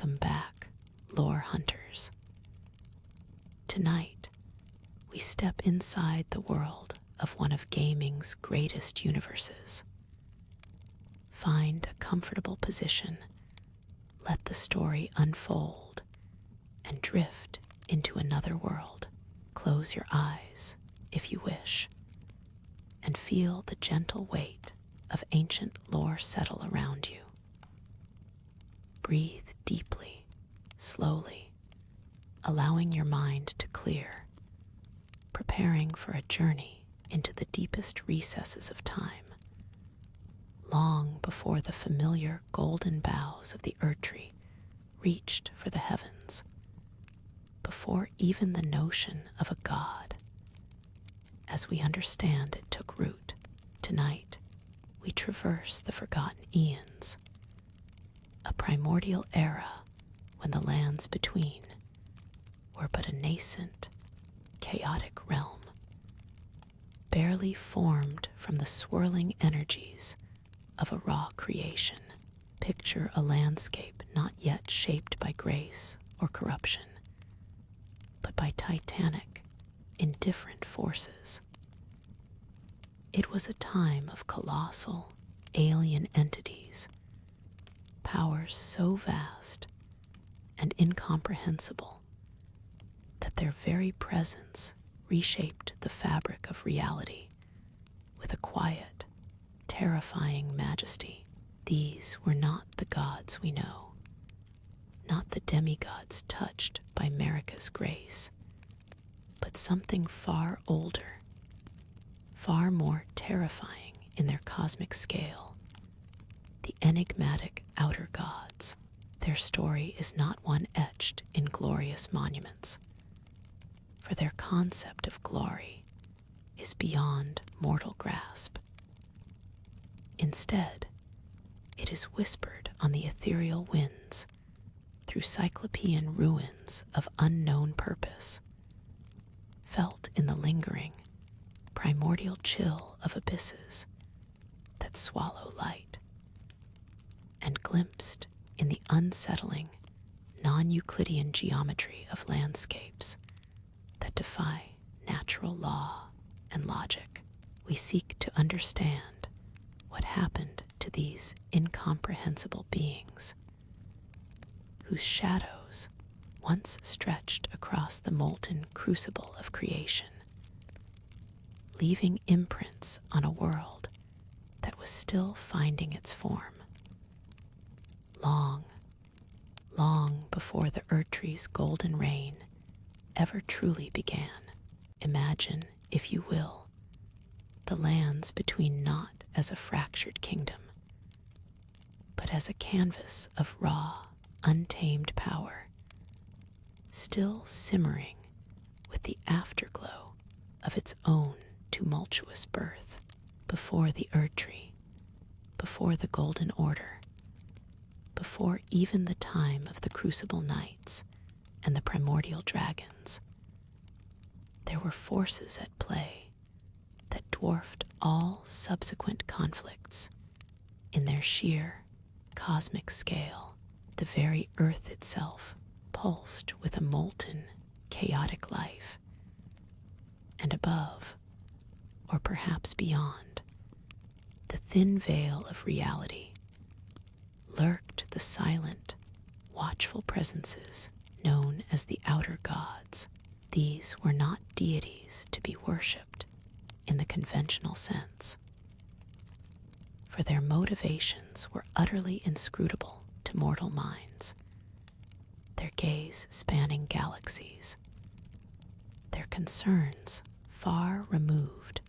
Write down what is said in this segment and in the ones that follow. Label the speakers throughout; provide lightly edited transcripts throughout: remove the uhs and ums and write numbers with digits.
Speaker 1: Welcome back, lore hunters. Tonight, we step inside the world of one of gaming's greatest universes. Find a comfortable position, let the story unfold, and drift into another world. Close your eyes, if you wish, and feel the gentle weight of ancient lore settle around you. Breathe deeply, slowly, allowing your mind to clear, preparing for a journey into the deepest recesses of time, long before the familiar golden boughs of the Erdtree reached for the heavens, before even the notion of a god, as we understand it, took root. Tonight, we traverse the forgotten eons, a primordial era when the lands between were but a nascent, chaotic realm, barely formed from the swirling energies of a raw creation. Picture a landscape not yet shaped by grace or corruption, but by titanic, indifferent forces. It was a time of colossal, alien entities, powers so vast and incomprehensible that their very presence reshaped the fabric of reality with a quiet, terrifying majesty. These were not the gods we know, not the demigods touched by Marika's grace, but something far older, far more terrifying in their cosmic scale. The enigmatic outer gods. Their story is not one etched in glorious monuments, for their concept of glory is beyond mortal grasp. Instead, it is whispered on the ethereal winds through cyclopean ruins of unknown purpose, felt in the lingering, primordial chill of abysses that swallow light, and glimpsed in the unsettling, non-Euclidean geometry of landscapes that defy natural law and logic. We seek to understand what happened to these incomprehensible beings, whose shadows once stretched across the molten crucible of creation, leaving imprints on a world that was still finding its form. Long, long before the Erdtree's golden reign ever truly began. Imagine, if you will, the lands between not as a fractured kingdom, but as a canvas of raw, untamed power, still simmering with the afterglow of its own tumultuous birth. Before the Erdtree, before the Golden Order, before even the time of the Crucible Knights and the primordial dragons, there were forces at play that dwarfed all subsequent conflicts in their sheer cosmic scale. The very earth itself pulsed with a molten, chaotic life. And above, or perhaps beyond, the thin veil of reality, lurked the silent, watchful presences known as the outer gods. These were not deities to be worshipped in the conventional sense, for their motivations were utterly inscrutable to mortal minds, their gaze spanning galaxies, their concerns far removed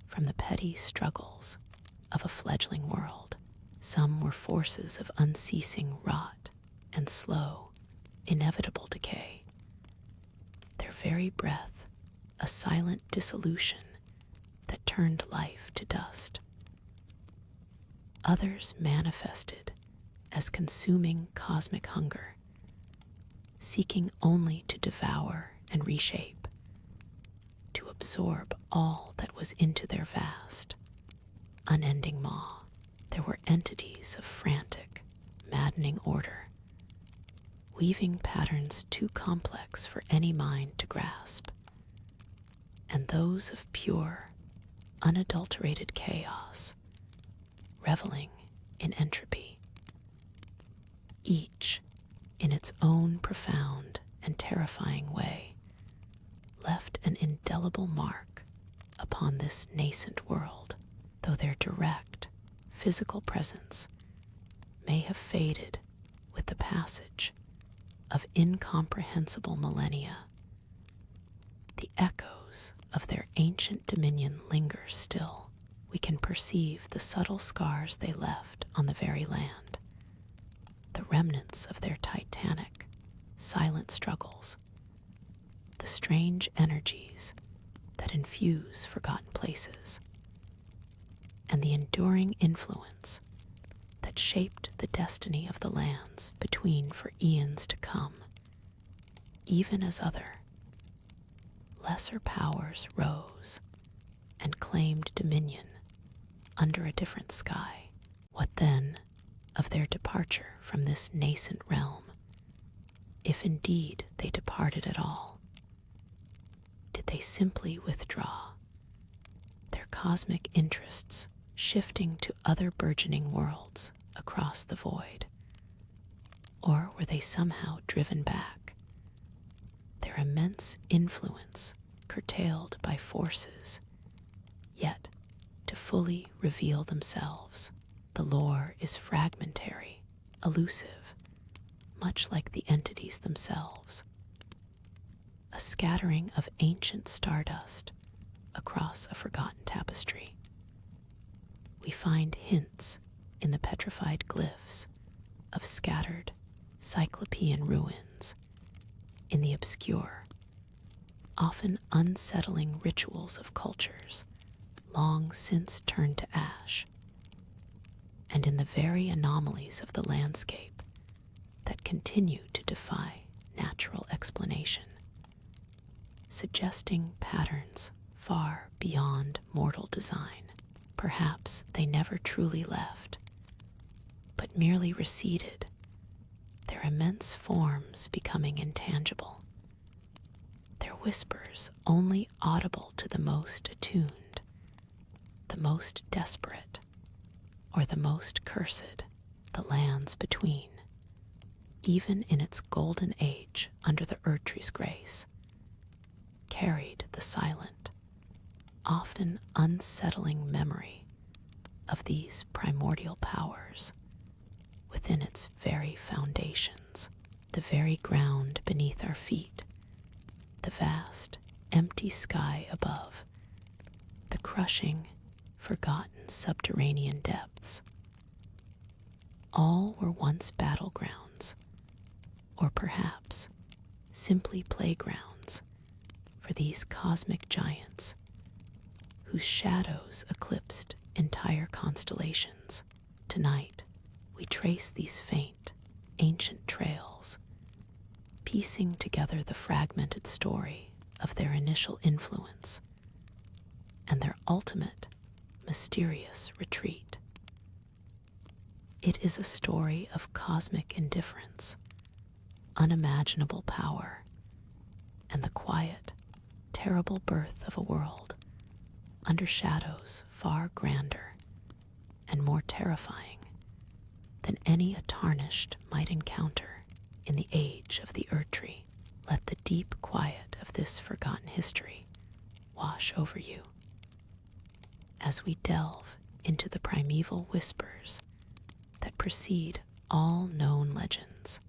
Speaker 1: from the petty struggles of a fledgling world. Some were forces of unceasing rot and slow, inevitable decay, their very breath a silent dissolution that turned life to dust. Others manifested as consuming cosmic hunger, seeking only to devour and reshape, to absorb all that was into their vast, unending maw. There were entities of frantic, maddening order, weaving patterns too complex for any mind to grasp, and those of pure, unadulterated chaos, reveling in entropy, each in its own profound and terrifying way, left an indelible mark upon this nascent world, though their direct, physical presence may have faded with the passage of incomprehensible millennia. The echoes of their ancient dominion linger still. We can perceive the subtle scars they left on the very land, the remnants of their titanic, silent struggles, the strange energies that infuse forgotten places, and the enduring influence that shaped the destiny of the lands between for eons to come, even as other, lesser powers rose and claimed dominion under a different sky. What then of their departure from this nascent realm, if indeed they departed at all? Did they simply withdraw, their cosmic interests shifting to other burgeoning worlds across the void? Or were they somehow driven back, their immense influence curtailed by forces yet to fully reveal themselves? The lore is fragmentary, elusive, much like the entities themselves, a scattering of ancient stardust across a forgotten tapestry. We find hints in the petrified glyphs of scattered cyclopean ruins, in the obscure, often unsettling rituals of cultures long since turned to ash, and in the very anomalies of the landscape that continue to defy natural explanation, suggesting patterns far beyond mortal design. Perhaps they never truly left, but merely receded, their immense forms becoming intangible, their whispers only audible to the most attuned, the most desperate, or the most cursed. The lands between, even in its golden age under the Erdtree's grace, carried the silent, often unsettling memory of these primordial powers within its very foundations, the very ground beneath our feet, the vast, empty sky above, the crushing, forgotten subterranean depths. All were once battlegrounds, or perhaps simply playgrounds for these cosmic giants whose shadows eclipsed entire constellations. Tonight, we trace these faint, ancient trails, piecing together the fragmented story of their initial influence and their ultimate, mysterious retreat. It is a story of cosmic indifference, unimaginable power, and the quiet, terrible birth of a world under shadows far grander and more terrifying than any a tarnished might encounter in the age of the Erdtree. Let the deep quiet of this forgotten history wash over you as we delve into the primeval whispers that precede all known legends,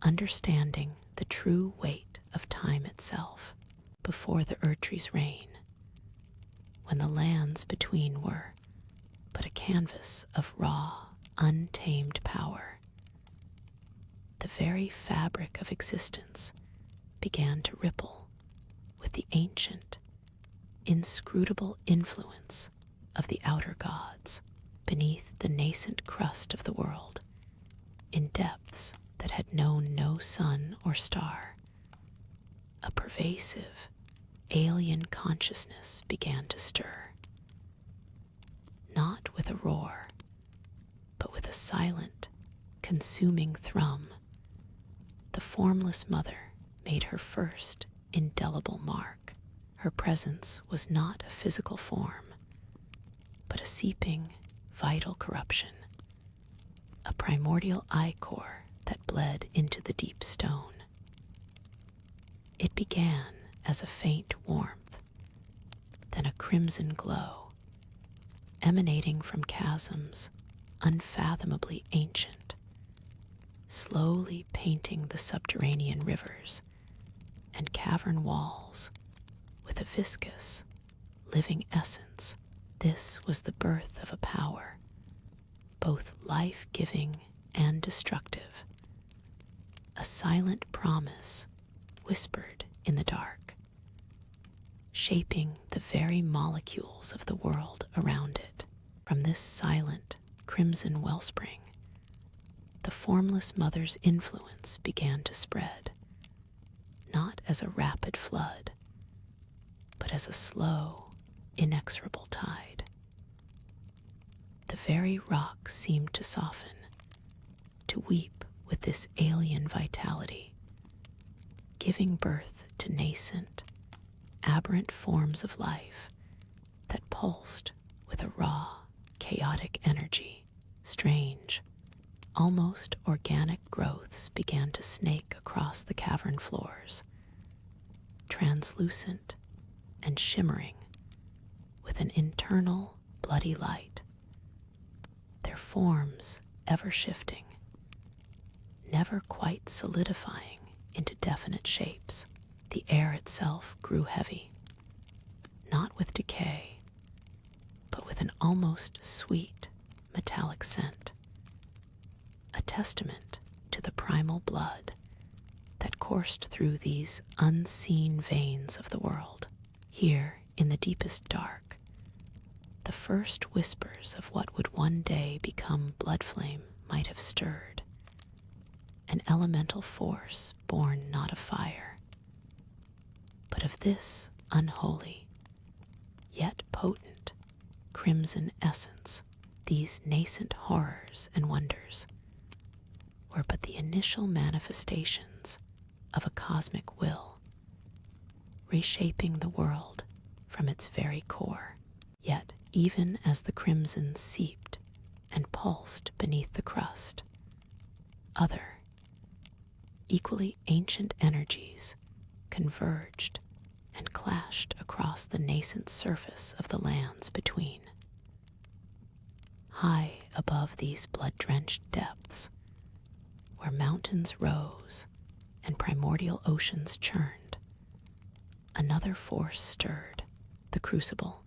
Speaker 1: understanding the true weight of time itself before the Erdtree's reign, when the lands between were but a canvas of raw, untamed power. The very fabric of existence began to ripple with the ancient, inscrutable influence of the outer gods beneath the nascent crust of the world, in depths that had known no sun or star. A pervasive, alien consciousness began to stir, not with a roar, but with a silent, consuming thrum formless mother made her first indelible mark. Her presence was not a physical form, but a seeping, vital corruption, a primordial ichor that bled into the deep stone. It began as a faint warmth, then a crimson glow, emanating from chasms unfathomably ancient, slowly painting the subterranean rivers and cavern walls with a viscous, living essence. This was the birth of a power, both life-giving and destructive, a silent promise whispered in the dark, shaping the very molecules of the world around it. From this silent, crimson wellspring, the formless mother's influence began to spread, not as a rapid flood, but as a slow, inexorable tide. The very rock seemed to soften, to weep with this alien vitality, giving birth to nascent, aberrant forms of life that pulsed with a raw, chaotic energy. Strange, almost organic growths began to snake across the cavern floors, translucent and shimmering with an internal bloody light, their forms ever shifting, never quite solidifying into definite shapes. The air itself grew heavy, not with decay, but with an almost sweet, metallic scent, a testament to the primal blood that coursed through these unseen veins of the world. Here, in the deepest dark, the first whispers of what would one day become blood flame might have stirred, an elemental force born not of fire, but of this unholy, yet potent, crimson essence. These nascent horrors and wonders were but the initial manifestations of a cosmic will, reshaping the world from its very core. Yet, even as the crimson seeped and pulsed beneath the crust, other, equally ancient energies converged and clashed across the nascent surface of the lands between. High above these blood-drenched depths, where mountains rose and primordial oceans churned, another force stirred, the crucible.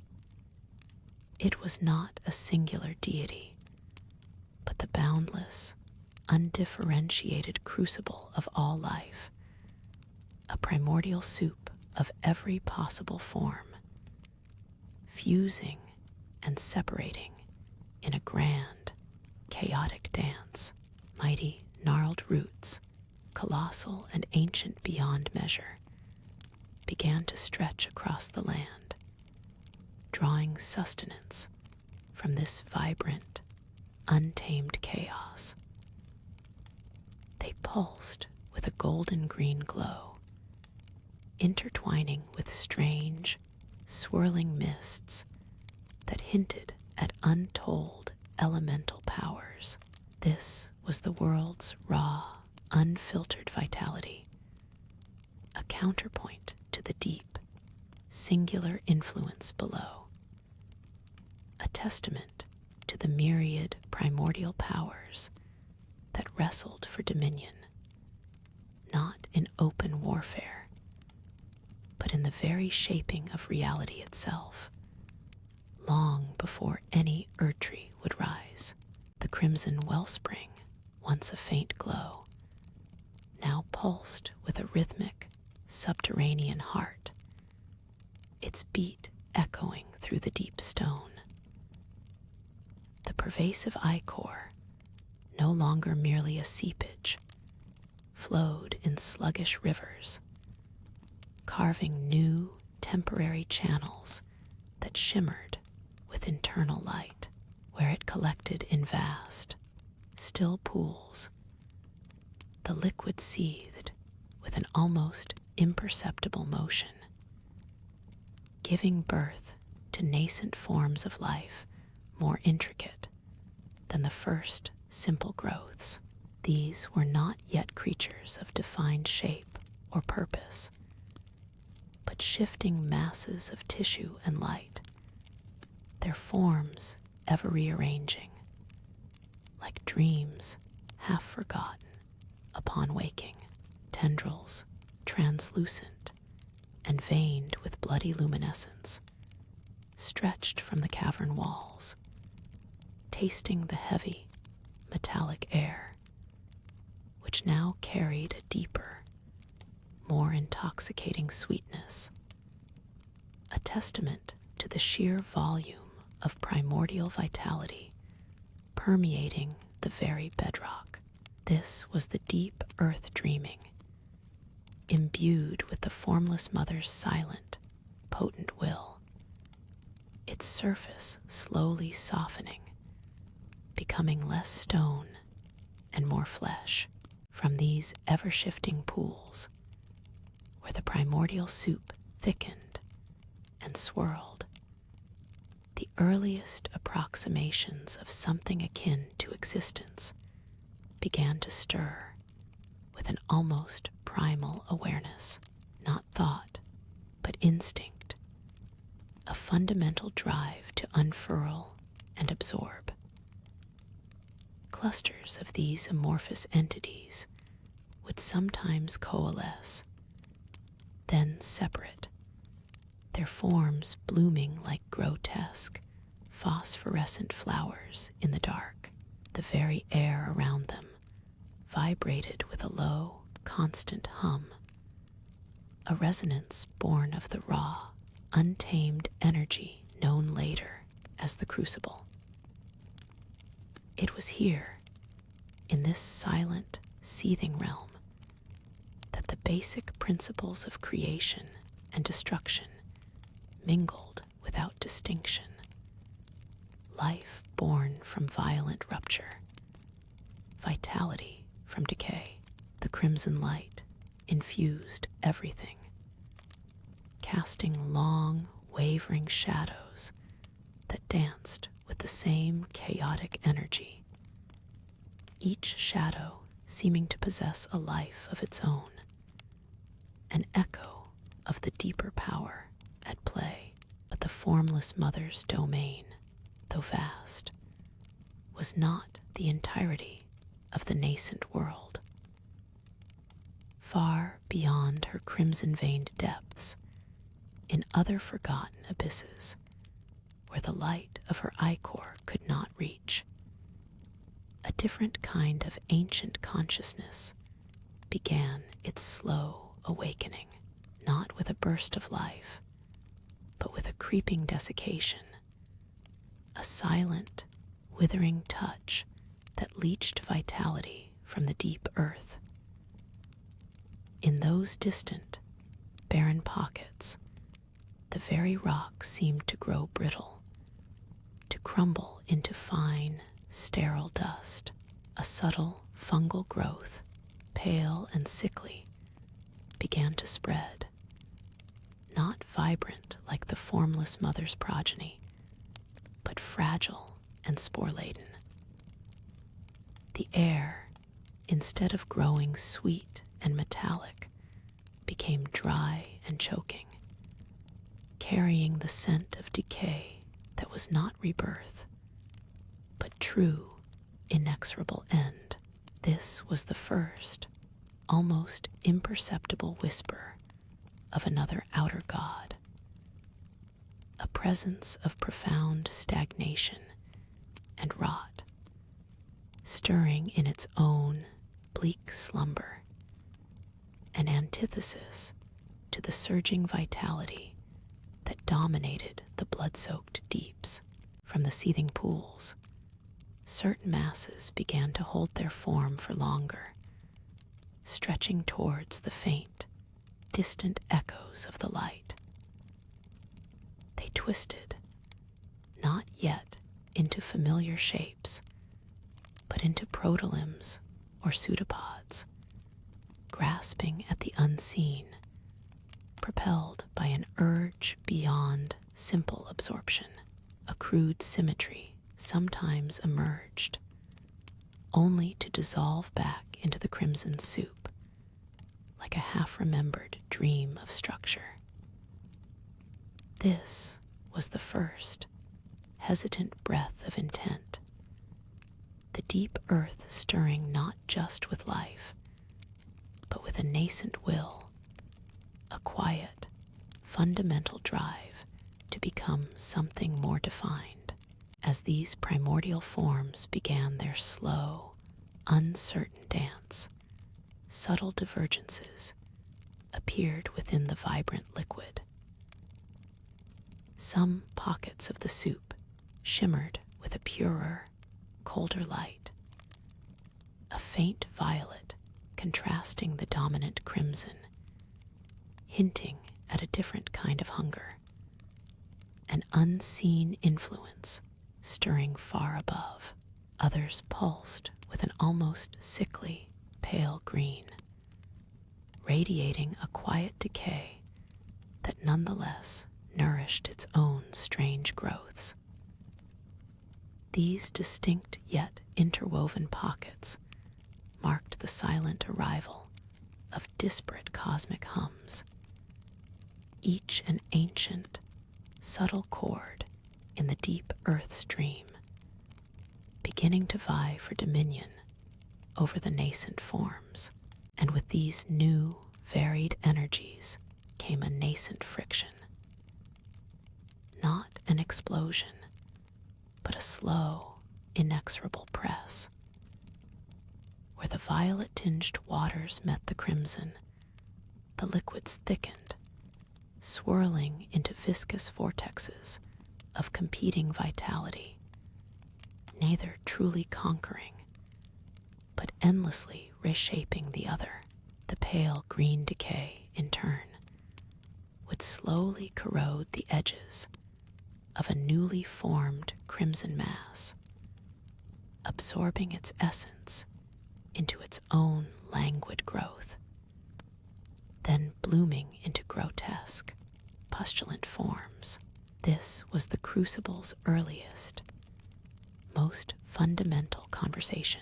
Speaker 1: It was not a singular deity, but the boundless, undifferentiated crucible of all life, a primordial soup of every possible form, fusing and separating in a grand, chaotic dance. Mighty, gnarled roots, colossal and ancient beyond measure, began to stretch across the land, drawing sustenance from this vibrant, untamed chaos. They pulsed with a golden green glow, intertwining with strange, swirling mists that hinted at untold elemental powers. This was the world's raw, unfiltered vitality, a counterpoint to the deep, singular influence below, a testament to the myriad primordial powers that wrestled for dominion, not in open warfare, but in the very shaping of reality itself. Long before any Erdtree would rise, the crimson wellspring, once a faint glow, now pulsed with a rhythmic, subterranean heart, its beat echoing through the deep stone. The pervasive ichor, no longer merely a seepage, flowed in sluggish rivers, carving new, temporary channels that shimmered with internal light. Where it collected in vast, still pools, the liquid seethed with an almost imperceptible motion, giving birth to nascent forms of life more intricate than the first simple growths. These were not yet creatures of defined shape or purpose, but shifting masses of tissue and light, their forms ever rearranging, like dreams half forgotten upon waking, tendrils translucent and veined with bloody luminescence, stretched from the cavern walls, tasting the heavy, metallic air, which now carried a deeper, more intoxicating sweetness, a testament to the sheer volume of primordial vitality permeating the very bedrock. This was the deep earth dreaming, imbued with the formless mother's silent, potent will, its surface slowly softening, becoming less stone and more flesh. From these ever-shifting pools, where the primordial soup thickened and swirled, the earliest approximations of something akin to existence began to stir with an almost primal awareness, not thought, but instinct, a fundamental drive to unfurl and absorb. Clusters of these amorphous entities would sometimes coalesce, then separate, their forms blooming like grotesque, phosphorescent flowers in the dark. The very air around them vibrated with a low, constant hum, a resonance born of the raw, untamed energy known later as the crucible. It was here, in this silent, seething realm, that the basic principles of creation and destruction mingled without distinction. Life born from violent rupture, vitality from decay. The crimson light infused everything, casting long, wavering shadows that danced with the same chaotic energy, each shadow seeming to possess a life of its own, an echo of the deeper power at play. But the formless mother's domain, though vast, was not the entirety of the nascent world. Far beyond her crimson-veined depths, in other forgotten abysses, where the light of her ichor could not reach, a different kind of ancient consciousness began its slow awakening, not with a burst of life, but with a creeping desiccation, a silent, withering touch that leached vitality from the deep earth. In those distant, barren pockets, the very rock seemed to grow brittle, to crumble into fine, sterile dust. A subtle fungal growth, pale and sickly, began to spread, not vibrant like the formless mother's progeny, but fragile and spore-laden. The air, instead of growing sweet and metallic, became dry and choking, carrying the scent of decay that was not rebirth, but true, inexorable end. This was the first, almost imperceptible whisper of another outer god, a presence of profound stagnation and rot, stirring in its own bleak slumber, an antithesis to the surging vitality that dominated the blood-soaked deeps. From the seething pools, certain masses began to hold their form for longer, stretching towards the faint, distant echoes of the light. They twisted, not yet into familiar shapes, but into protolimbs or pseudopods, grasping at the unseen, propelled by an urge beyond simple absorption. A crude symmetry sometimes emerged, only to dissolve back into the crimson soup, like a half-remembered dream of structure. This was the first hesitant breath of intent, the deep earth stirring not just with life, but with a nascent will, a quiet, fundamental drive to become something more defined. As these primordial forms began their slow, uncertain dance, subtle divergences appeared within the vibrant liquid. Some pockets of the soup shimmered with a purer, colder light, a faint violet contrasting the dominant crimson, hinting at a different kind of hunger, an unseen influence stirring far above. Others pulsed with an almost sickly, pale green, radiating a quiet decay that nonetheless nourished its own strange growths. These distinct yet interwoven pockets marked the silent arrival of disparate cosmic hums, each an ancient, subtle chord in the deep earth stream, beginning to vie for dominion over the nascent forms. And with these new, varied energies came a nascent friction. Not an explosion, but a slow, inexorable press. Where the violet-tinged waters met the crimson, the liquids thickened, swirling into viscous vortexes of competing vitality, neither truly conquering, but endlessly reshaping the other. The pale green decay, in turn, would slowly corrode the edges of a newly formed crimson mass, absorbing its essence into its own languid growth, then blooming into grotesque, pustulant forms. This was the crucible's earliest, most fundamental conversation,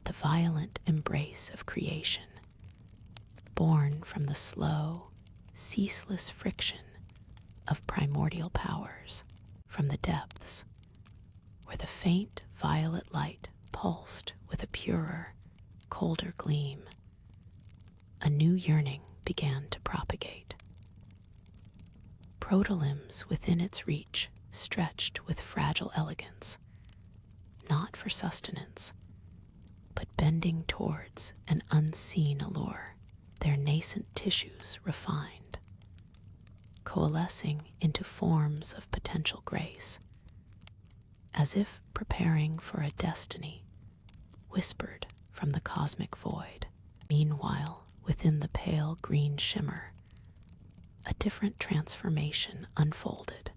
Speaker 1: the violent embrace of creation, born from the slow, ceaseless friction of primordial powers. From the depths, where the faint violet light pulsed with a purer, colder gleam, a new yearning began to propagate. Protolimbs within its reach stretched with fragile elegance, not for sustenance, but bending towards an unseen allure, their nascent tissues refined, coalescing into forms of potential grace, as if preparing for a destiny whispered from the cosmic void. Meanwhile, within the pale green shimmer, a different transformation unfolded.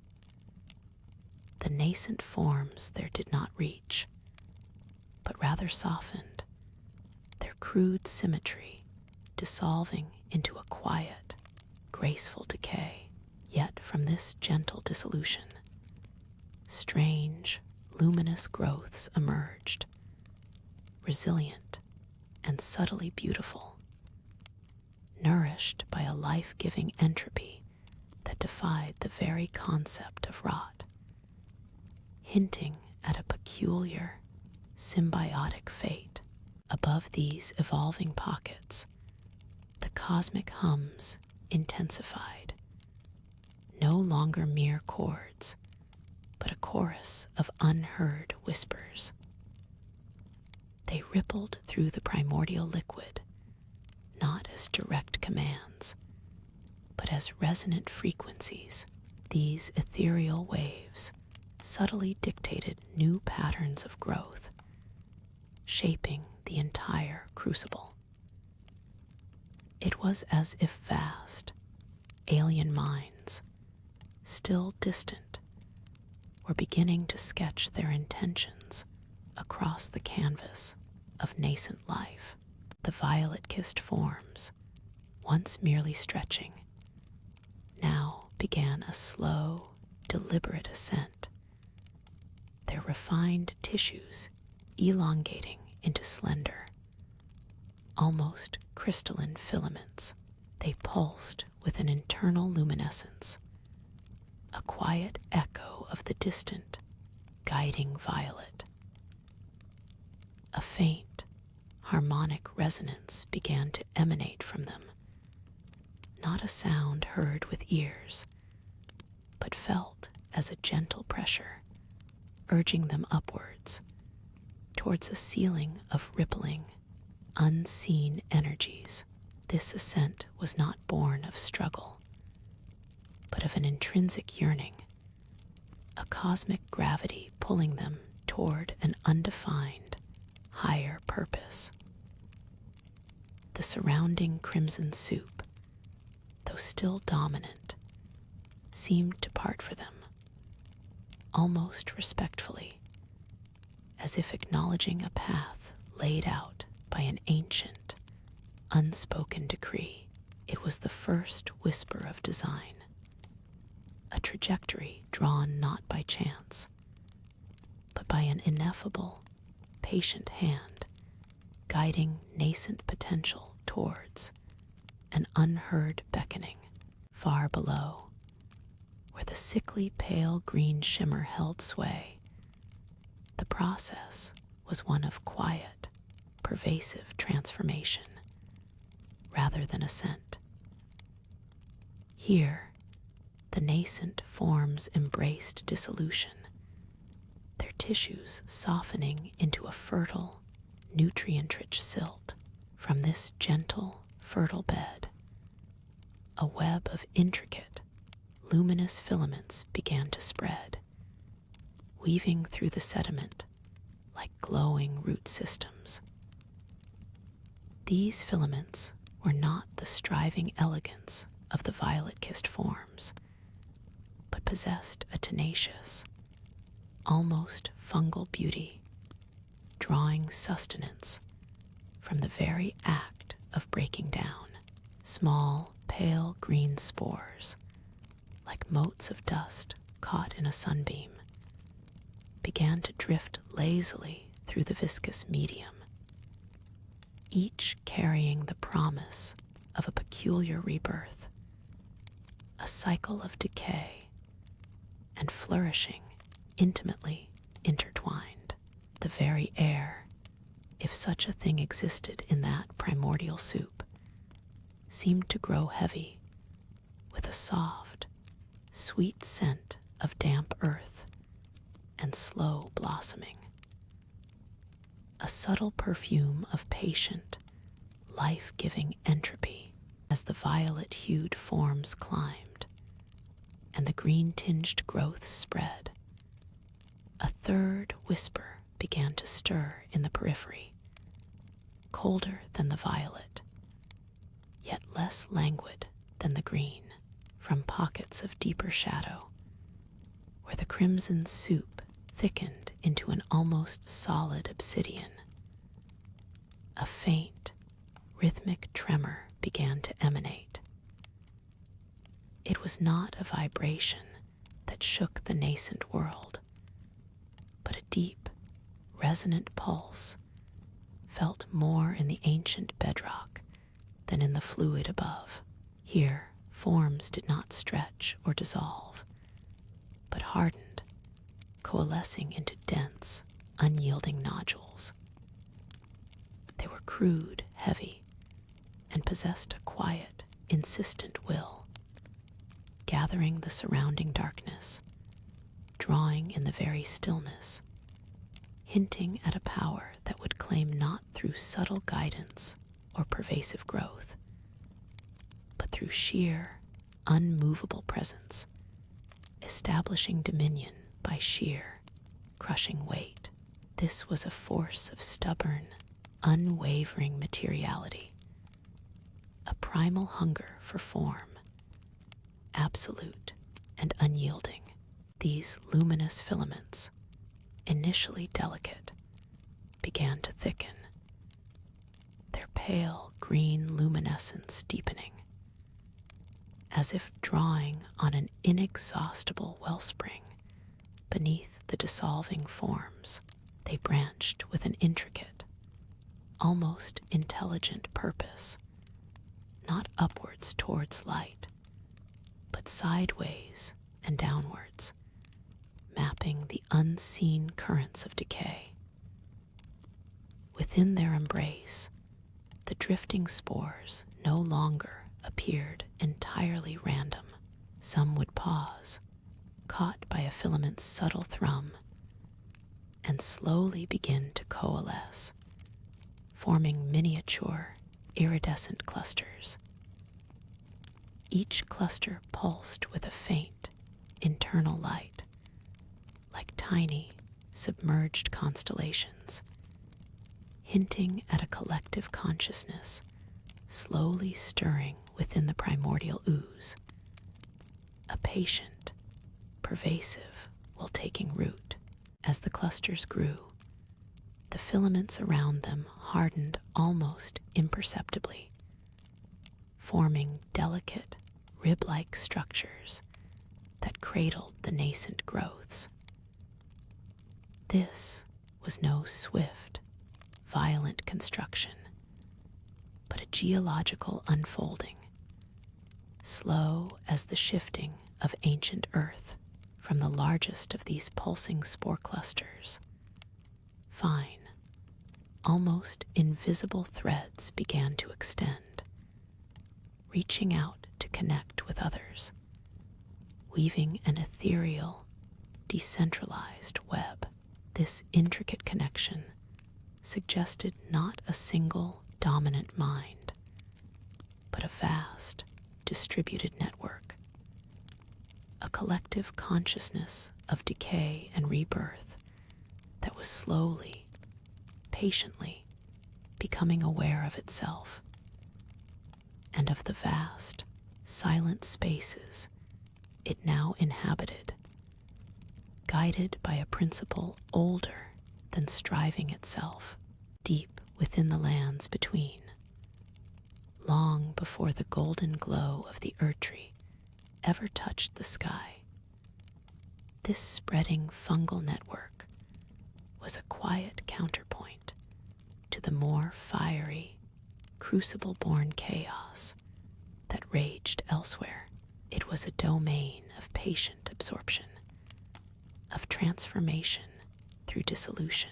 Speaker 1: The nascent forms there did not reach, but rather softened, their crude symmetry dissolving into a quiet, graceful decay. Yet from this gentle dissolution, strange, luminous growths emerged, resilient and subtly beautiful, nourished by a life-giving entropy that defied the very concept of rot, hinting at a peculiar, symbiotic fate. Above these evolving pockets, the cosmic hums intensified, no longer mere chords, but a chorus of unheard whispers. They rippled through the primordial liquid, not as direct commands, but as resonant frequencies. These ethereal waves subtly dictated new patterns of growth, shaping the entire crucible. It was as if vast, alien minds, still distant, were beginning to sketch their intentions across the canvas of nascent life. The violet-kissed forms, once merely stretching, now began a slow, deliberate ascent, their refined tissues elongating into slender, almost crystalline filaments. They pulsed with an internal luminescence, a quiet echo of the distant, guiding violet. A faint, harmonic resonance began to emanate from them, not a sound heard with ears, but felt as a gentle pressure, urging them upwards, towards a ceiling of rippling, unseen energies. This ascent was not born of struggle, but of an intrinsic yearning, a cosmic gravity pulling them toward an undefined, higher purpose. The surrounding crimson soup, though still dominant, seemed to part for them, almost respectfully, as if acknowledging a path laid out by an ancient, unspoken decree. It was the first whisper of design, a trajectory drawn not by chance, but by an ineffable, patient hand, guiding nascent potential towards an unheard beckoning. Far below, where the sickly pale green shimmer held sway, the process was one of quiet, pervasive transformation rather than ascent. Here, the nascent forms embraced dissolution, their tissues softening into a fertile, nutrient-rich silt. From this gentle, fertile bed, a web of intricate, luminous filaments began to spread, weaving through the sediment like glowing root systems. These filaments were not the striving elegance of the violet-kissed forms, but possessed a tenacious, almost fungal beauty, drawing sustenance from the very act of breaking down. Small, pale green spores, like motes of dust caught in a sunbeam, began to drift lazily through the viscous medium, each carrying the promise of a peculiar rebirth, a cycle of decay and flourishing intimately intertwined. The very air, if such a thing existed in that primordial soup, seemed to grow heavy with a soft, sweet scent of damp earth and slow blossoming. A subtle perfume of patient, life-giving entropy as the violet-hued forms climbed and the green-tinged growth spread. A third whisper began to stir in the periphery, colder than the violet, yet less languid than the green. From pockets of deeper shadow, where the crimson soup thickened into an almost solid obsidian, a faint, rhythmic tremor began to emanate. It was not a vibration that shook the nascent world, but a deep, resonant pulse, felt more in the ancient bedrock than in the fluid above. Here, forms did not stretch or dissolve, but hardened, coalescing into dense, unyielding nodules. They were crude, heavy, and possessed a quiet, insistent will, gathering the surrounding darkness, drawing in the very stillness, hinting at a power that would claim not through subtle guidance or pervasive growth, but through sheer, unmovable presence, establishing dominion by sheer, crushing weight. This was a force of stubborn, unwavering materiality, a primal hunger for form, absolute and unyielding. These luminous filaments, initially delicate, began to thicken, their pale green luminescence deepening, as if drawing on an inexhaustible wellspring beneath the dissolving forms. They branched with an intricate, almost intelligent purpose, not upwards towards light, but sideways and downwards, mapping the unseen currents of decay. Within their embrace, the drifting spores no longer appeared entirely random. Some would pause, caught by a filament's subtle thrum, and slowly begin to coalesce, forming miniature, iridescent clusters. Each cluster pulsed with a faint, internal light, like tiny, submerged constellations, hinting at a collective consciousness slowly stirring within the primordial ooze. A patient, pervasive will taking root. As the clusters grew, the filaments around them hardened almost imperceptibly, forming delicate, rib-like structures that cradled the nascent growths. This was no swift, violent construction, but a geological unfolding, slow as the shifting of ancient earth. From the largest of these pulsing spore clusters, fine, almost invisible threads began to extend, reaching out to connect with others, weaving an ethereal, decentralized web. This intricate connection suggested not a single dominant mind, but a vast, distributed network, a collective consciousness of decay and rebirth that was slowly, patiently becoming aware of itself and of the vast, silent spaces it now inhabited, guided by a principle older than striving itself. Deep within the lands between, long before the golden glow of the Erdtree ever touched the sky, this spreading fungal network was a quiet counterpoint to the more fiery, crucible-born chaos that raged elsewhere. It was a domain of patient absorption, of transformation through dissolution.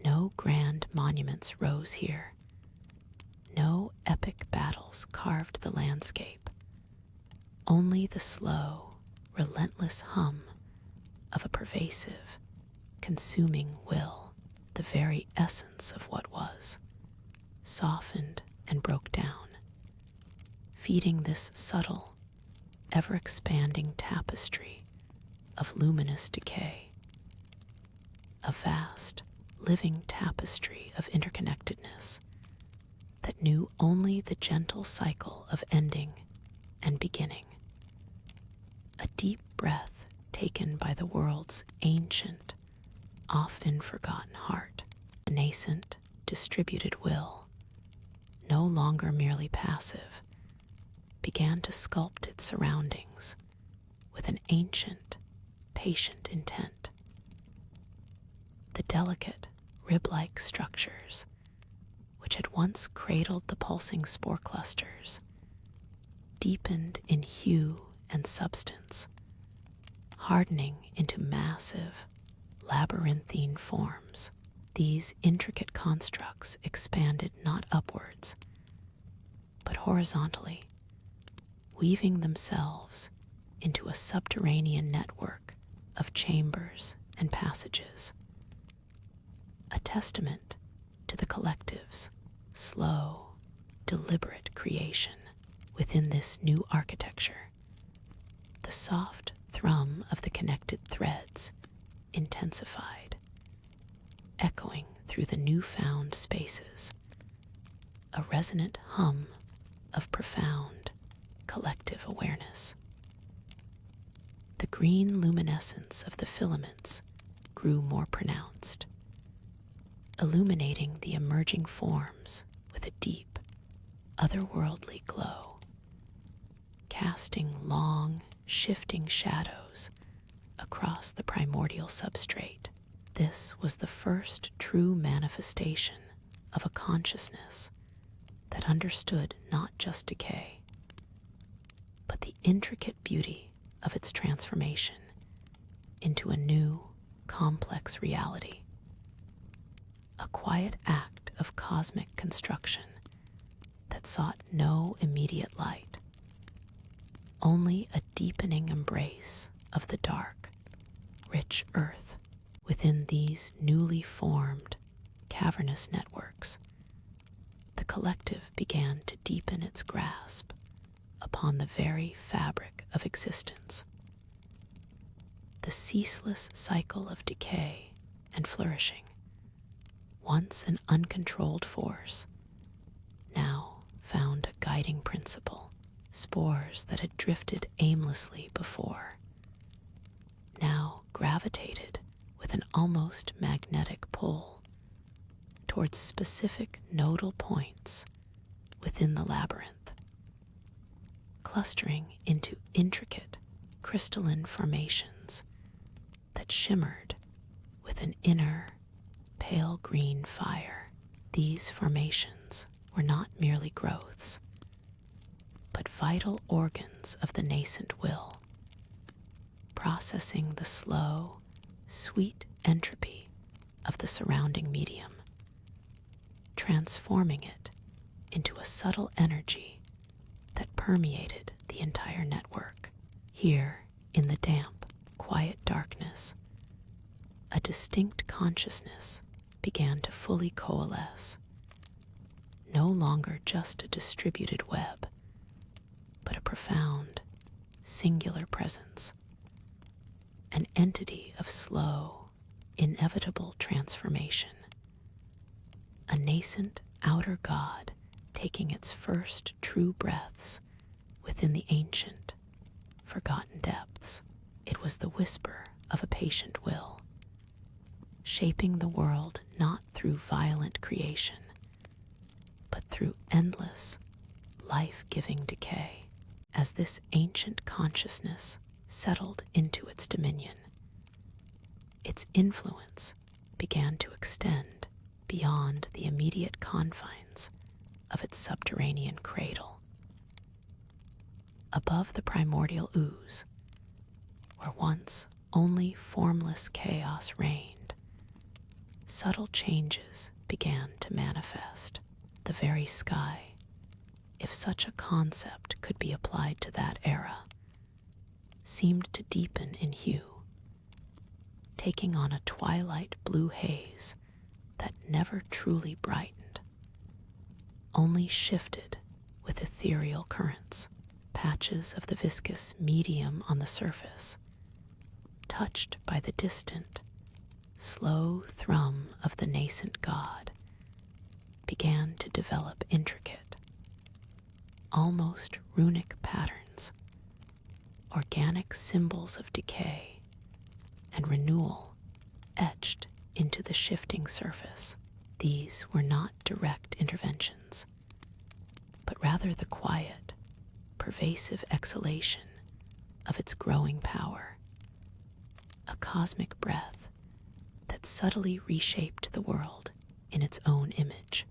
Speaker 1: No grand monuments rose here. No epic battles carved the landscape. Only the slow, relentless hum of a pervasive, consuming will. The very essence of what was, softened and broke down, feeding this subtle, ever-expanding tapestry of luminous decay. A vast, living tapestry of interconnectedness that knew only the gentle cycle of ending and beginning. A deep breath taken by the world's ancient, often forgotten heart. The nascent, distributed will, no longer merely passive, began to sculpt its surroundings with an ancient, patient intent. The delicate, rib-like structures, which had once cradled the pulsing spore clusters, deepened in hue and substance, hardening into massive, labyrinthine forms. These intricate constructs expanded not upwards, but horizontally, weaving themselves into a subterranean network of chambers and passages. A testament to the collective's slow, deliberate creation within this new architecture. The soft thrum of the connected threads intensified, echoing through the newfound spaces, a resonant hum of profound, collective awareness. The green luminescence of the filaments grew more pronounced, illuminating the emerging forms with a deep, otherworldly glow, casting long, shifting shadows across the primordial substrate. This was the first true manifestation of a consciousness that understood not just decay, but the intricate beauty of its transformation into a new, complex reality. A quiet act of cosmic construction that sought no immediate light, only a deepening embrace of the dark, rich earth within these newly formed, cavernous networks. The collective began to deepen its grasp upon the very fabric of existence. The ceaseless cycle of decay and flourishing, once an uncontrolled force, now found a guiding principle. Spores that had drifted aimlessly before now gravitated with an almost magnetic pull towards specific nodal points within the labyrinth, clustering into intricate crystalline formations that shimmered with an inner pale green fire. These formations were not merely growths, but vital organs of the nascent will, processing the slow, sweet entropy of the surrounding medium, transforming it into a subtle energy that permeated the entire network. Here, in the damp, quiet darkness, a distinct consciousness began to fully coalesce, no longer just a distributed web, but a profound, singular presence, an entity of slow, inevitable transformation, a nascent outer god taking its first true breaths within the ancient, forgotten depths. It was the whisper of a patient will, shaping the world not through violent creation, but through endless, life-giving decay. As this ancient consciousness settled into its dominion, its influence began to extend beyond the immediate confines of its subterranean cradle. Above the primordial ooze, where once only formless chaos reigned, subtle changes began to manifest. The very sky, if such a concept could be applied to that era, seemed to deepen in hue, taking on a twilight blue haze that never truly brightened, only shifted with ethereal currents. Patches of the viscous medium on the surface, touched by the distant, slow thrum of the nascent god, began to develop intricate, almost runic patterns, organic symbols of decay and renewal etched into the shifting surface. These were not direct interventions, but rather the quiet, pervasive exhalation of its growing power, a cosmic breath that subtly reshaped the world in its own image.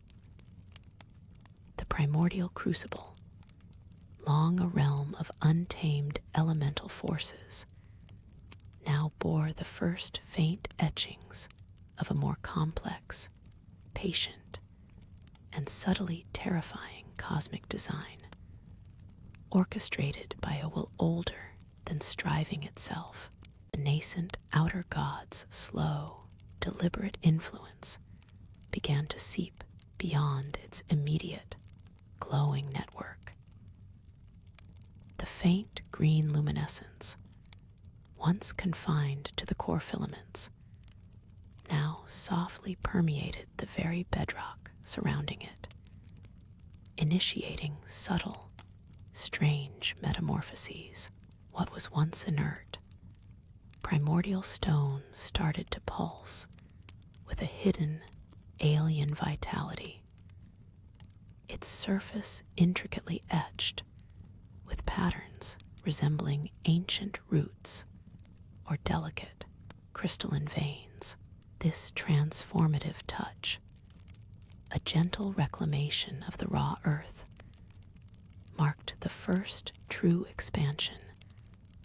Speaker 1: The primordial crucible, long a realm of untamed elemental forces, now bore the first faint etchings of a more complex, patient, and subtly terrifying cosmic design, orchestrated by a will older than striving itself. The nascent outer god's slow, deliberate influence began to seep beyond its immediate, glowing network. The faint green luminescence, once confined to the core filaments, now softly permeated the very bedrock surrounding it, initiating subtle, strange metamorphoses. What was once inert, primordial stone started to pulse with a hidden, alien vitality, its surface intricately etched with patterns resembling ancient roots or delicate crystalline veins. This transformative touch, a gentle reclamation of the raw earth, marked the first true expansion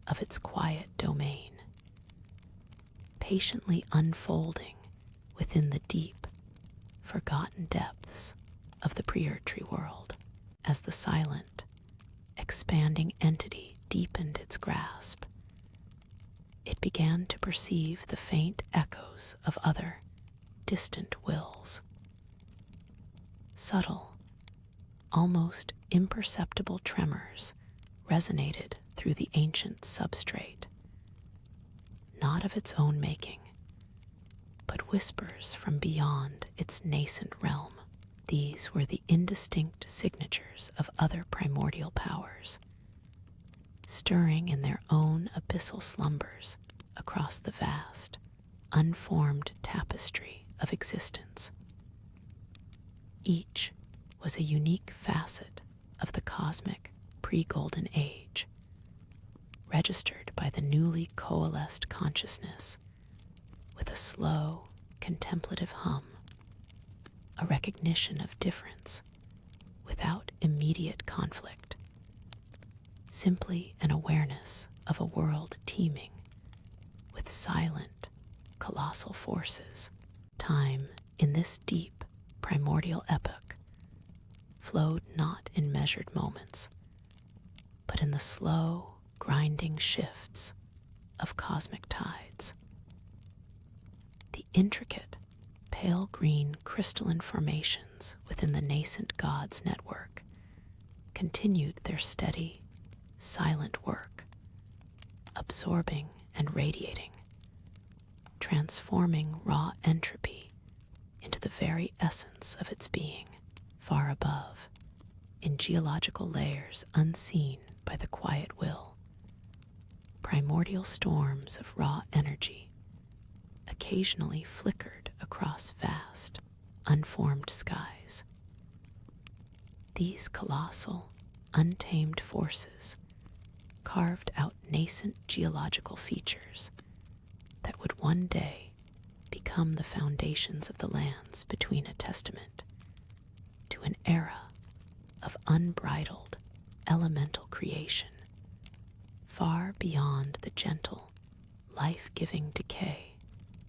Speaker 1: of its quiet domain, patiently unfolding within the deep, forgotten depths of the pre-Erdtree world. As the silent, expanding entity deepened its grasp, it began to perceive the faint echoes of other, distant wills. Subtle, almost imperceptible tremors resonated through the ancient substrate, not of its own making, but whispers from beyond its nascent realm. These were the indistinct signatures of other primordial powers, stirring in their own abyssal slumbers across the vast, unformed tapestry of existence. Each was a unique facet of the cosmic pre-Golden Age, registered by the newly coalesced consciousness with a slow, contemplative hum, a recognition of difference without immediate conflict, simply an awareness of a world teeming with silent, colossal forces. Time, in this deep, primordial epoch, flowed not in measured moments, but in the slow, grinding shifts of cosmic tides. The intricate, pale green crystalline formations within the nascent gods' network continued their steady, silent work, absorbing and radiating, transforming raw entropy into the very essence of its being. Far above, in geological layers unseen by the quiet will, primordial storms of raw energy occasionally flickered across vast, unformed skies. These colossal, untamed forces carved out nascent geological features that would one day become the foundations of the lands between, a testament to an era of unbridled elemental creation, far beyond the gentle, life-giving decay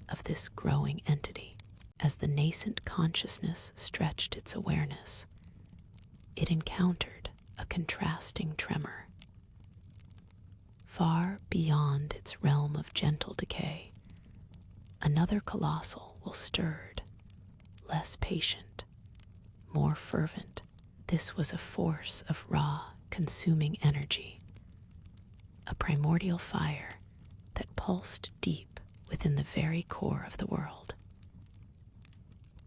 Speaker 1: of this growing entity. As the nascent consciousness stretched its awareness, it encountered a contrasting tremor. Far beyond its realm of gentle decay, another colossal will stirred, less patient, more fervent. This was a force of raw, consuming energy, a primordial fire that pulsed deep within the very core of the world.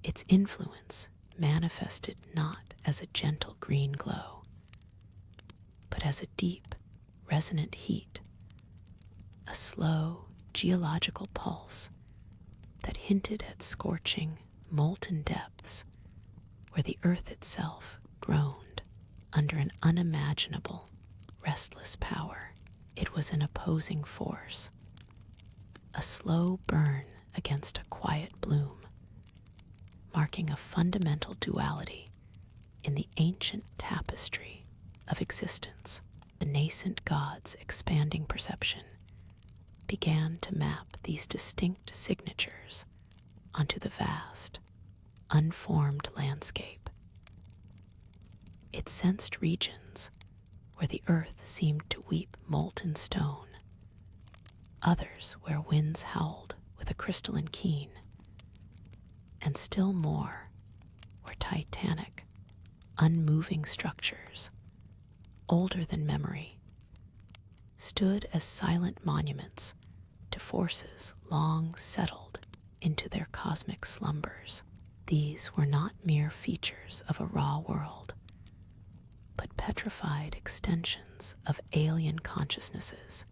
Speaker 1: Its influence manifested not as a gentle green glow, but as a deep, resonant heat, a slow, geological pulse that hinted at scorching, molten depths where the earth itself groaned under an unimaginable, restless power. It was an opposing force, a slow burn against a quiet bloom, marking a fundamental duality in the ancient tapestry of existence. The nascent gods' expanding perception began to map these distinct signatures onto the vast, unformed landscape. It sensed regions where the earth seemed to weep molten stone, others where winds howled with a crystalline keen, and still more where titanic, unmoving structures, older than memory, stood as silent monuments to forces long settled into their cosmic slumbers. These were not mere features of a raw world, but petrified extensions of alien consciousnesses,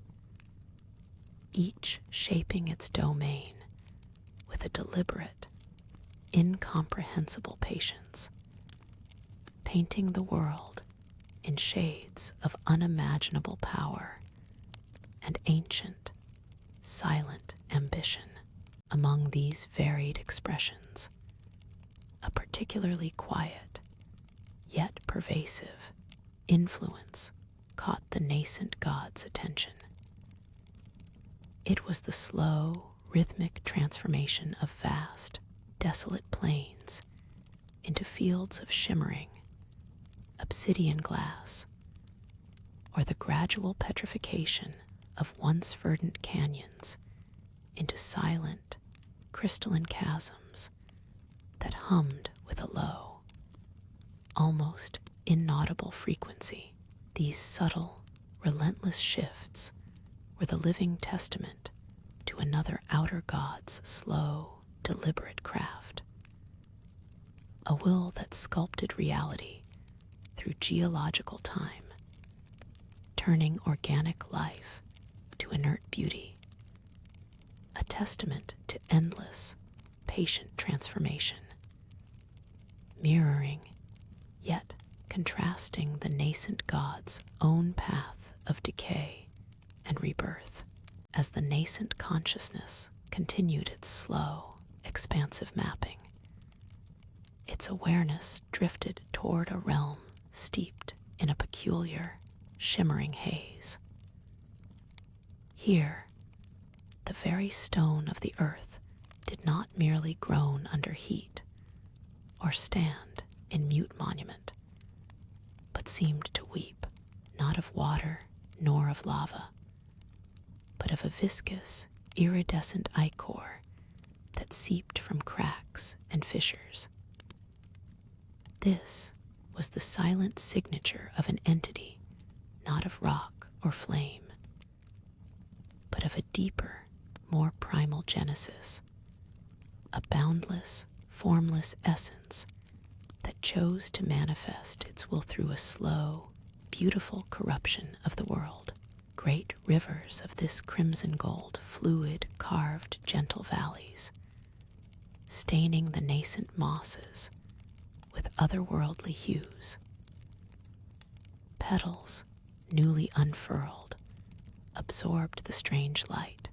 Speaker 1: each shaping its domain with a deliberate, incomprehensible patience, painting the world in shades of unimaginable power and ancient, silent ambition. Among these varied expressions, a particularly quiet, yet pervasive, influence caught the nascent god's attention. It was the slow, rhythmic transformation of vast, desolate plains into fields of shimmering, obsidian glass, or the gradual petrification of once verdant canyons into silent, crystalline chasms that hummed with a low, almost inaudible frequency. These subtle, relentless shifts were the living testament to another outer god's slow, deliberate craft, a will that sculpted reality through geological time, turning organic life to inert beauty, a testament to endless, patient transformation, mirroring, yet contrasting the nascent god's own path of decay and rebirth. As the nascent consciousness continued its slow, expansive mapping, its awareness drifted toward a realm steeped in a peculiar, shimmering haze. Here, the very stone of the earth did not merely groan under heat or stand in mute monument, but seemed to weep, not of water nor of lava, but of a viscous, iridescent ichor that seeped from cracks and fissures. This was the silent signature of an entity, not of rock or flame, but of a deeper, more primal genesis, a boundless, formless essence that chose to manifest its will through a slow, beautiful corruption of the world. Great rivers of this crimson gold, fluid, carved, gentle valleys, staining the nascent mosses with otherworldly hues. Petals, newly unfurled, absorbed the strange light,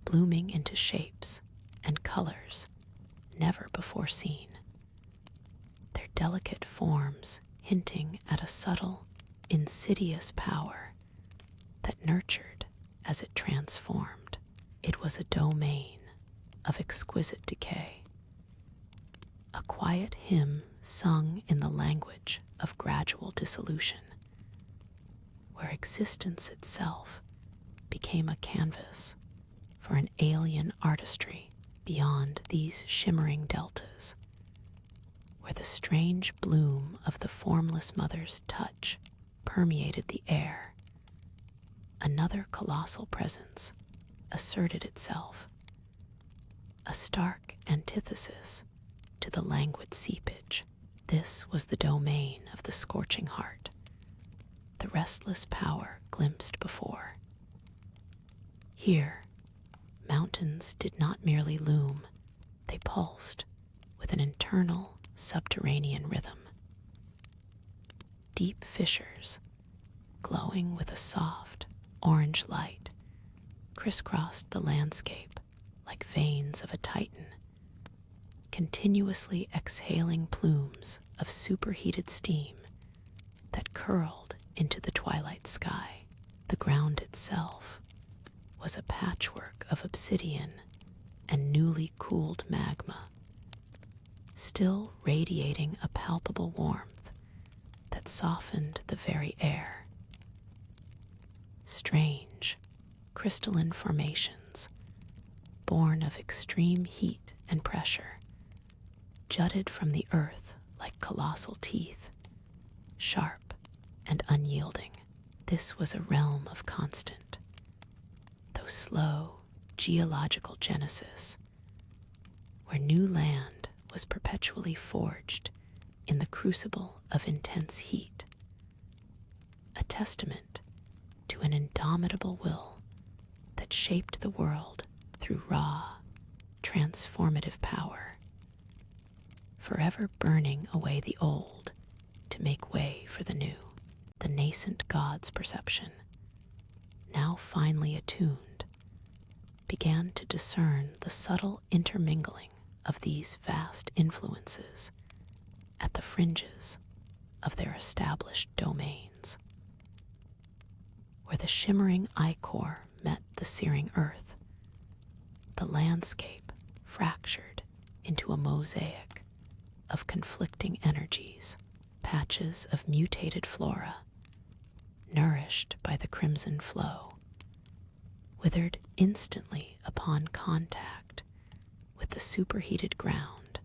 Speaker 1: blooming into shapes and colors never before seen, their delicate forms hinting at a subtle, insidious power that nurtured as it transformed. It was a domain of exquisite decay, a quiet hymn sung in the language of gradual dissolution, where existence itself became a canvas for an alien artistry beyond these shimmering deltas, where the strange bloom of the formless mother's touch permeated the air. Another colossal presence asserted itself, a stark antithesis to the languid seepage. This was the domain of the scorching heart, the restless power glimpsed before. Here, mountains did not merely loom, they pulsed with an internal, subterranean rhythm. Deep fissures, glowing with a soft, orange light, crisscrossed the landscape like veins of a titan, continuously exhaling plumes of superheated steam that curled into the twilight sky. The ground itself was a patchwork of obsidian and newly cooled magma, still radiating a palpable warmth that softened the very air. Strange, crystalline formations, born of extreme heat and pressure, jutted from the earth like colossal teeth, sharp and unyielding. This was a realm of constant, though slow, geological genesis, where new land was perpetually forged in the crucible of intense heat, a testament to an indomitable will that shaped the world through raw, transformative power. forever burning away the old to make way for the new. The nascent god's perception, now finely attuned, began to discern the subtle intermingling of these vast influences at the fringes of their established domains. Where the shimmering ichor met the searing earth, the landscape fractured into a mosaic of conflicting energies, patches of mutated flora, nourished by the crimson flow, withered instantly upon contact with the superheated ground,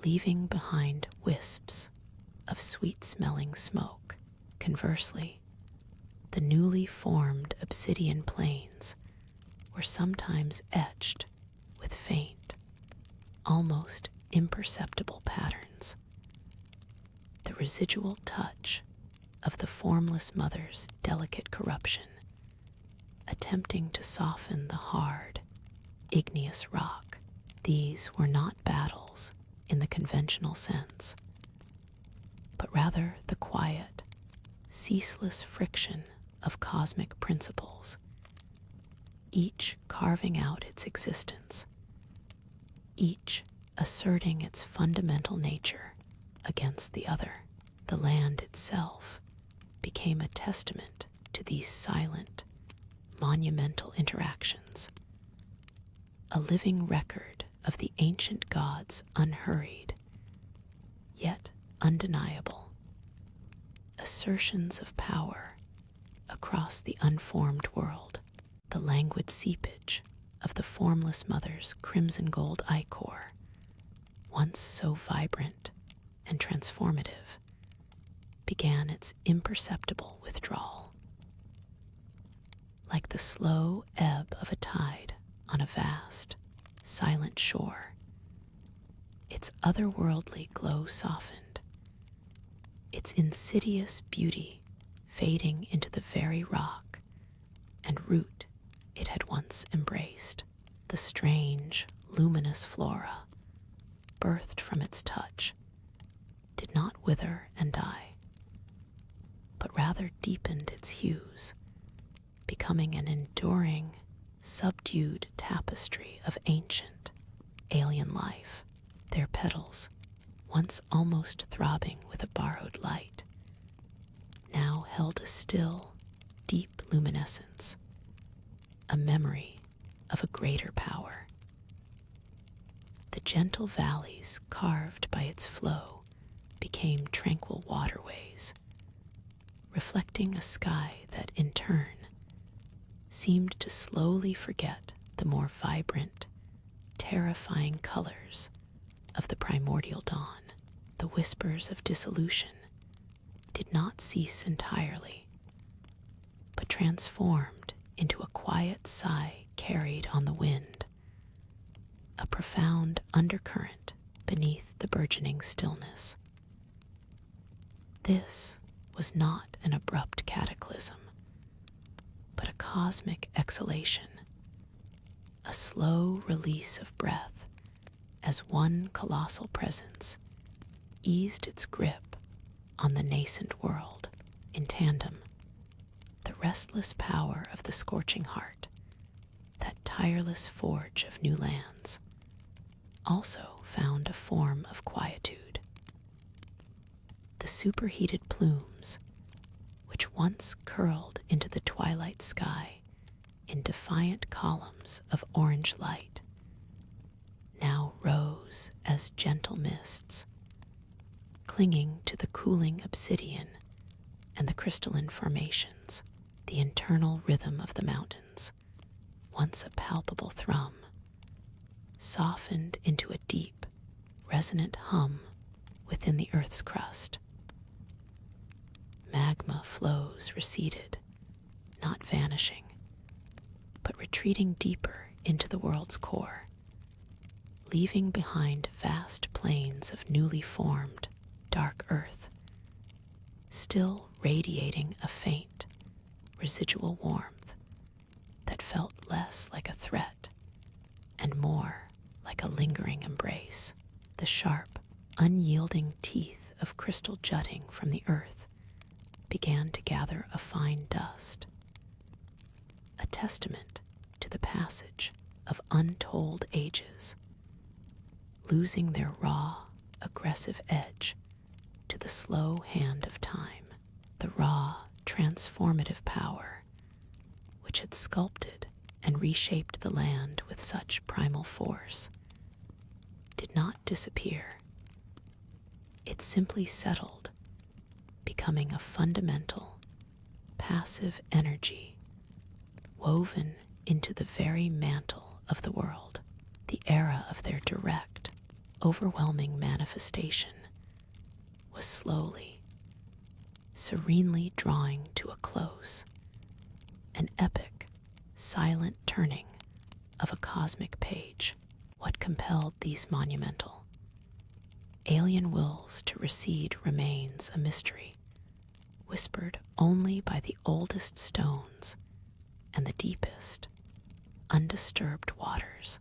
Speaker 1: leaving behind wisps of sweet-smelling smoke. Conversely, the newly formed obsidian plains were sometimes etched with faint, almost imperceptible patterns, the residual touch of the formless mother's delicate corruption, attempting to soften the hard, igneous rock. These were not battles in the conventional sense, but rather the quiet, ceaseless friction of cosmic principles, each carving out its existence, each asserting its fundamental nature against the other. The land itself became a testament to these silent, monumental interactions, a living record of the ancient gods' unhurried, yet undeniable, assertions of power across the unformed world. The languid seepage of the formless mother's crimson gold ichor, once so vibrant and transformative, began its imperceptible withdrawal. Like the slow ebb of a tide on a vast, silent shore, its otherworldly glow softened, its insidious beauty fading into the very rock and root it had once embraced. The strange, luminous flora, birthed from its touch, did not wither and die, but rather deepened its hues, becoming an enduring, subdued tapestry of ancient, alien life. Their petals, once almost throbbing with a borrowed light, now held a still, deep luminescence, a memory of a greater power. The gentle valleys carved by its flow became tranquil waterways, reflecting a sky that in turn seemed to slowly forget the more vibrant, terrifying colors of the primordial dawn. The whispers of dissolution did not cease entirely, but transformed into a quiet sigh carried on the wind, a profound undercurrent beneath the burgeoning stillness. This was not an abrupt cataclysm, but a cosmic exhalation, a slow release of breath as one colossal presence eased its grip on the nascent world. In tandem, the restless power of the scorching heart, that tireless forge of new lands, also found a form of quietude. The superheated plumes, which once curled into the twilight sky in defiant columns of orange light, now rose as gentle mists, clinging to the cooling obsidian and the crystalline formations. The internal rhythm of the mountains, once a palpable thrum, softened into a deep, resonant hum within the earth's crust. Magma flows receded, not vanishing, but retreating deeper into the world's core, leaving behind vast plains of newly formed, dark earth, still radiating a faint, residual warmth that felt less like a threat and more like a lingering embrace. The sharp, unyielding teeth of crystal jutting from the earth began to gather a fine dust, a testament to the passage of untold ages, losing their raw, aggressive edge to the slow hand of time. The raw, transformative power which had sculpted and reshaped the land with such primal force did not disappear. It simply settled, becoming a fundamental, passive energy woven into the very mantle of the world. The era of their direct, overwhelming manifestation was slowly, serenely drawing to a close, an epic, silent turning of a cosmic page. What compelled these monumental, alien wills to recede remains a mystery, whispered only by the oldest stones and the deepest, undisturbed waters.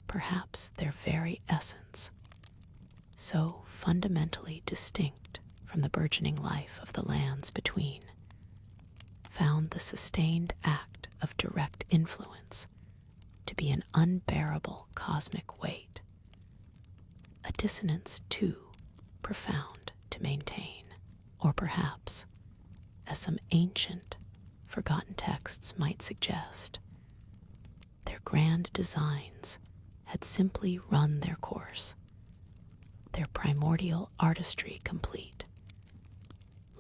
Speaker 1: Perhaps their very essence, so fundamentally distinct from the burgeoning life of the lands between, found the sustained act of direct influence to be an unbearable cosmic weight, a dissonance too profound to maintain. Or perhaps, as some ancient, forgotten texts might suggest, their grand designs had simply run their course, their primordial artistry complete,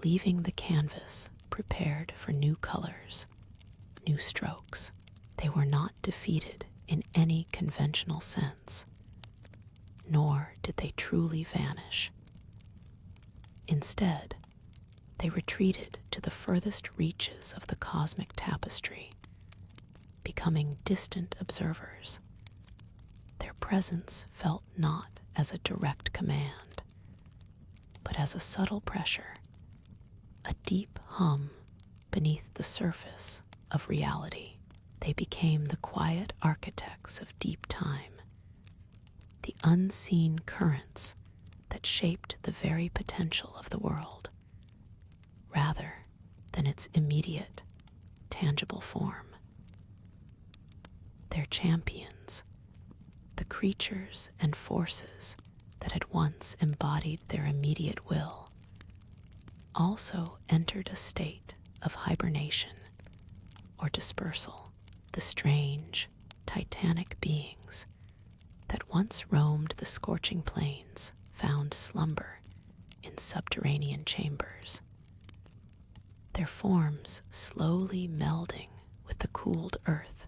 Speaker 1: leaving the canvas prepared for new colors, new strokes. They were not defeated in any conventional sense, nor did they truly vanish. Instead, they retreated to the furthest reaches of the cosmic tapestry, becoming distant observers. Their presence felt not as a direct command, but as a subtle pressure, a deep hum beneath the surface of reality. They became the quiet architects of deep time, the unseen currents that shaped the very potential of the world, rather than its immediate, tangible form. Their champions, the creatures and forces that had once embodied their immediate will, also entered a state of hibernation or dispersal. The strange, titanic beings that once roamed the scorching plains found slumber in subterranean chambers, their forms slowly melding with the cooled earth,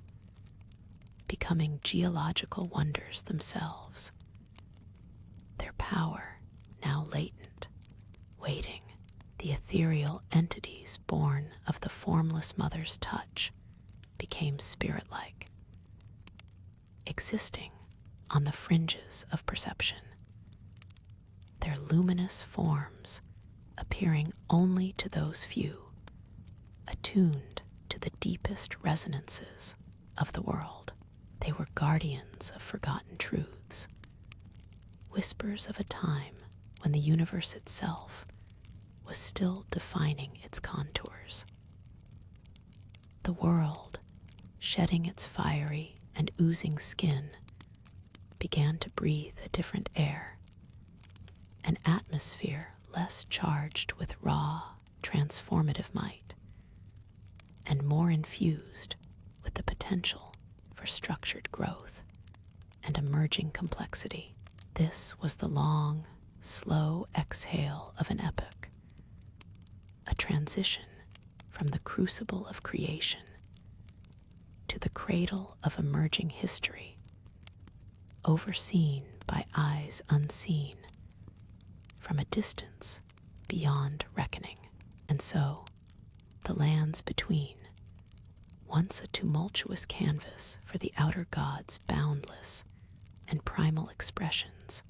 Speaker 1: becoming geological wonders themselves. Their power now latent, waiting, the ethereal entities born of the formless mother's touch became spirit-like, existing on the fringes of perception, their luminous forms appearing only to those few, attuned to the deepest resonances of the world. They were guardians of forgotten truths, whispers of a time when the universe itself was still defining its contours. The world, shedding its fiery and oozing skin, began to breathe a different air, an atmosphere less charged with raw, transformative might, and more infused with the potential for structured growth and emerging complexity. This was the long, slow exhale of an epoch, a transition from the crucible of creation to the cradle of emerging history, overseen by eyes unseen, from a distance beyond reckoning. And so, the lands between, once a tumultuous canvas for the outer gods' boundless and primal expressions,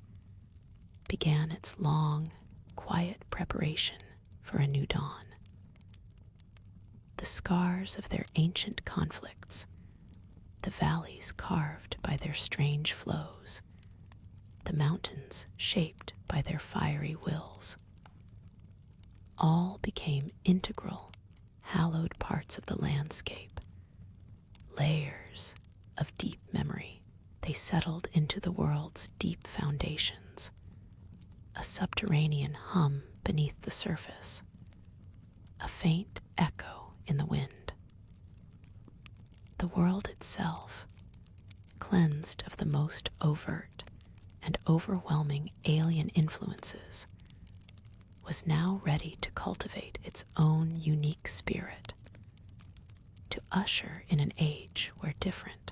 Speaker 1: began its long, quiet preparation for a new dawn. The scars of their ancient conflicts, the valleys carved by their strange flows, the mountains shaped by their fiery wills. All became integral, hallowed parts of the landscape, layers of deep memory. They settled into the world's deep foundations, a subterranean hum beneath the surface, a faint echo in the wind. The world itself, cleansed of the most overt and overwhelming alien influences, was now ready to cultivate its own unique spirit, to usher in an age where different,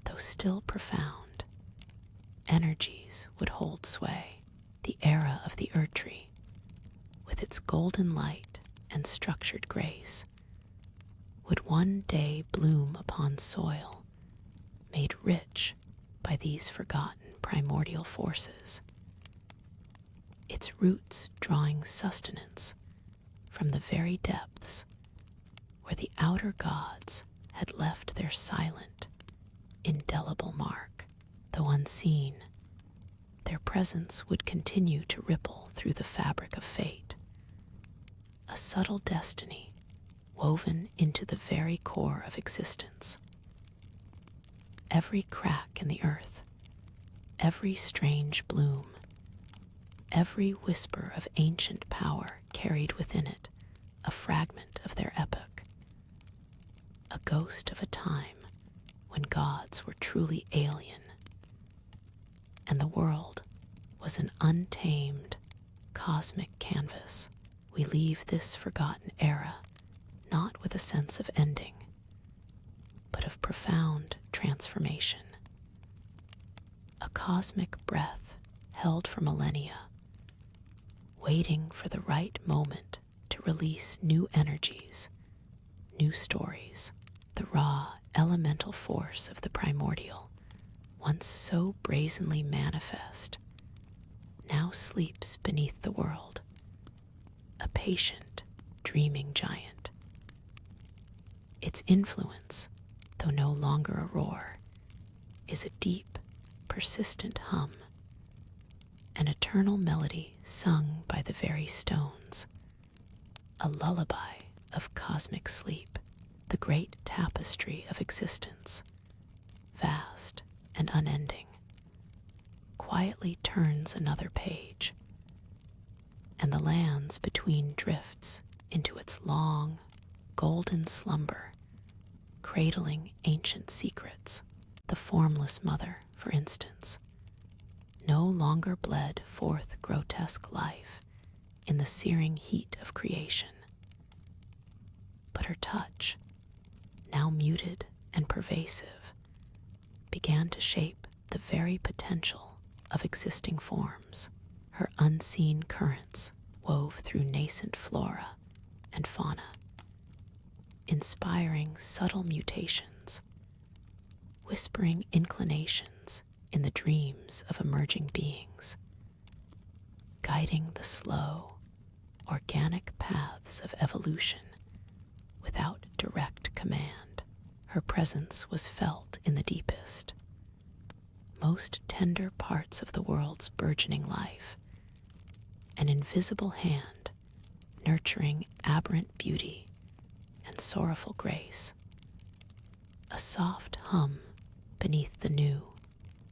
Speaker 1: though still profound, energies would hold sway. The era of the Erdtree, with its golden light and structured grace, would one day bloom upon soil made rich by these forgotten primordial forces, its roots drawing sustenance from the very depths where the outer gods had left their silent, indelible mark. Though unseen, their presence would continue to ripple through the fabric of fate, a subtle destiny woven into the very core of existence. Every crack in the earth, every strange bloom, every whisper of ancient power carried within it a fragment of their epoch, a ghost of a time when gods were truly alien, and the world was an untamed, cosmic canvas. We leave this forgotten era not with a sense of ending, but of profound transformation. A cosmic breath held for millennia, waiting for the right moment to release new energies, new stories. The raw, elemental force of the primordial, once so brazenly manifest, now sleeps beneath the world, a patient, dreaming giant. Its influence, though no longer a roar, is a deep, persistent hum, an eternal melody sung by the very stones, a lullaby of cosmic sleep. The great tapestry of existence, vast and unending, quietly turns another page, and the lands between drifts into its long, golden slumber, cradling ancient secrets. The formless mother, for instance, no longer bled forth grotesque life in the searing heat of creation, but her touch, now muted and pervasive, began to shape the very potential of existing forms. Her unseen currents wove through nascent flora and fauna, inspiring subtle mutations, whispering inclinations in the dreams of emerging beings, guiding the slow, organic paths of evolution without direct command. Her presence was felt in the deepest, most tender parts of the world's burgeoning life, an invisible hand nurturing aberrant beauty and sorrowful grace, a soft hum beneath the new,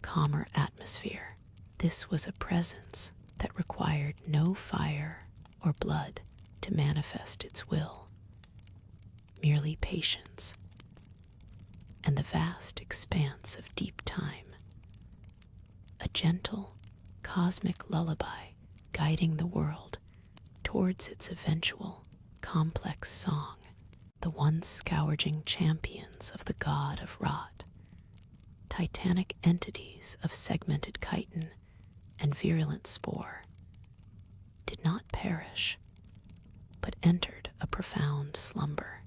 Speaker 1: calmer atmosphere. This was a presence that required no fire or blood to manifest its will, merely patience and the vast expanse of deep time, a gentle, cosmic lullaby guiding the world towards its eventual, complex song. The once scourging champions of the god of rot, titanic entities of segmented chitin and virulent spore, did not perish, but entered a profound slumber.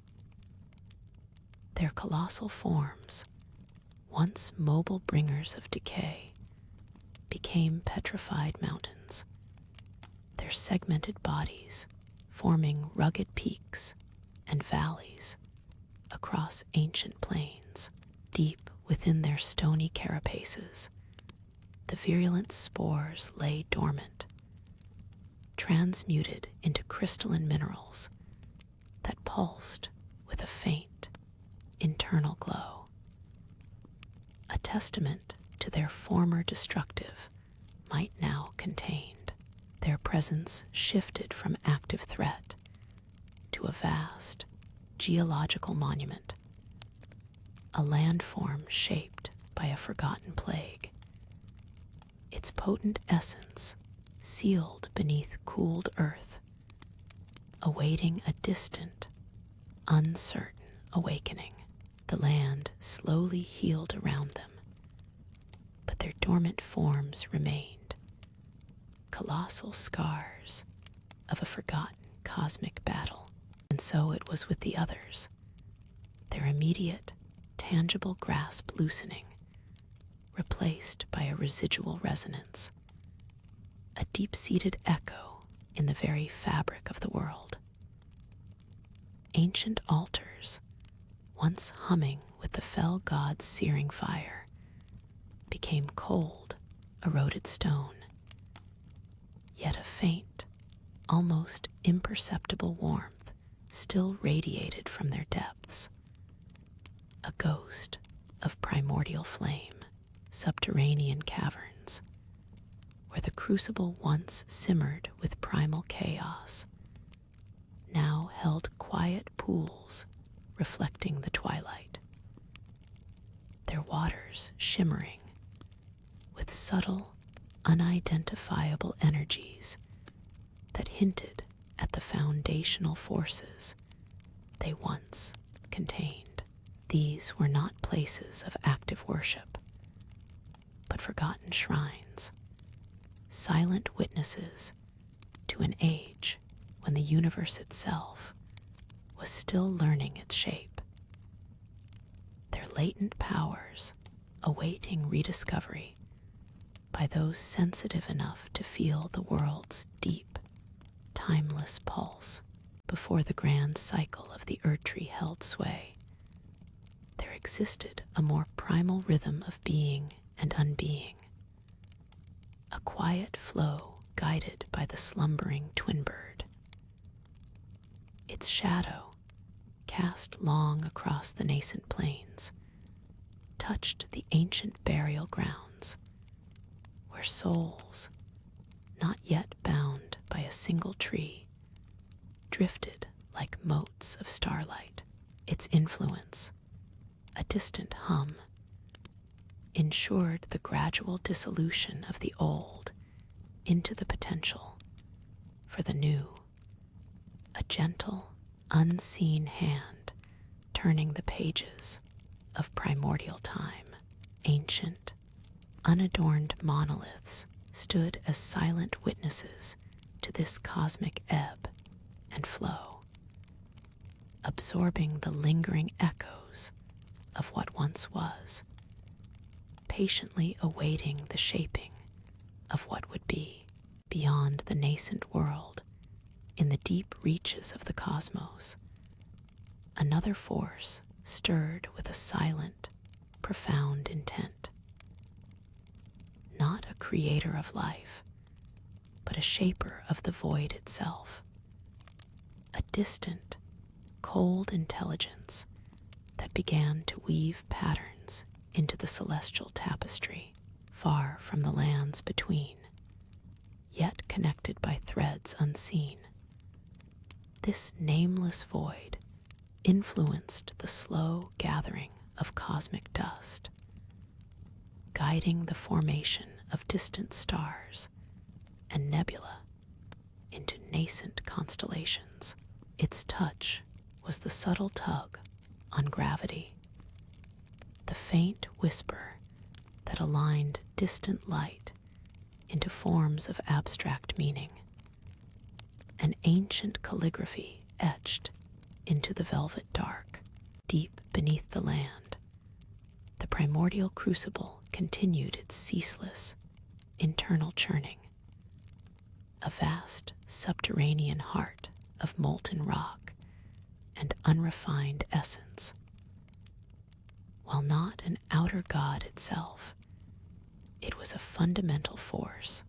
Speaker 1: Their colossal forms, once mobile bringers of decay, became petrified mountains, their segmented bodies forming rugged peaks and valleys across ancient plains. Deep within their stony carapaces, the virulent spores lay dormant, transmuted into crystalline minerals that pulsed with a faint internal glow, a testament to their former destructive might now contained. Their presence shifted from active threat to a vast geological monument, a landform shaped by a forgotten plague, its potent essence sealed beneath cooled earth, awaiting a distant, uncertain awakening. The land slowly healed around them, but their dormant forms remained, colossal scars of a forgotten cosmic battle. And so it was with the others, their immediate, tangible grasp loosening, replaced by a residual resonance, a deep-seated echo in the very fabric of the world. Ancient altars, once humming with the fell god's searing fire, became cold, eroded stone. Yet a faint, almost imperceptible warmth still radiated from their depths, a ghost of primordial flame, subterranean caverns, where the crucible once simmered with primal chaos, now held quiet pools reflecting the twilight, their waters shimmering with subtle, unidentifiable energies that hinted at the foundational forces they once contained. These were not places of active worship, but forgotten shrines, silent witnesses to an age when the universe itself was still learning its shape, their latent powers awaiting rediscovery by those sensitive enough to feel the world's deep, timeless pulse. Before the grand cycle of the Erdtree held sway, there existed a more primal rhythm of being and unbeing, a quiet flow guided by the slumbering twin bird. Its shadow, cast long across the nascent plains, touched the ancient burial grounds, where souls, not yet bound by a single tree, drifted like motes of starlight. Its influence, a distant hum, ensured the gradual dissolution of the old into the potential for the new, a gentle, unseen hand turning the pages of primordial time. Ancient, unadorned monoliths stood as silent witnesses to this cosmic ebb and flow, absorbing the lingering echoes of what once was, patiently awaiting the shaping of what would be. Beyond the nascent world, in the deep reaches of the cosmos, another force stirred with a silent, profound intent. Not a creator of life, but a shaper of the void itself. A distant, cold intelligence that began to weave patterns into the celestial tapestry, far from the lands between, yet connected by threads unseen. This nameless void influenced the slow gathering of cosmic dust, guiding the formation of distant stars and nebula into nascent constellations. Its touch was the subtle tug on gravity, the faint whisper that aligned distant light into forms of abstract meaning, an ancient calligraphy etched into the velvet dark. Deep beneath the land, the primordial crucible continued its ceaseless, internal churning, a vast subterranean heart of molten rock and unrefined essence. While not an outer god itself, It was a fundamental force,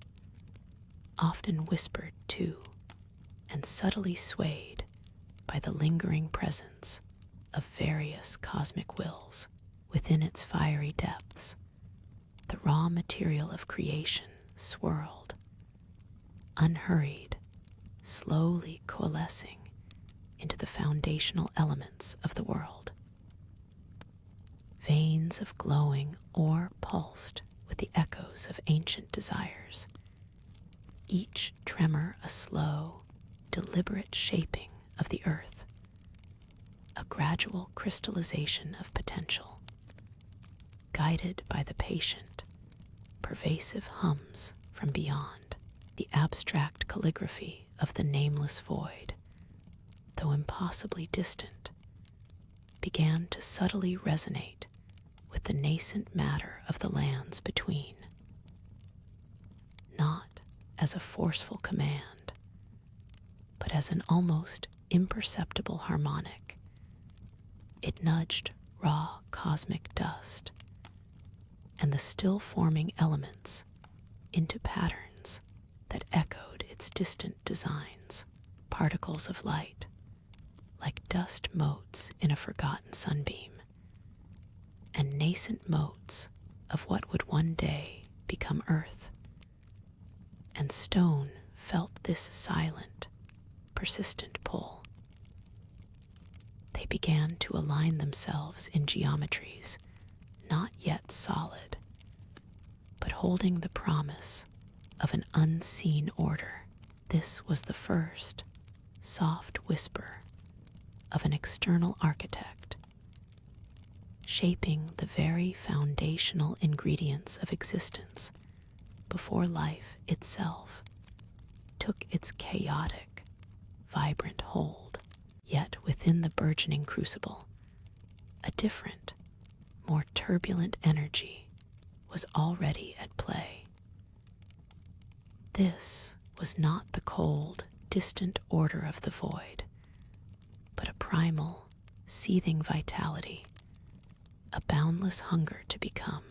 Speaker 1: often whispered to and subtly swayed by the lingering presence of various cosmic wills. Within its fiery depths, the raw material of creation swirled, unhurried, slowly coalescing into the foundational elements of the world. Veins of glowing ore pulsed with the echoes of ancient desires, each tremor a slow, deliberate shaping of the earth, a gradual crystallization of potential, guided by the patient, pervasive hums from beyond. The abstract calligraphy of the nameless void, though impossibly distant, began to subtly resonate with the nascent matter of the lands between, not as a forceful command, but as an almost imperceptible harmonic. It nudged raw cosmic dust and the still-forming elements into patterns that echoed its distant designs, particles of light, like dust motes in a forgotten sunbeam, and nascent motes of what would one day become earth. And stone felt this silent, persistent pull. They began to align themselves in geometries not yet solid, but holding the promise of an unseen order. This was the first soft whisper of an external architect, shaping the very foundational ingredients of existence before life itself took its chaotic, vibrant hold. Yet within the burgeoning crucible, a different, more turbulent energy was already at play. This was not the cold, distant order of the void, but a primal, seething vitality, a boundless hunger to become,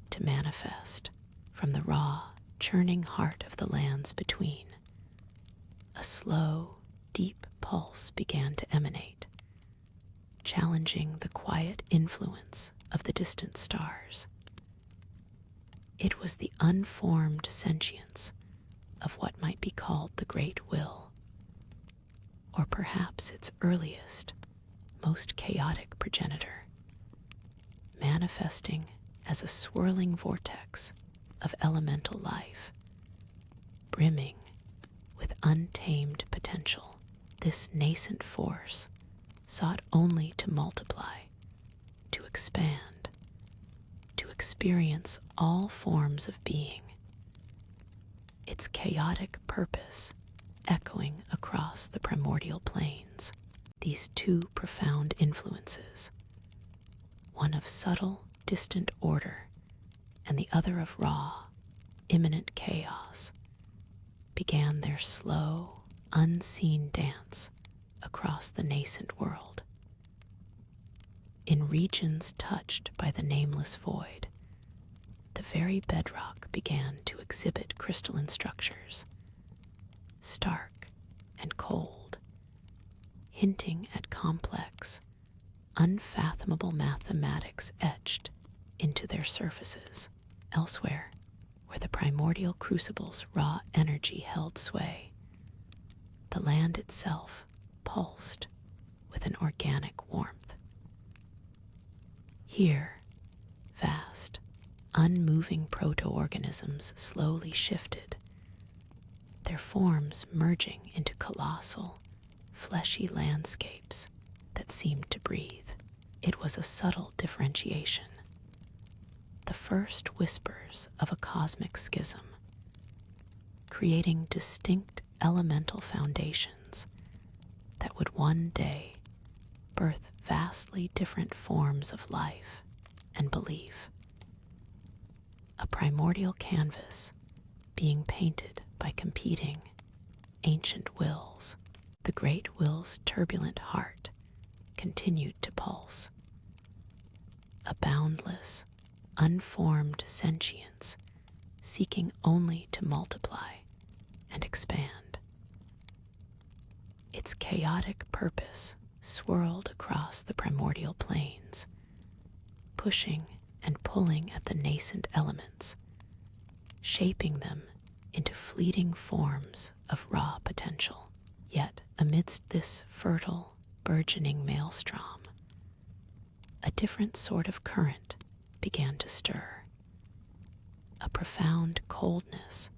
Speaker 1: to manifest from the raw, churning heart of the lands between. A slow, deep pulse began to emanate, challenging the quiet influence of the distant stars. It was the unformed sentience of what might be called the Great Will, or perhaps its earliest, most chaotic progenitor, manifesting as a swirling vortex of elemental life, brimming with untamed potential. This nascent force sought only to multiply, to expand, to experience all forms of being, its chaotic purpose echoing across the primordial plains. These two profound influences, one of subtle, distant order and the other of raw, imminent chaos, began their slow, unseen dance across the nascent world. In regions touched by the nameless void, the very bedrock began to exhibit crystalline structures, stark and cold, hinting at complex, unfathomable mathematics etched into their surfaces. Elsewhere, where the primordial crucible's raw energy held sway, the land itself pulsed with an organic warmth. Here, vast, unmoving proto-organisms slowly shifted, their forms merging into colossal, fleshy landscapes that seemed to breathe. It was a subtle differentiation, the first whispers of a cosmic schism, creating distinct elemental foundations that would one day birth vastly different forms of life and belief. A primordial canvas being painted by competing ancient wills. The great will's turbulent heart continued to pulse, a boundless, unformed sentience seeking only to multiply and expand. Its chaotic purpose swirled across the primordial plains, pushing and pulling at the nascent elements, shaping them into fleeting forms of raw potential. Yet, amidst this fertile, burgeoning maelstrom, a different sort of current began to stir, a profound coldness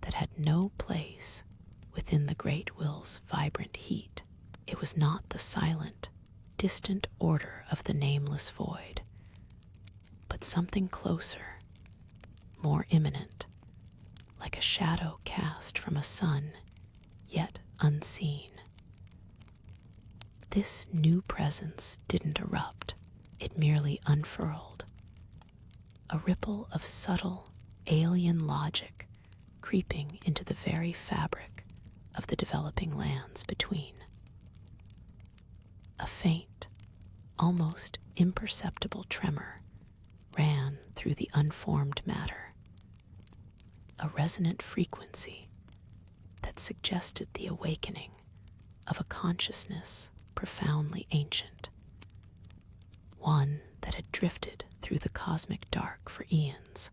Speaker 1: that had no place within the great will's vibrant heat. It was not the silent, distant order of the nameless void, but something closer, more imminent, like a shadow cast from a sun, yet unseen. This new presence didn't erupt, it merely unfurled, a ripple of subtle, alien logic creeping into the very fabric of the developing lands between. A faint, almost imperceptible tremor ran through the unformed matter, a resonant frequency that suggested the awakening of a consciousness profoundly ancient, one that had drifted through the cosmic dark for eons,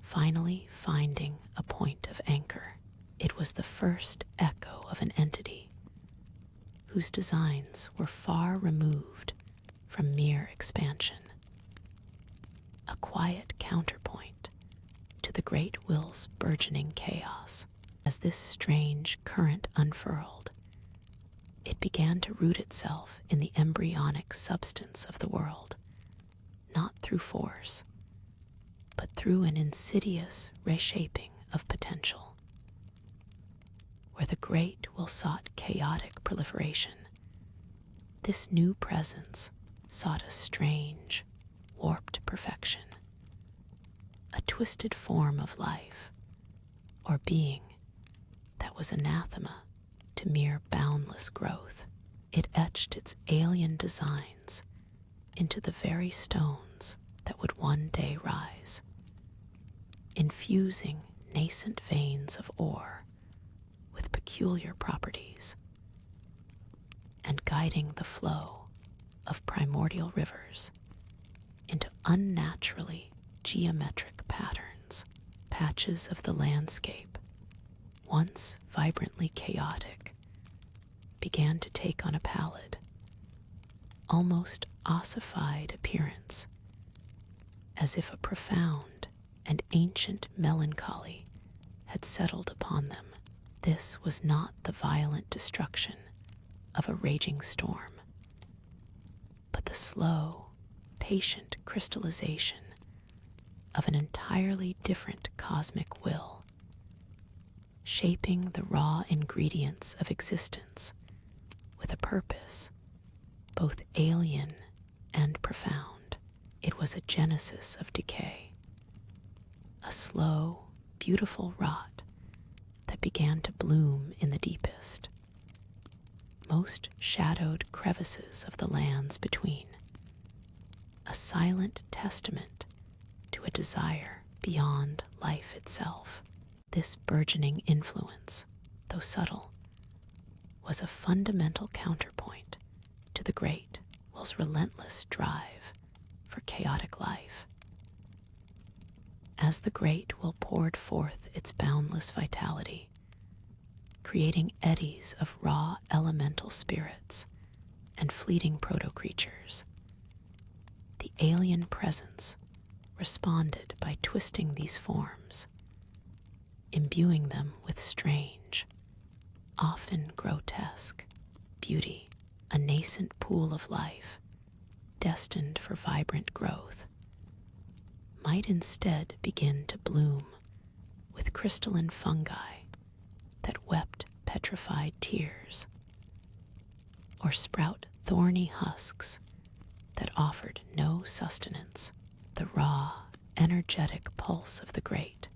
Speaker 1: finally finding a point of anchor. It was the first echo of an entity whose designs were far removed from mere expansion, a quiet counterpoint to the great will's burgeoning chaos. As this strange current unfurled, it began to root itself in the embryonic substance of the world, not through force, but through an insidious reshaping of potential. Where the great will sought chaotic proliferation, this new presence sought a strange, warped perfection, a twisted form of life or being that was anathema to mere boundless growth. It etched its alien designs into the very stones that would one day rise, infusing nascent veins of ore with peculiar properties and guiding the flow of primordial rivers into unnaturally geometric patterns. Patches of the landscape, once vibrantly chaotic, began to take on a pallid, almost ossified appearance, as if a profound and ancient melancholy had settled upon them. This was not the violent destruction of a raging storm, but the slow, patient crystallization of an entirely different cosmic will, shaping the raw ingredients of existence with a purpose both alien and profound. It was a genesis of decay, a slow, beautiful rot that began to bloom in the deepest, most shadowed crevices of the lands between, a silent testament to a desire beyond life itself. This burgeoning influence, though subtle, was a fundamental counterpoint to the great will's relentless drive for chaotic life. As the great will poured forth its boundless vitality, creating eddies of raw elemental spirits and fleeting proto-creatures, the alien presence responded by twisting these forms, imbuing them with strange, often grotesque, beauty. A nascent pool of life, destined for vibrant growth, might instead begin to bloom with crystalline fungi that wept petrified tears, or sprout thorny husks that offered no sustenance. The raw, energetic pulse of the great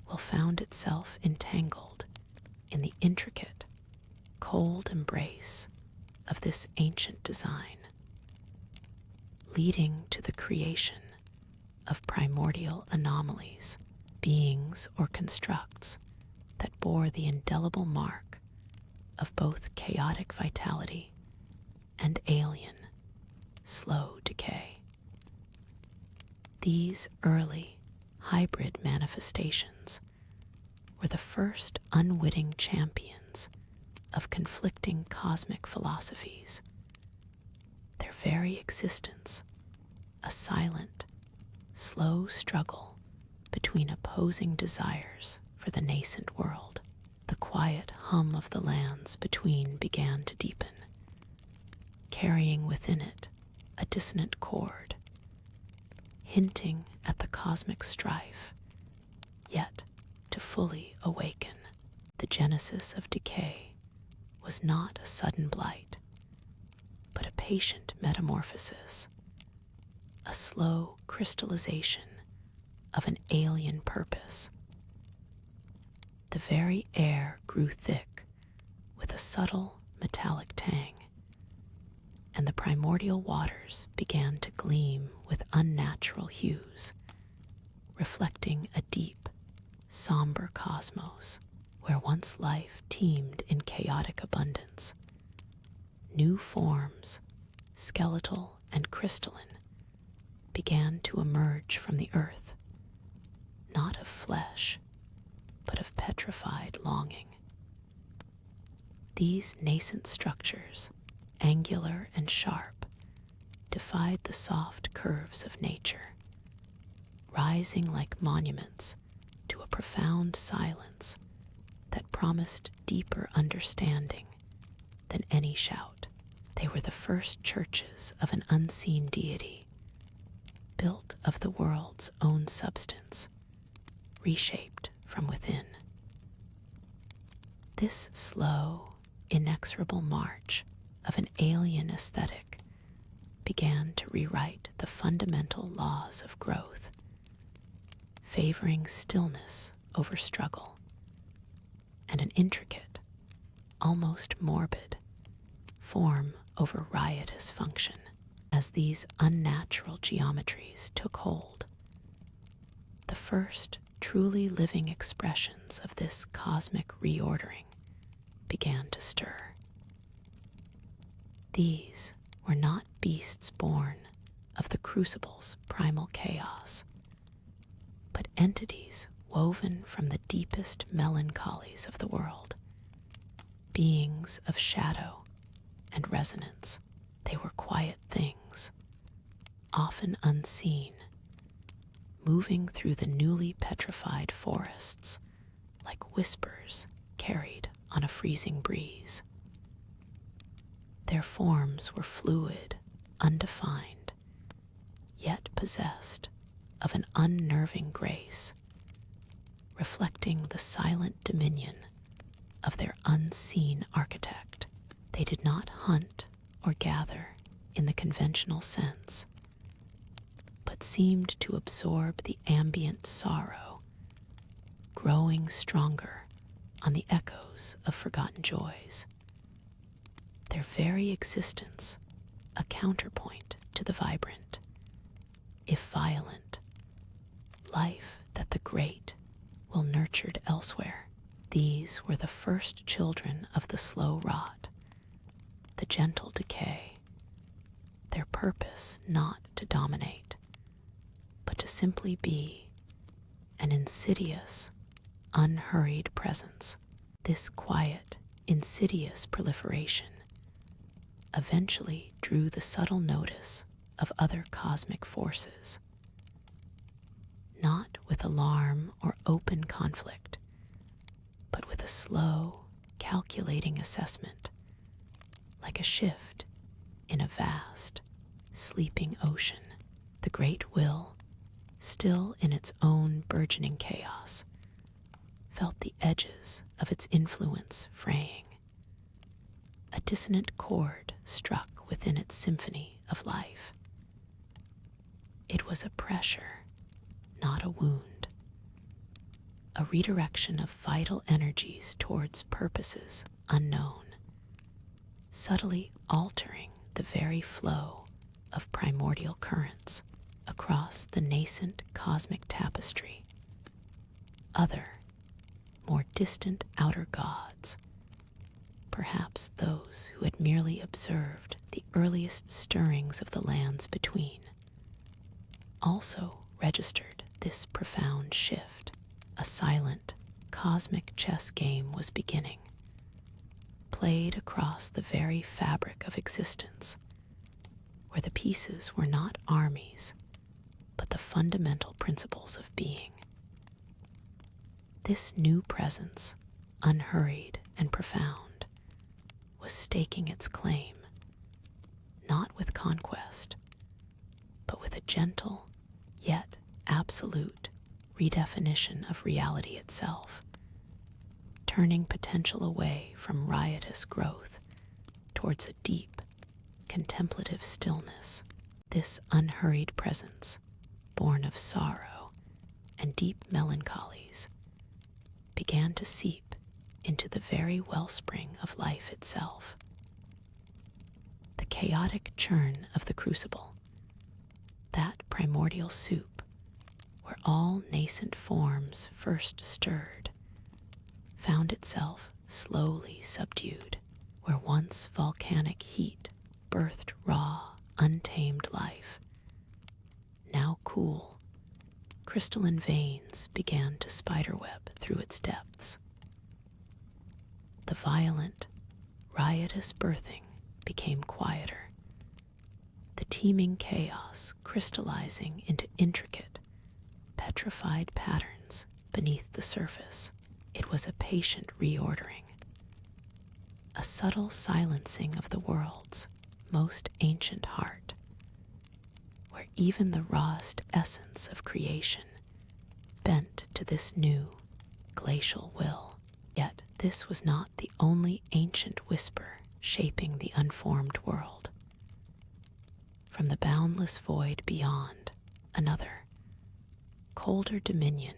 Speaker 1: will found itself entangled in the intricate, cold embrace of this ancient design, leading to the creation of primordial anomalies, beings or constructs that bore the indelible mark of both chaotic vitality and alien, slow decay. These early hybrid manifestations were the first unwitting champions of conflicting cosmic philosophies, their very existence a silent, slow struggle between opposing desires for the nascent world. The quiet hum of the lands between began to deepen, carrying within it a dissonant chord, hinting at the cosmic strife, yet to fully awaken. The genesis of decay was not a sudden blight, but a patient metamorphosis, a slow crystallization of an alien purpose. The very air grew thick with a subtle metallic tang, and the primordial waters began to gleam with unnatural hues, reflecting a deep, somber cosmos where once life teemed in chaotic abundance. New forms, skeletal and crystalline, began to emerge from the earth, not of flesh, but of petrified longing. These nascent structures, angular and sharp, defied the soft curves of nature, rising like monuments to a profound silence that promised deeper understanding than any shout. They were the first churches of an unseen deity, built of the world's own substance, reshaped from within. This slow, inexorable march of an alien aesthetic began to rewrite the fundamental laws of growth, favoring stillness over struggle, and an intricate, almost morbid, form over riotous function. As these unnatural geometries took hold, the first truly living expressions of this cosmic reordering began to stir. These were not beasts born of the crucible's primal chaos, but entities woven from the deepest melancholies of the world, beings of shadow and resonance. They were quiet things, often unseen, moving through the newly petrified forests like whispers carried on a freezing breeze. Their forms were fluid, undefined, yet possessed of an unnerving grace, reflecting the silent dominion of their unseen architect. They did not hunt or gather in the conventional sense, but seemed to absorb the ambient sorrow, growing stronger on the echoes of forgotten joys. Their very existence a counterpoint to the vibrant, if violent, life that the great will nurtured elsewhere. These were the first children of the slow rot, the gentle decay, their purpose not to dominate, but to simply be an insidious, unhurried presence. This quiet, insidious proliferation eventually drew the subtle notice of other cosmic forces, not with alarm or open conflict, but with a slow, calculating assessment, like a shift in a vast, sleeping ocean. The great will, still in its own burgeoning chaos, felt the edges of its influence fraying. A dissonant chord struck within its symphony of life. It was a pressure, not a wound, a redirection of vital energies towards purposes unknown, subtly altering the very flow of primordial currents. across the nascent cosmic tapestry. Other, more distant outer gods, perhaps those who had merely observed the earliest stirrings of the lands between, also registered this profound shift. A silent, cosmic chess game was beginning, played across the very fabric of existence, where the pieces were not armies, but the fundamental principles of being. This new presence, unhurried and profound, was staking its claim, not with conquest, but with a gentle, yet absolute redefinition of reality itself, turning potential away from riotous growth towards a deep, contemplative stillness. This unhurried presence, born of sorrow and deep melancholies, began to seep into the very wellspring of life itself. The chaotic churn of the crucible, that primordial soup where all nascent forms first stirred, found itself slowly subdued, where once volcanic heat birthed raw, untamed life. Now cool, crystalline veins began to spiderweb through its depths. The violent, riotous birthing became quieter, the teeming chaos crystallizing into intricate, petrified patterns beneath the surface. It was a patient reordering, a subtle silencing of the world's most ancient heart, where even the rawest essence of creation bent to this new, glacial will. Yet this was not the only ancient whisper shaping the unformed world. From the boundless void beyond, another, colder dominion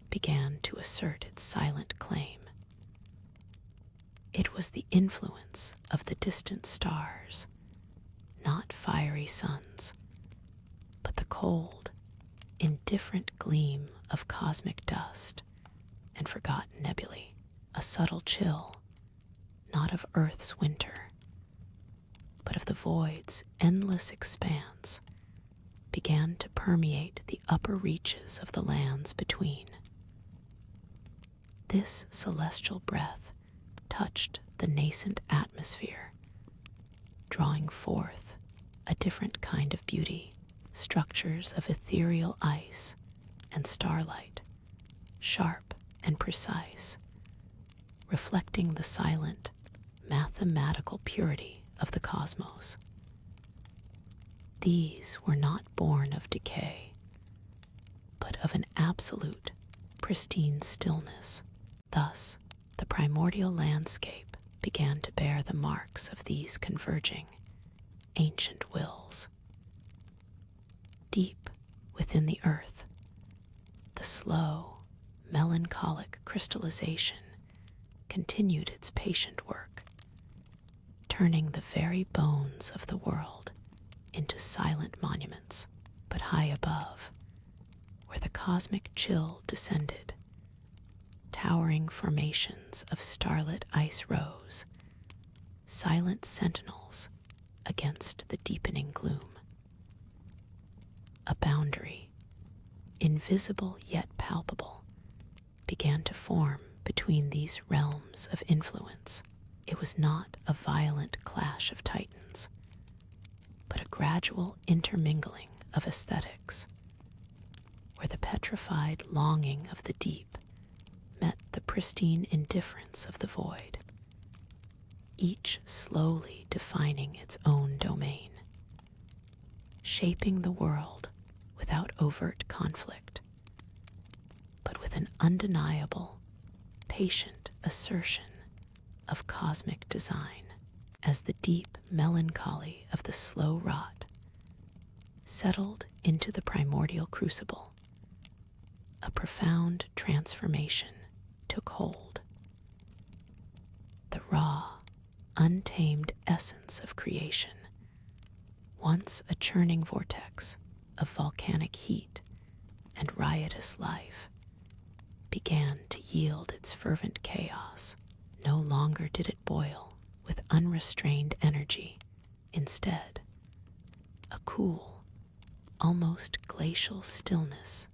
Speaker 1: began to assert its silent claim. It was the influence of the distant stars, not fiery suns, but the cold, indifferent gleam of cosmic dust and forgotten nebulae. A subtle chill, not of Earth's winter, but of the void's endless expanse, began to permeate the upper reaches of the lands between. This celestial breath touched the nascent atmosphere, drawing forth a different kind of beauty, structures of ethereal ice and starlight, sharp and precise, reflecting the silent, mathematical purity of the cosmos. These were not born of decay, but of an absolute, pristine stillness. Thus, the primordial landscape began to bear the marks of these converging, ancient wills. Deep within the earth, the slow, melancholic crystallization continued its patient work, turning the very bones of the world into silent monuments. But high above, where the cosmic chill descended, towering formations of starlit ice rose, silent sentinels against the deepening gloom. A boundary, invisible yet palpable, began to form between these realms of influence. It was not a violent clash of titans, but a gradual intermingling of aesthetics, where the petrified longing of the deep met the pristine indifference of the void, each slowly defining its own domain, shaping the world without overt conflict, but with an undeniable, patient assertion of cosmic design. As the deep melancholy of the slow rot settled into the primordial crucible, a profound transformation took hold. The raw, untamed essence of creation, once a churning vortex, of volcanic heat and riotous life, began to yield its fervent chaos. No longer did it boil with unrestrained energy. Instead, a cool, almost glacial stillness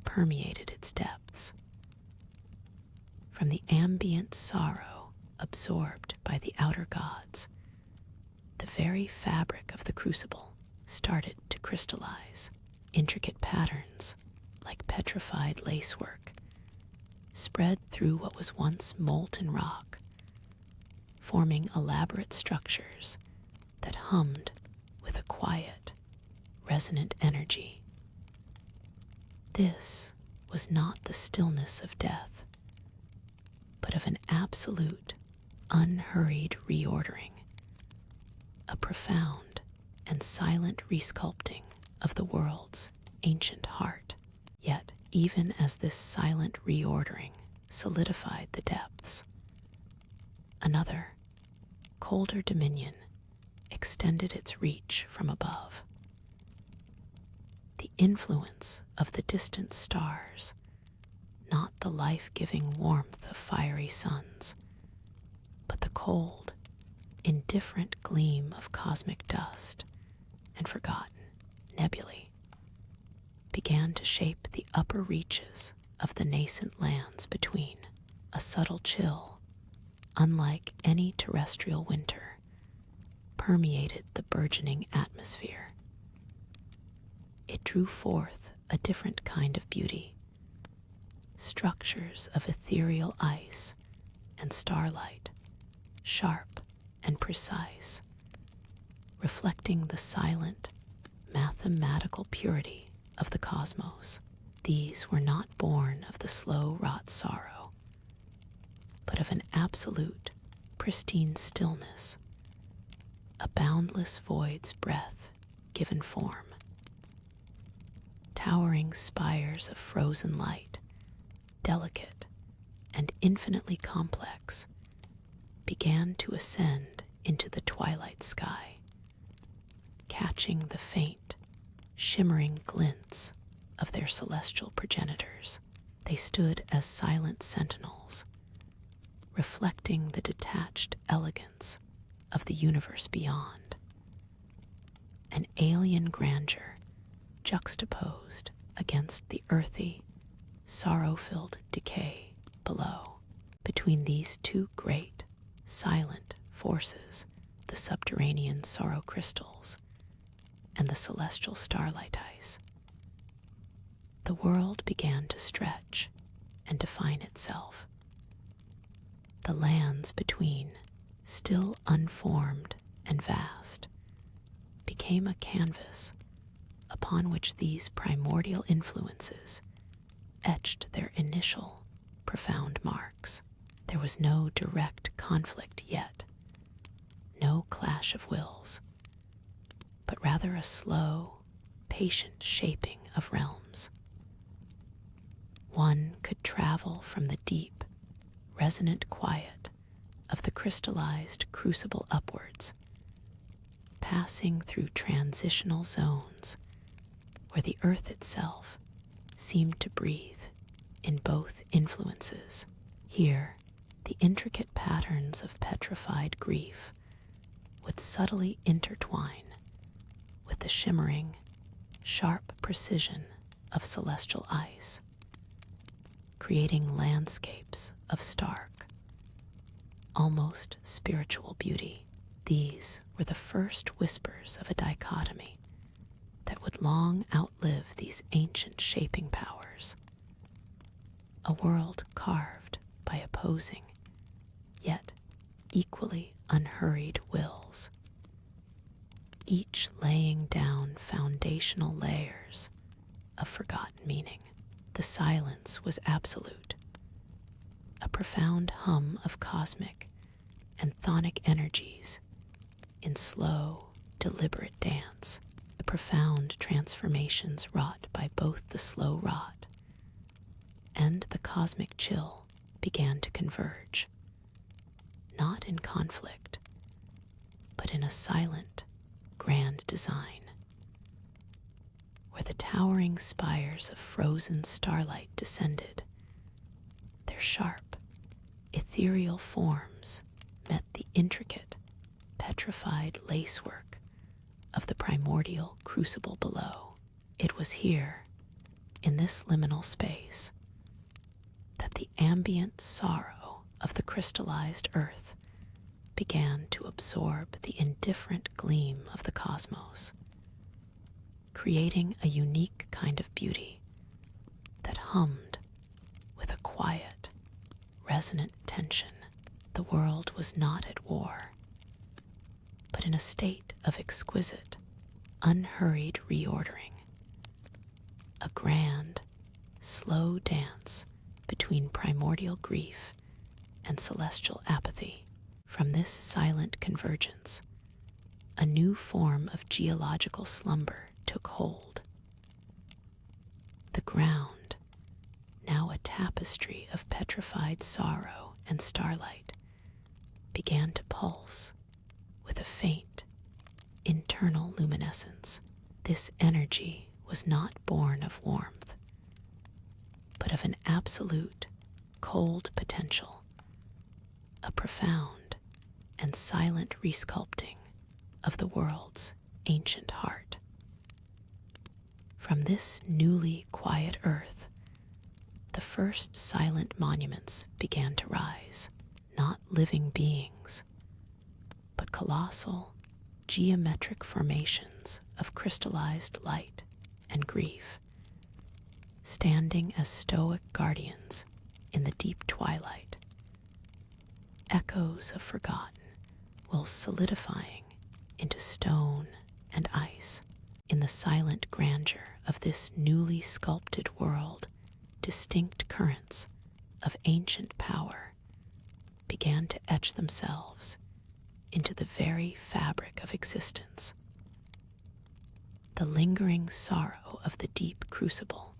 Speaker 1: permeated its depths. From the ambient sorrow absorbed by the outer gods, the very fabric of the crucible started to crystallize. Intricate patterns, like petrified lacework, spread through what was once molten rock, forming elaborate structures that hummed with a quiet, resonant energy. This was not the stillness of death, but of an absolute, unhurried reordering, a profound and silent resculpting of the world's ancient heart. Yet, even as this silent reordering solidified the depths, another, colder dominion extended its reach from above. The influence of the distant stars, not the life-giving warmth of fiery suns, but the cold, indifferent gleam of cosmic dust and forgotten nebulae, began to shape the upper reaches of the nascent lands between. A subtle chill, unlike any terrestrial winter, permeated the burgeoning atmosphere. It drew forth a different kind of beauty, structures of ethereal ice and starlight, sharp and precise, reflecting the silent, mathematical purity of the cosmos. These were not born of the slow-wrought sorrow, but of an absolute, pristine stillness, a boundless void's breath given form. Towering spires of frozen light, delicate and infinitely complex, began to ascend into the twilight sky, catching the faint, shimmering glints of their celestial progenitors. They stood as silent sentinels, reflecting the detached elegance of the universe beyond, an alien grandeur juxtaposed against the earthy, sorrow-filled decay below. Between these two great, silent forces, the subterranean sorrow crystals and the celestial starlight ice, the world began to stretch and define itself. The lands between, still unformed and vast, became a canvas upon which these primordial influences etched their initial, profound marks. There was no direct conflict yet, no clash of wills, but rather a slow, patient shaping of realms. One could travel from the deep, resonant quiet of the crystallized crucible upwards, passing through transitional zones where the earth itself seemed to breathe in both influences. Here, the intricate patterns of petrified grief would subtly intertwine with the shimmering, sharp precision of celestial ice, creating landscapes of stark, almost spiritual beauty. These were the first whispers of a dichotomy that would long outlive these ancient shaping powers. A world carved by opposing, yet equally unhurried wills, each laying down foundational layers of forgotten meaning. The silence was absolute, a profound hum of cosmic and chthonic energies in slow, deliberate dance. The profound transformations wrought by both the slow rot and the cosmic chill began to converge, not in conflict, but in a silent, grand design, where the towering spires of frozen starlight descended. Their sharp, ethereal forms met the intricate, petrified lacework of the primordial crucible below. It was here, in this liminal space, that the ambient sorrow of the crystallized earth began to absorb the indifferent gleam of the cosmos, creating a unique kind of beauty that hummed with a quiet, resonant tension. The world was not at war, but in a state of exquisite, unhurried reordering. A grand, slow dance between primordial grief and celestial apathy. From this silent convergence, a new form of geological slumber took hold. The ground, now a tapestry of petrified sorrow and starlight, began to pulse with a faint, internal luminescence. This energy was not born of warmth, but of an absolute, cold potential, a profound and silent resculpting of the world's ancient heart. From this newly quiet earth, the first silent monuments began to rise, not living beings, but colossal, geometric formations of crystallized light and grief, standing as stoic guardians in the deep twilight. Echoes of forgotten will solidifying into stone and ice. In the silent grandeur of this newly sculpted world, distinct currents of ancient power began to etch themselves into the very fabric of existence. The lingering sorrow of the deep crucible,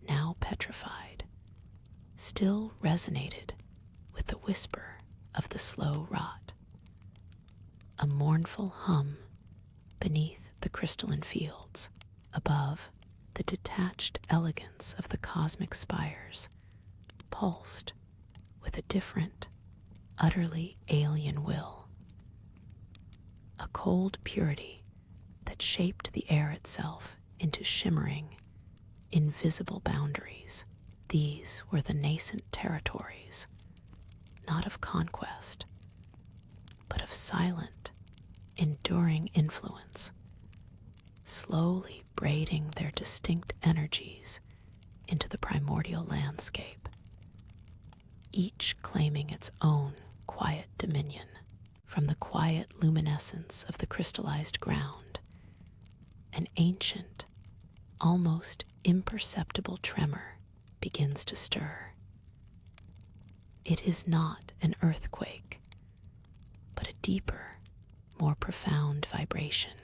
Speaker 1: now petrified, still resonated with the whisper of the slow rot, a mournful hum beneath the crystalline fields. Above, the detached elegance of the cosmic spires pulsed with a different, utterly alien will, a cold purity that shaped the air itself into shimmering, invisible boundaries. These were the nascent territories, not of conquest, but of silent, enduring influence, slowly braiding their distinct energies into the primordial landscape, each claiming its own quiet dominion. From the quiet luminescence of the crystallized ground, an ancient, almost imperceptible tremor begins to stir. It is not an earthquake, but a deeper, more profound vibration,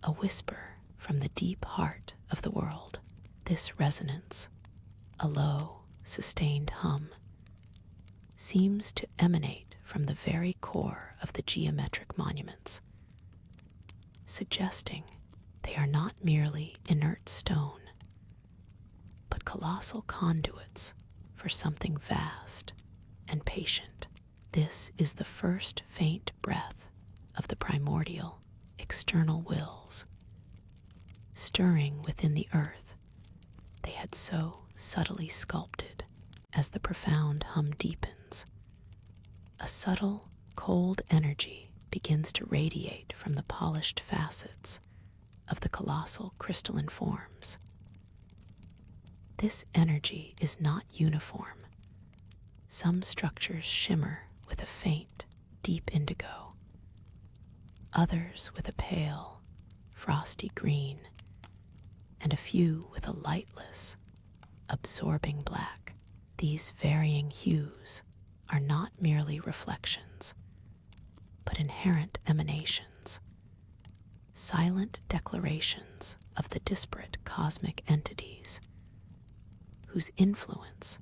Speaker 1: a whisper from the deep heart of the world. This resonance, a low, sustained hum, seems to emanate from the very core of the geometric monuments, suggesting they are not merely inert stone, but colossal conduits for something vast and patient. This is the first faint breath of the primordial external wills, stirring within the earth they had so subtly sculpted. As the profound hum deepens, a subtle, cold energy begins to radiate from the polished facets of the colossal crystalline forms. This energy is not uniform. Some structures shimmer with a faint, deep indigo, others with a pale, frosty green, and a few with a lightless, absorbing black. These varying hues are not merely reflections, but inherent emanations, silent declarations of the disparate cosmic entities whose influence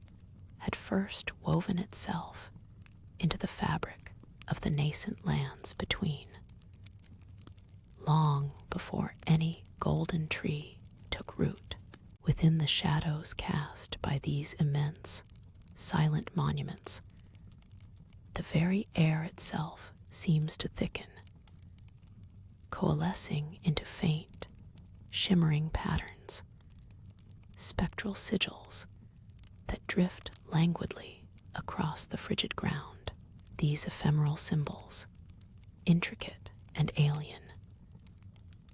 Speaker 1: had first woven itself into the fabric of the nascent lands between. Long before any golden tree took root within the shadows cast by these immense, silent monuments. The very air itself seems to thicken, coalescing into faint, shimmering patterns, spectral sigils that drift languidly across the frigid ground. These ephemeral symbols, intricate and alien,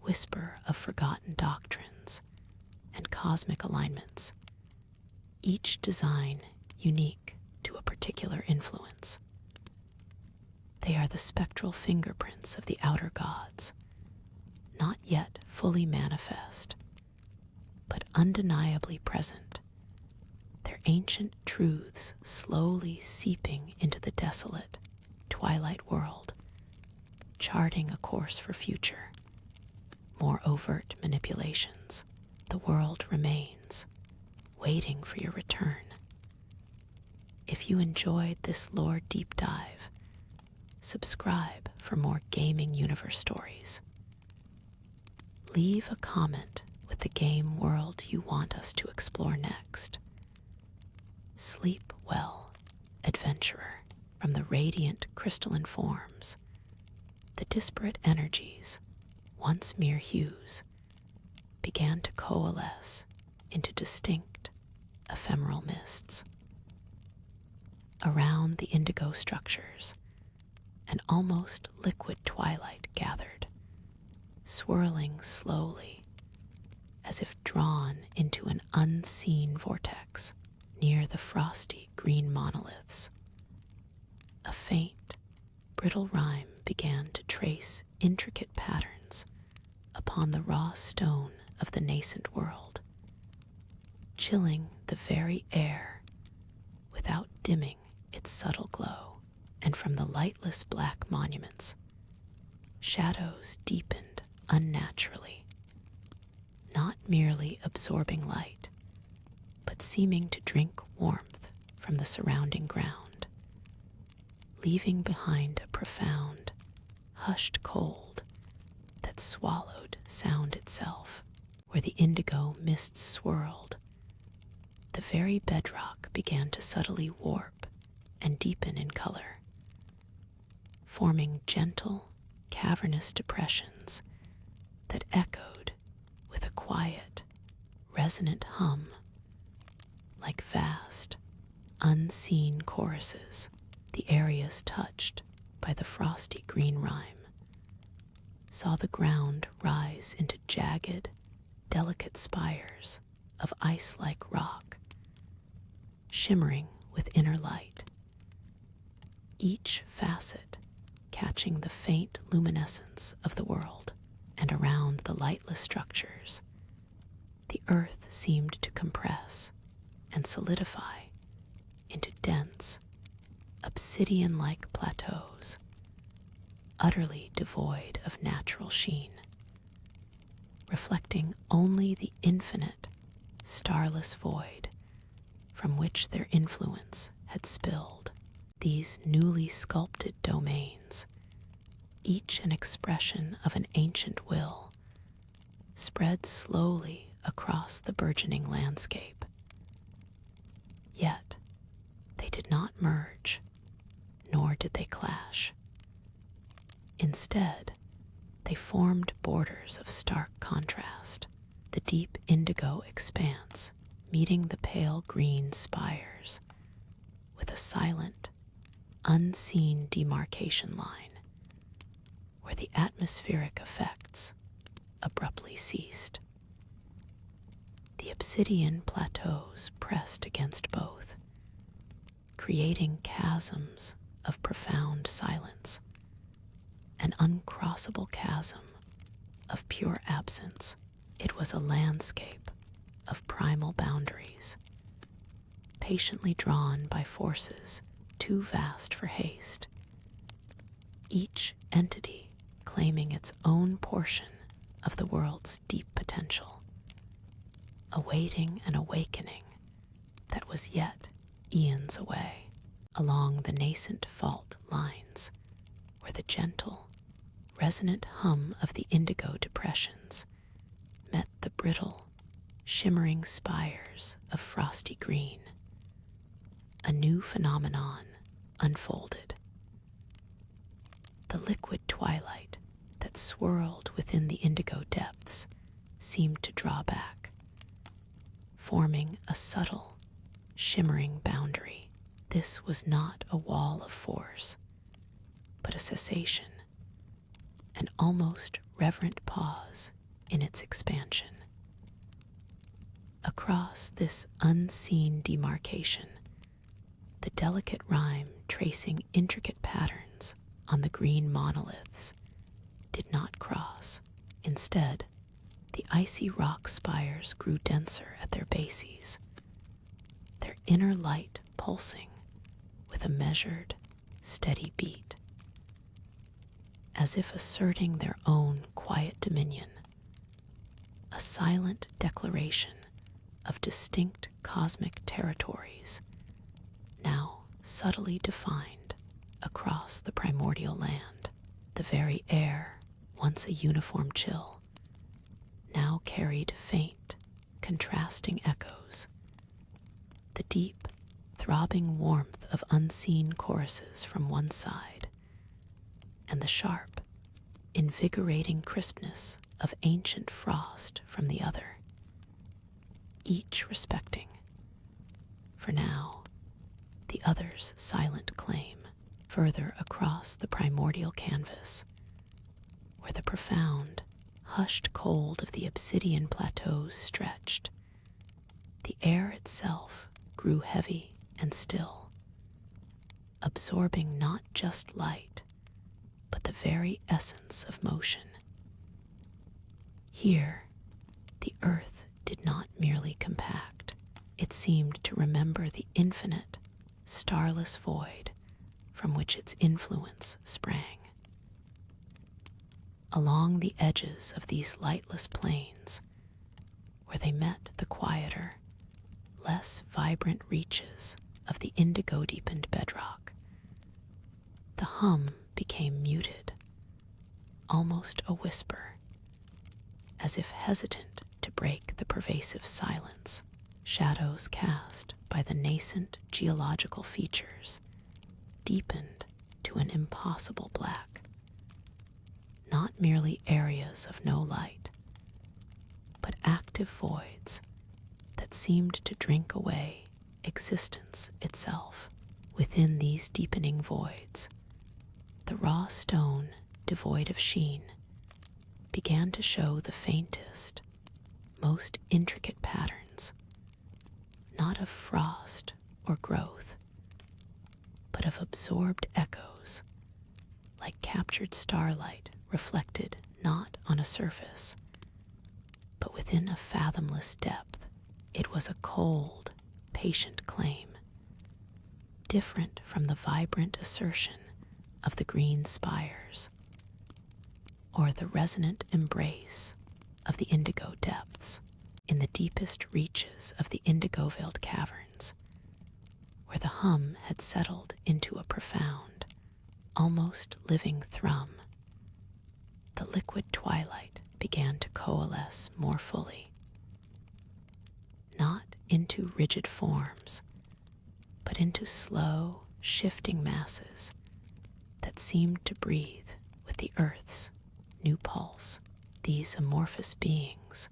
Speaker 1: whisper of forgotten doctrines and cosmic alignments, each design unique to a particular influence. They are the spectral fingerprints of the outer gods, not yet fully manifest, but undeniably present, their ancient truths slowly seeping into the desolate, twilight world, charting a course for future, more overt manipulations. The world remains, waiting for your return. If you enjoyed this lore deep dive, subscribe for more gaming universe stories. Leave a comment with the game world you want us to explore next. Sleep well, adventurer. From the radiant crystalline forms, the disparate energies, once mere hues, began to coalesce into distinct, ephemeral mists. Around the indigo structures, an almost liquid twilight gathered, swirling slowly, as if drawn into an unseen vortex near the frosty green monoliths. A faint, brittle rime began to trace intricate patterns upon the raw stone of the nascent world, chilling the very air without dimming its subtle glow. And from the lightless black monuments, shadows deepened unnaturally, not merely absorbing light, but seeming to drink warmth from the surrounding ground, leaving behind a profound, hushed cold that swallowed sound itself. Where the indigo mists swirled, the very bedrock began to subtly warp and deepen in color, forming gentle, cavernous depressions that echoed with a quiet, resonant hum, like vast, unseen choruses. The areas touched by the frosty green rime saw the ground rise into jagged, delicate spires of ice-like rock, shimmering with inner light, each facet catching the faint luminescence of the world. And around the lightless structures, the earth seemed to compress and solidify into dense, obsidian-like plateaus, utterly devoid of natural sheen, reflecting only the infinite, starless void from which their influence had spilled. These newly sculpted domains, each an expression of an ancient will, spread slowly across the burgeoning landscape. Yet, they did not merge, nor did they clash. Instead, they formed borders of stark contrast, the deep indigo expanse meeting the pale green spires with a silent, unseen demarcation line, where the atmospheric effects abruptly ceased. The obsidian plateaus pressed against both, creating chasms of profound silence, an uncrossable chasm of pure absence. It was a landscape of primal boundaries, patiently drawn by forces too vast for haste, each entity claiming its own portion of the world's deep potential, awaiting an awakening that was yet eons away. Along the nascent fault lines, where the gentle, resonant hum of the indigo depressions met the brittle, shimmering spires of frosty green. A new phenomenon unfolded. The liquid twilight that swirled within the indigo depths seemed to draw back, forming a subtle, shimmering boundary. This was not a wall of force, but a cessation, an almost reverent pause in its expansion. Across this unseen demarcation, the delicate rime tracing intricate patterns on the green monoliths did not cross. Instead, the icy rock spires grew denser at their bases, their inner light pulsing with a measured, steady beat, as if asserting their own quiet dominion, a silent declaration of distinct cosmic territories, now subtly defined across the primordial land. The very air, once a uniform chill, now carried faint, contrasting echoes. The deep, throbbing warmth of unseen choruses from one side, and the sharp, invigorating crispness of ancient frost from the other, each respecting, for now, the other's silent claim. Further across the primordial canvas, where the profound, hushed cold of the obsidian plateaus stretched, the air itself grew heavy and still, absorbing not just light, but the very essence of motion. Here, the earth did not merely compact, it seemed to remember the infinite, starless void from which its influence sprang. Along the edges of these lightless plains, where they met the quieter, less vibrant reaches of the indigo-deepened bedrock, the hum became muted, almost a whisper, as if hesitant to break the pervasive silence. Shadows cast by the nascent geological features deepened to an impossible black, not merely areas of no light, but active voids that seemed to drink away existence itself. Within these deepening voids, the raw stone, devoid of sheen, began to show the faintest, most intricate patterns, not of frost or growth, but of absorbed echoes, like captured starlight reflected not on a surface, but within a fathomless depth. It was a cold, patient claim, different from the vibrant assertion of the green spires, or the resonant embrace of the indigo depths. In the deepest reaches of the indigo-veiled caverns, where the hum had settled into a profound, almost living thrum, the liquid twilight began to coalesce more fully, not into rigid forms, but into slow, shifting masses that seemed to breathe with the earth's new pulse. These amorphous beings,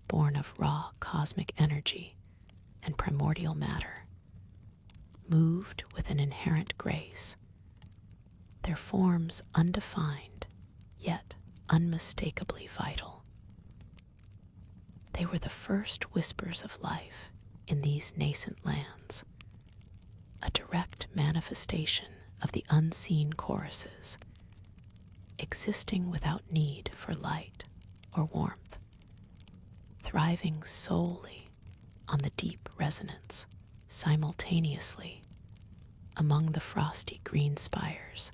Speaker 1: born of raw cosmic energy and primordial matter, moved with an inherent grace, their forms undefined, yet unmistakably vital. They were the first whispers of life in these nascent lands, a direct manifestation of the unseen choruses, existing without need for light or warmth, thriving solely on the deep resonance. Simultaneously, among the frosty green spires,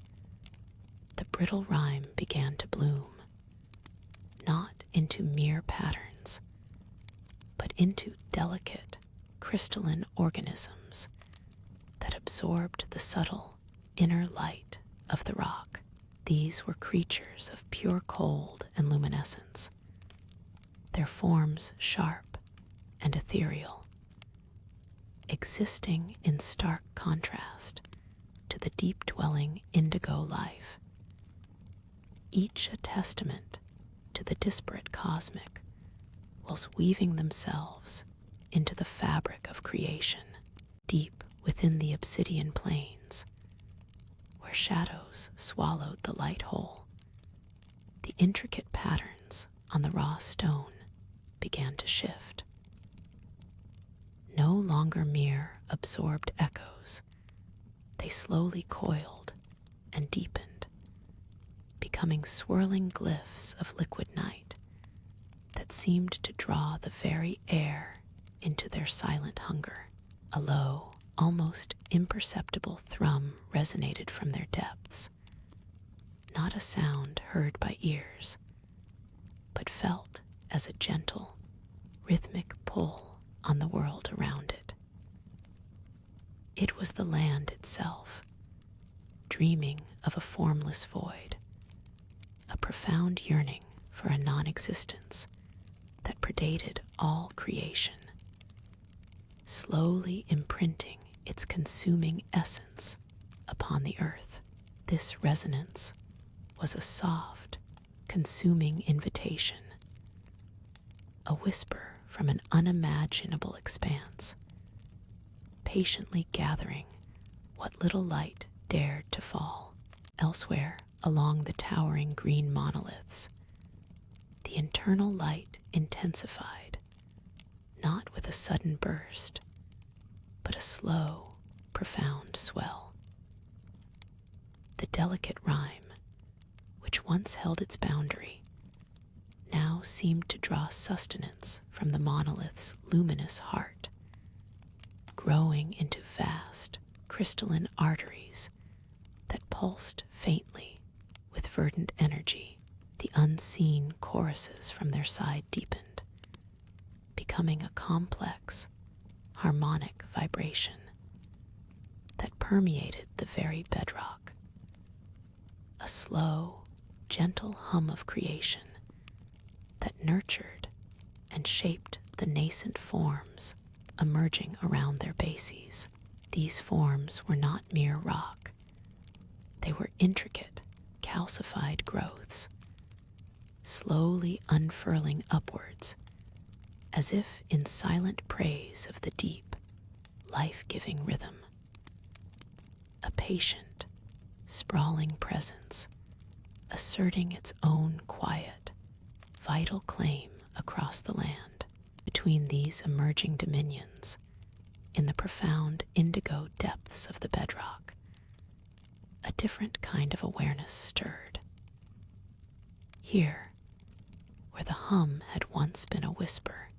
Speaker 1: the brittle rime began to bloom, not into mere patterns, but into delicate, crystalline organisms that absorbed the subtle inner light of the rock. These were creatures of pure cold and luminescence, their forms sharp and ethereal, existing in stark contrast to the deep-dwelling indigo life, each a testament to the disparate cosmic, whilst weaving themselves into the fabric of creation, deep within the obsidian plains, where shadows swallowed the light whole. The intricate patterns on the raw stone began to shift. No longer mere absorbed echoes, they slowly coiled and deepened, becoming swirling glyphs of liquid night that seemed to draw the very air into their silent hunger. A low, almost imperceptible thrum resonated from their depths, not a sound heard by ears, but felt as a gentle, rhythmic pull on the world around it. It was the land itself, dreaming of a formless void, a profound yearning for a non-existence that predated all creation, slowly imprinting its consuming essence upon the earth. This resonance was a soft, consuming invitation, a whisper from an unimaginable expanse, patiently gathering what little light dared to fall. Elsewhere, along the towering green monoliths, the internal light intensified, not with a sudden burst, but a slow, profound swell. The delicate rhyme, which once held its boundary, now seemed to draw sustenance from the monolith's luminous heart, growing into vast, crystalline arteries that pulsed faintly with verdant energy. The unseen choruses from their side deepened, becoming a complex, harmonic vibration that permeated the very bedrock, a slow, gentle hum of creation that nurtured and shaped the nascent forms emerging around their bases. These forms were not mere rock. They were intricate, calcified growths, slowly unfurling upwards, as if in silent praise of the deep, life-giving rhythm. A patient, sprawling presence, asserting its own quiet, vital claim across the land. Between these emerging dominions, in the profound indigo depths of the bedrock, a different kind of awareness stirred. Here, where the hum had once been a whisper,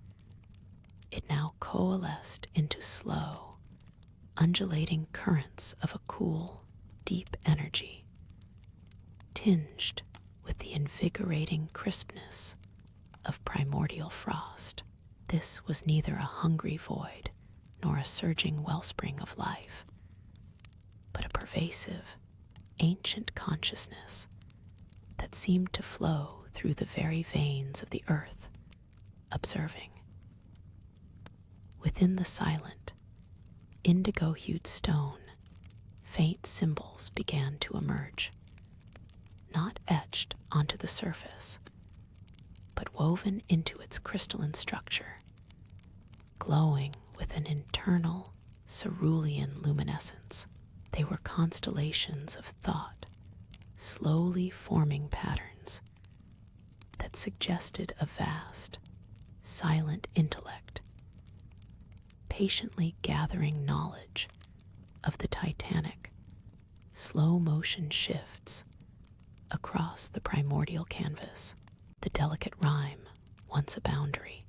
Speaker 1: it now coalesced into slow, undulating currents of a cool, deep energy, tinged with the invigorating crispness of primordial frost. This was neither a hungry void nor a surging wellspring of life, but a pervasive, ancient consciousness that seemed to flow through the very veins of the earth, observing. Within the silent, indigo-hued stone, faint symbols began to emerge, not etched onto the surface, but woven into its crystalline structure, glowing with an internal, cerulean luminescence. They were constellations of thought, slowly forming patterns that suggested a vast, silent intellect, patiently gathering knowledge of the titanic, slow-motion shifts across the primordial canvas. The delicate rhyme, once a boundary,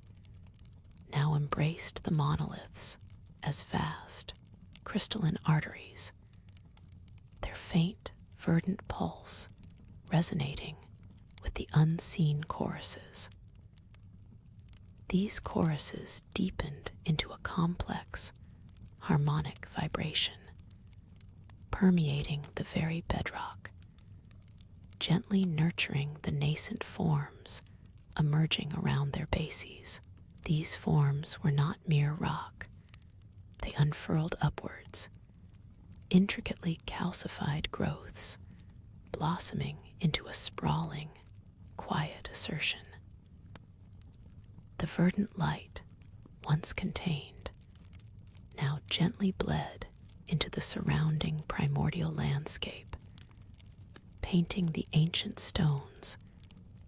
Speaker 1: now embraced the monoliths as vast, crystalline arteries, their faint, verdant pulse resonating with the unseen choruses. These choruses deepened into a complex, harmonic vibration, permeating the very bedrock, gently nurturing the nascent forms emerging around their bases. These forms were not mere rock. They unfurled upwards, intricately calcified growths, blossoming into a sprawling, quiet assertion. The verdant light, once contained, now gently bled into the surrounding primordial landscape, painting the ancient stones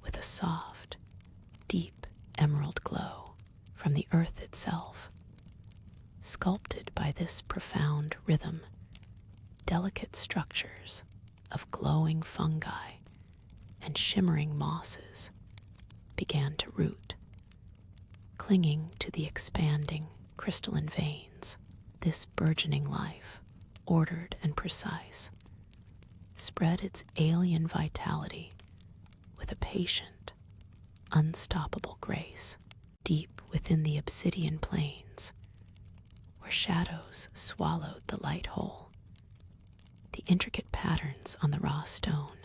Speaker 1: with a soft, deep emerald glow from the earth itself. Sculpted by this profound rhythm, delicate structures of glowing fungi and shimmering mosses began to root, clinging to the expanding crystalline veins. This burgeoning life, ordered and precise, spread its alien vitality with a patient, unstoppable grace. Deep within the obsidian plains, where shadows swallowed the light whole, the intricate patterns on the raw stone,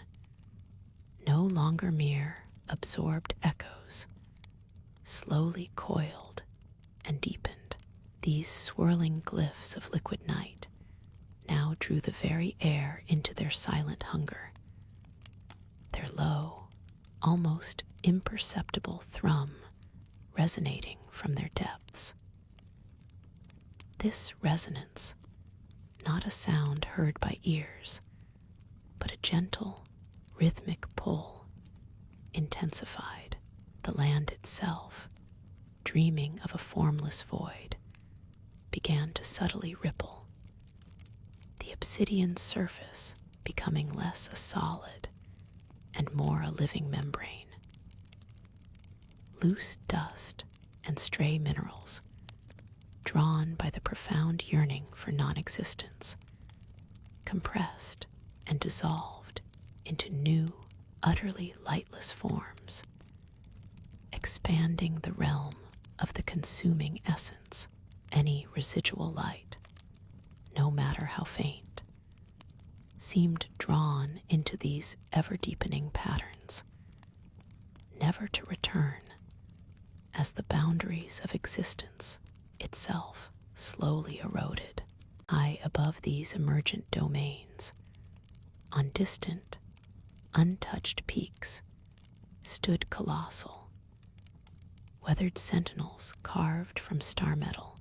Speaker 1: no longer mere absorbed echoes, slowly coiled and deepened. These swirling glyphs of liquid night now drew the very air into their silent hunger. Their low, almost imperceptible thrum resonating from their depths. This resonance, not a sound heard by ears, but a gentle, rhythmic pull, intensified. The land itself, dreaming of a formless void, began to subtly ripple, the obsidian surface becoming less a solid and more a living membrane. Loose dust and stray minerals, drawn by the profound yearning for non-existence, compressed and dissolved into new, utterly lightless forms, expanding the realm of the consuming essence. Any residual light, no matter how faint, seemed drawn into these ever-deepening patterns, never to return, as the boundaries of existence itself slowly eroded. High above these emergent domains, on distant, untouched peaks, stood colossal, weathered sentinels carved from star metal,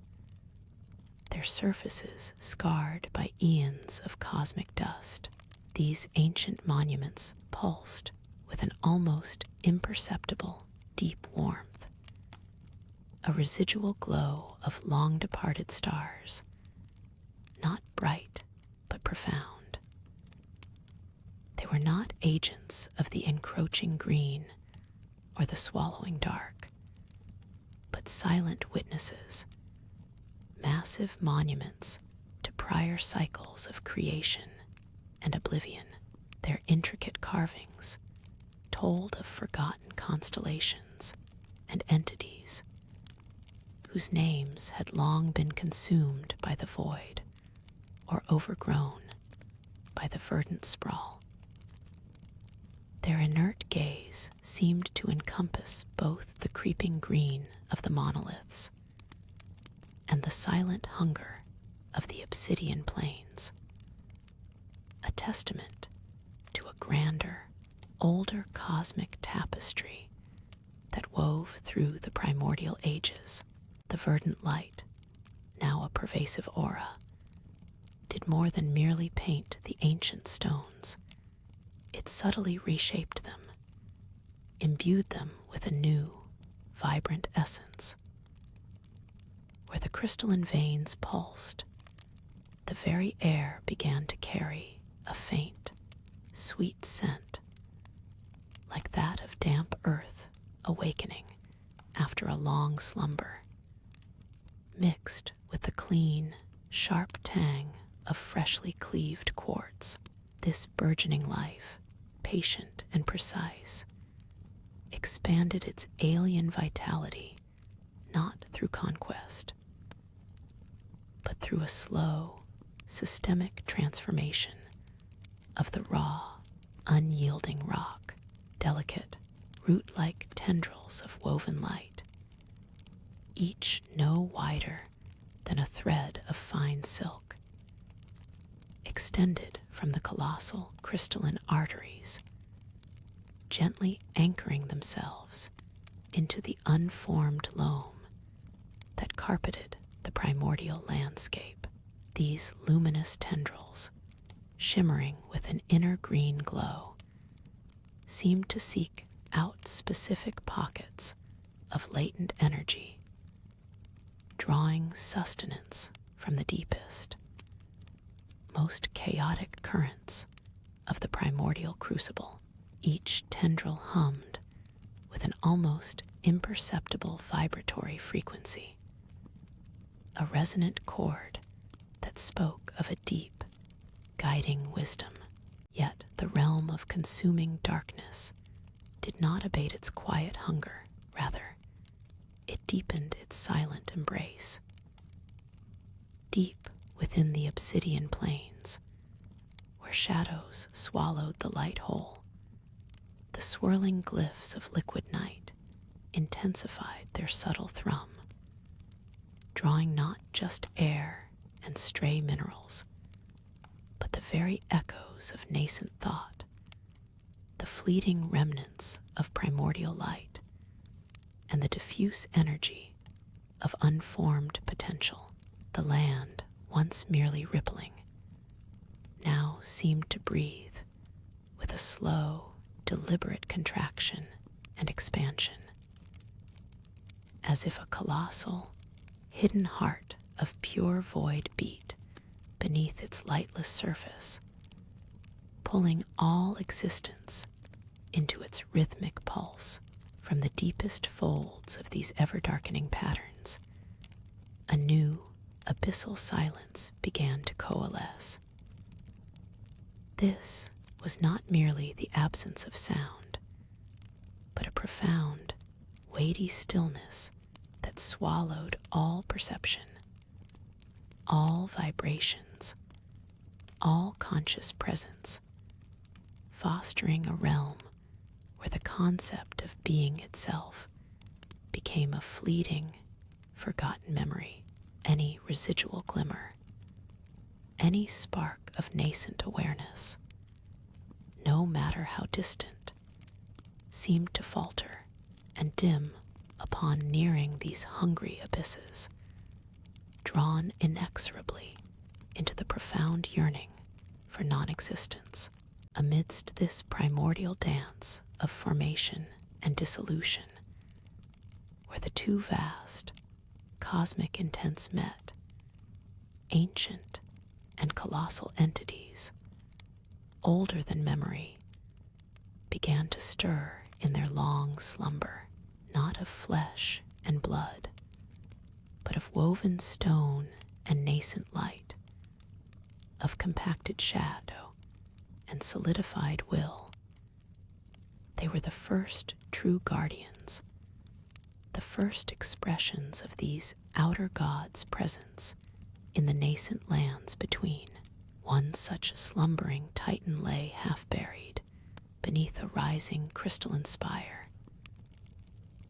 Speaker 1: their surfaces scarred by eons of cosmic dust. These ancient monuments pulsed with an almost imperceptible, deep warmth, a residual glow of long-departed stars, not bright but profound. They were not agents of the encroaching green or the swallowing dark, but silent witnesses, massive monuments to prior cycles of creation and oblivion. Their intricate carvings told of forgotten constellations and entities whose names had long been consumed by the void or overgrown by the verdant sprawl. Their inert gaze seemed to encompass both the creeping green of the monoliths and the silent hunger of the obsidian plains, a testament to a grander, older cosmic tapestry that wove through the primordial ages. The verdant light, now a pervasive aura, did more than merely paint the ancient stones. It subtly reshaped them, imbued them with a new, vibrant essence. Where the crystalline veins pulsed, the very air began to carry a faint, sweet scent, like that of damp earth awakening after a long slumber, mixed with the clean, sharp tang of freshly cleaved quartz. This burgeoning life, patient and precise, expanded its alien vitality not through conquest, but through a slow, systemic transformation of the raw, unyielding rock. Delicate, root-like tendrils of woven light, each no wider than a thread of fine silk, extended from the colossal crystalline arteries, gently anchoring themselves into the unformed loam that carpeted the primordial landscape. These luminous tendrils, shimmering with an inner green glow, seemed to seek out specific pockets of latent energy, drawing sustenance from the deepest, most chaotic currents of the primordial crucible. Each tendril hummed with an almost imperceptible vibratory frequency, a resonant chord that spoke of a deep, guiding wisdom. Yet the realm of consuming darkness did not abate its quiet hunger. Rather, it deepened its silent embrace. Deep within the obsidian plains, where shadows swallowed the light whole, the swirling glyphs of liquid night intensified their subtle thrum, drawing not just air and stray minerals, but the very echoes of nascent thought, the fleeting remnants of primordial light, and the diffuse energy of unformed potential. The land, once merely rippling, now seemed to breathe with a slow, deliberate contraction and expansion, as if a colossal, hidden heart of pure void beat beneath its lightless surface, pulling all existence into its rhythmic pulse. From the deepest folds of these ever-darkening patterns, a new, abyssal silence began to coalesce. This was not merely the absence of sound, but a profound, weighty stillness that swallowed all perception, all vibrations, all conscious presence, fostering a realm where the concept of being itself became a fleeting, forgotten memory. Any residual glimmer, any spark of nascent awareness, no matter how distant, seemed to falter and dim upon nearing these hungry abysses, drawn inexorably into the profound yearning for non-existence. Amidst this primordial dance of formation and dissolution, where the two vast, cosmic intents met, ancient and colossal entities, older than memory, began to stir in their long slumber, not of flesh and blood, but of woven stone and nascent light, of compacted shadow and solidified will. They were the first true guardians, the first expressions of these outer gods' presence in the nascent lands between. One such slumbering titan lay half-buried beneath a rising crystalline spire,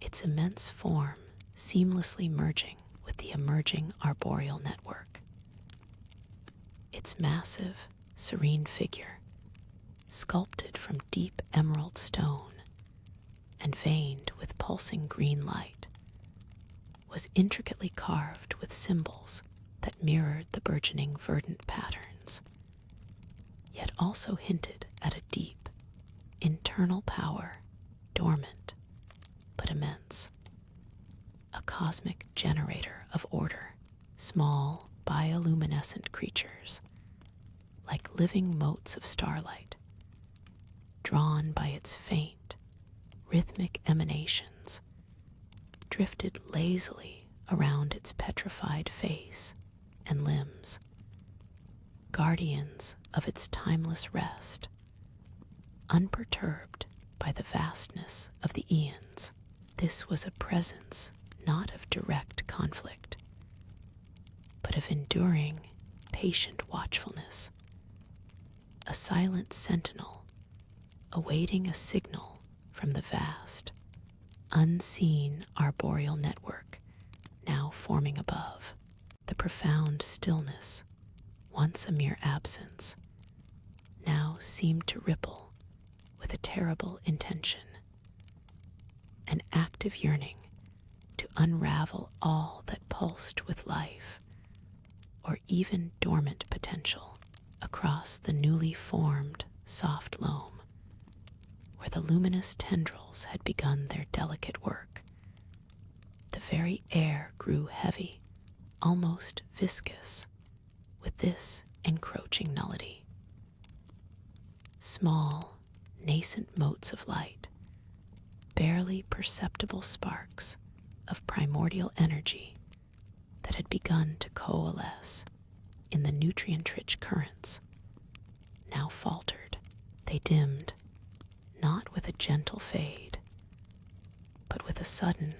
Speaker 1: its immense form seamlessly merging with the emerging arboreal network. Its massive, serene figure, sculpted from deep emerald stone and veined with pulsing green light, was intricately carved with symbols that mirrored the burgeoning verdant patterns, yet also hinted at a deep, internal power, dormant but immense, a cosmic generator of order. Small, bioluminescent creatures, like living motes of starlight, drawn by its faint, rhythmic emanations, drifted lazily around its petrified face and limbs, guardians of its timeless rest, unperturbed by the vastness of the eons. This was a presence not of direct conflict, but of enduring, patient watchfulness, a silent sentinel awaiting a signal from from the vast, unseen arboreal network now forming above. The profound stillness, once a mere absence, now seemed to ripple with a terrible intention, an active yearning to unravel all that pulsed with life or even dormant potential across the newly formed soft loam, where the luminous tendrils had begun their delicate work. The very air grew heavy, almost viscous, with this encroaching nullity. Small, nascent motes of light, barely perceptible sparks of primordial energy that had begun to coalesce in the nutrient-rich currents, now faltered. They dimmed, not with a gentle fade, but with a sudden,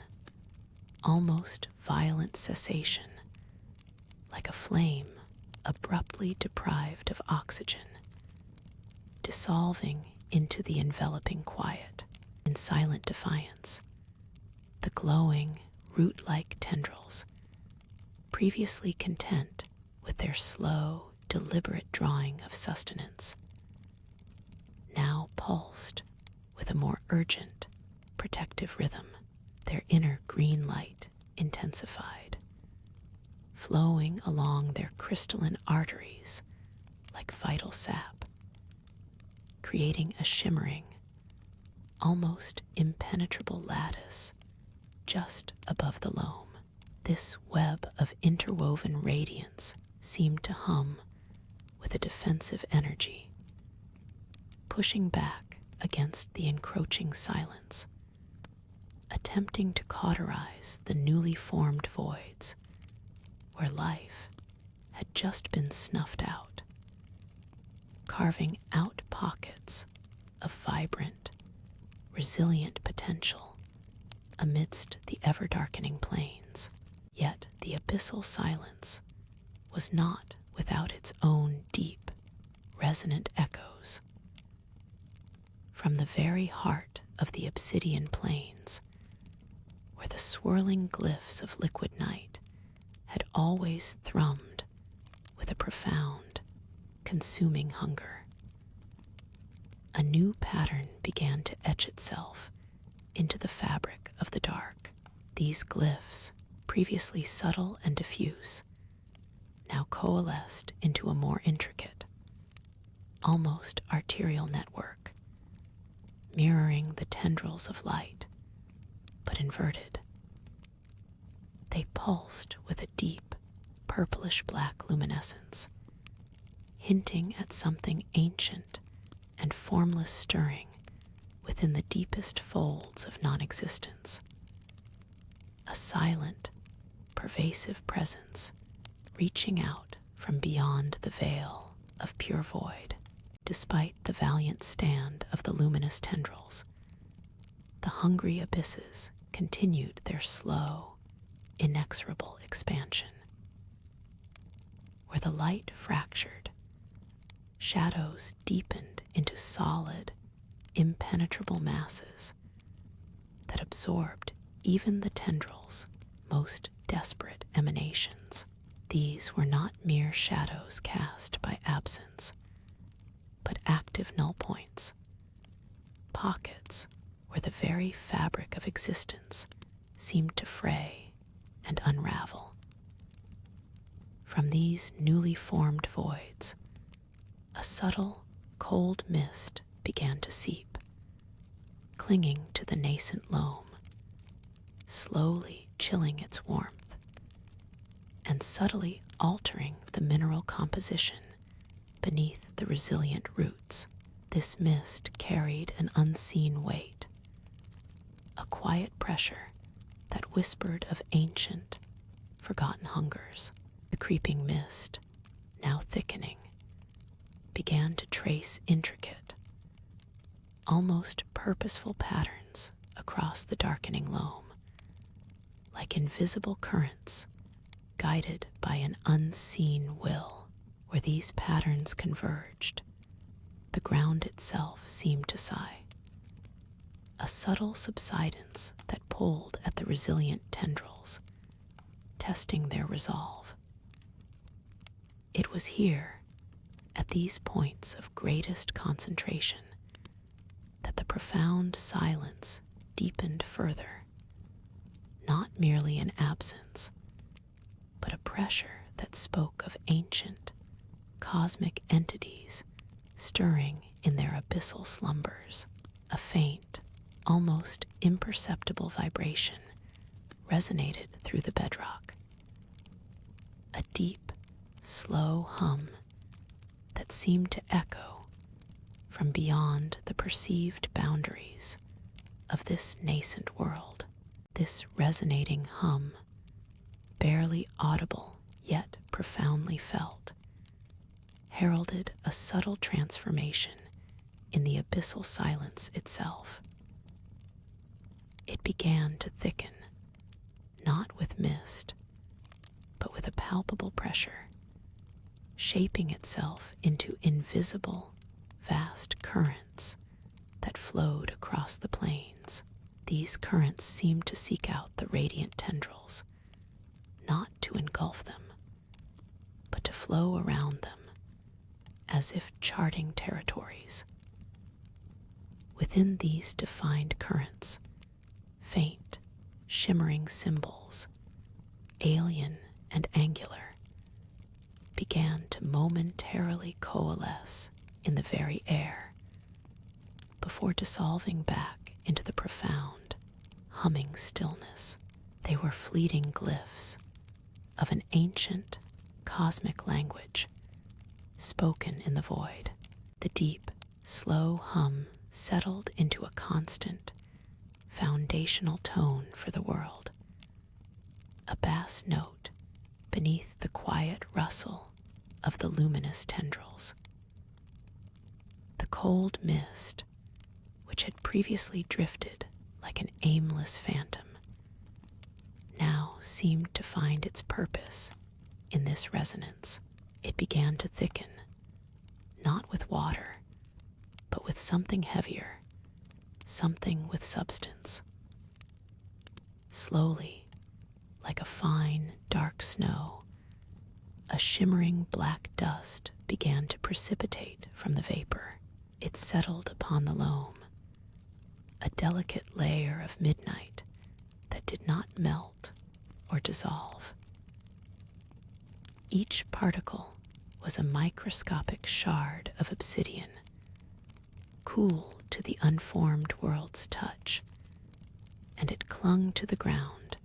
Speaker 1: almost violent cessation, like a flame abruptly deprived of oxygen, dissolving into the enveloping quiet. In silent defiance, the glowing, root-like tendrils, previously content with their slow, deliberate drawing of sustenance, now pulsed with a more urgent, protective rhythm. Their inner green light intensified, flowing along their crystalline arteries like vital sap, creating a shimmering, almost impenetrable lattice just above the loam. This web of interwoven radiance seemed to hum with a defensive energy, pushing back against the encroaching silence, attempting to cauterize the newly formed voids where life had just been snuffed out, carving out pockets of vibrant, resilient potential amidst the ever-darkening plains. Yet the abyssal silence was not without its own deep, resonant echoes. From the very heart of the obsidian plains, where the swirling glyphs of liquid night had always thrummed with a profound, consuming hunger, a new pattern began to etch itself into the fabric of the dark. These glyphs, previously subtle and diffuse, now coalesced into a more intricate, almost arterial network, mirroring the tendrils of light, but inverted. They pulsed with a deep, purplish-black luminescence, hinting at something ancient and formless stirring within the deepest folds of non-existence. A silent, pervasive presence reaching out from beyond the veil of pure void. Despite the valiant stand of the luminous tendrils, the hungry abysses continued their slow, inexorable expansion. Where the light fractured, shadows deepened into solid, impenetrable masses that absorbed even the tendrils' most desperate emanations. These were not mere shadows cast by absence, but active null points, pockets where the very fabric of existence seemed to fray and unravel. From these newly formed voids, a subtle, cold mist began to seep, clinging to the nascent loam, slowly chilling its warmth, and subtly altering the mineral composition beneath the resilient roots. This mist carried an unseen weight, a quiet pressure that whispered of ancient, forgotten hungers. The creeping mist, now thickening, began to trace intricate, almost purposeful patterns across the darkening loam, like invisible currents guided by an unseen will. Where these patterns converged, the ground itself seemed to sigh, a subtle subsidence that pulled at the resilient tendrils, testing their resolve. It was here, at these points of greatest concentration, that the profound silence deepened further, not merely an absence, but a pressure that spoke of ancient, cosmic entities stirring in their abyssal slumbers. A faint, almost imperceptible vibration resonated through the bedrock. A deep, slow hum that seemed to echo from beyond the perceived boundaries of this nascent world. This resonating hum, barely audible yet profoundly felt, heralded a subtle transformation in the abyssal silence itself. It began to thicken, not with mist, but with a palpable pressure, shaping itself into invisible, vast currents that flowed across the plains. These currents seemed to seek out the radiant tendrils, not to engulf them, but to flow around them, as if charting territories. Within these defined currents, faint, shimmering symbols, alien and angular, began to momentarily coalesce in the very air, before dissolving back into the profound, humming stillness. They were fleeting glyphs of an ancient, cosmic language, spoken in the void. The deep, slow hum settled into a constant, foundational tone for the world, a bass note beneath the quiet rustle of the luminous tendrils. The cold mist, which had previously drifted like an aimless phantom, now seemed to find its purpose in this resonance. It began to thicken, not with water, but with something heavier, something with substance. Slowly, like a fine, dark snow, a shimmering black dust began to precipitate from the vapor. It settled upon the loam, a delicate layer of midnight that did not melt or dissolve. Each particle was a microscopic shard of obsidian, cool to the unformed world's touch, and it clung to the ground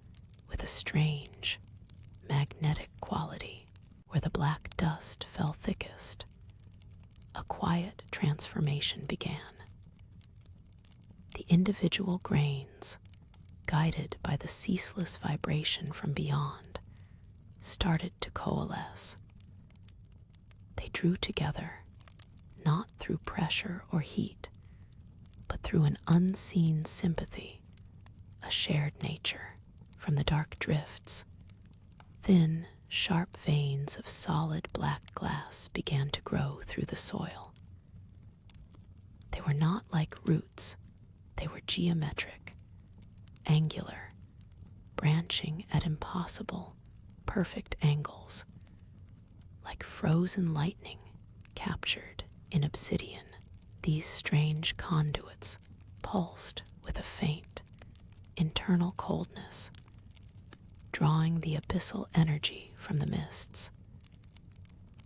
Speaker 1: with a strange, magnetic quality. Where the black dust fell thickest, a quiet transformation began. The individual grains, guided by the ceaseless vibration from beyond, started to coalesce. They drew together, not through pressure or heat, but through an unseen sympathy, a shared nature. From the dark drifts, thin, sharp veins of solid black glass began to grow through the soil. They were not like roots, they were geometric, angular, branching at impossible, perfect angles, like frozen lightning captured in obsidian. These strange conduits pulsed with a faint, internal coldness, drawing the abyssal energy from the mists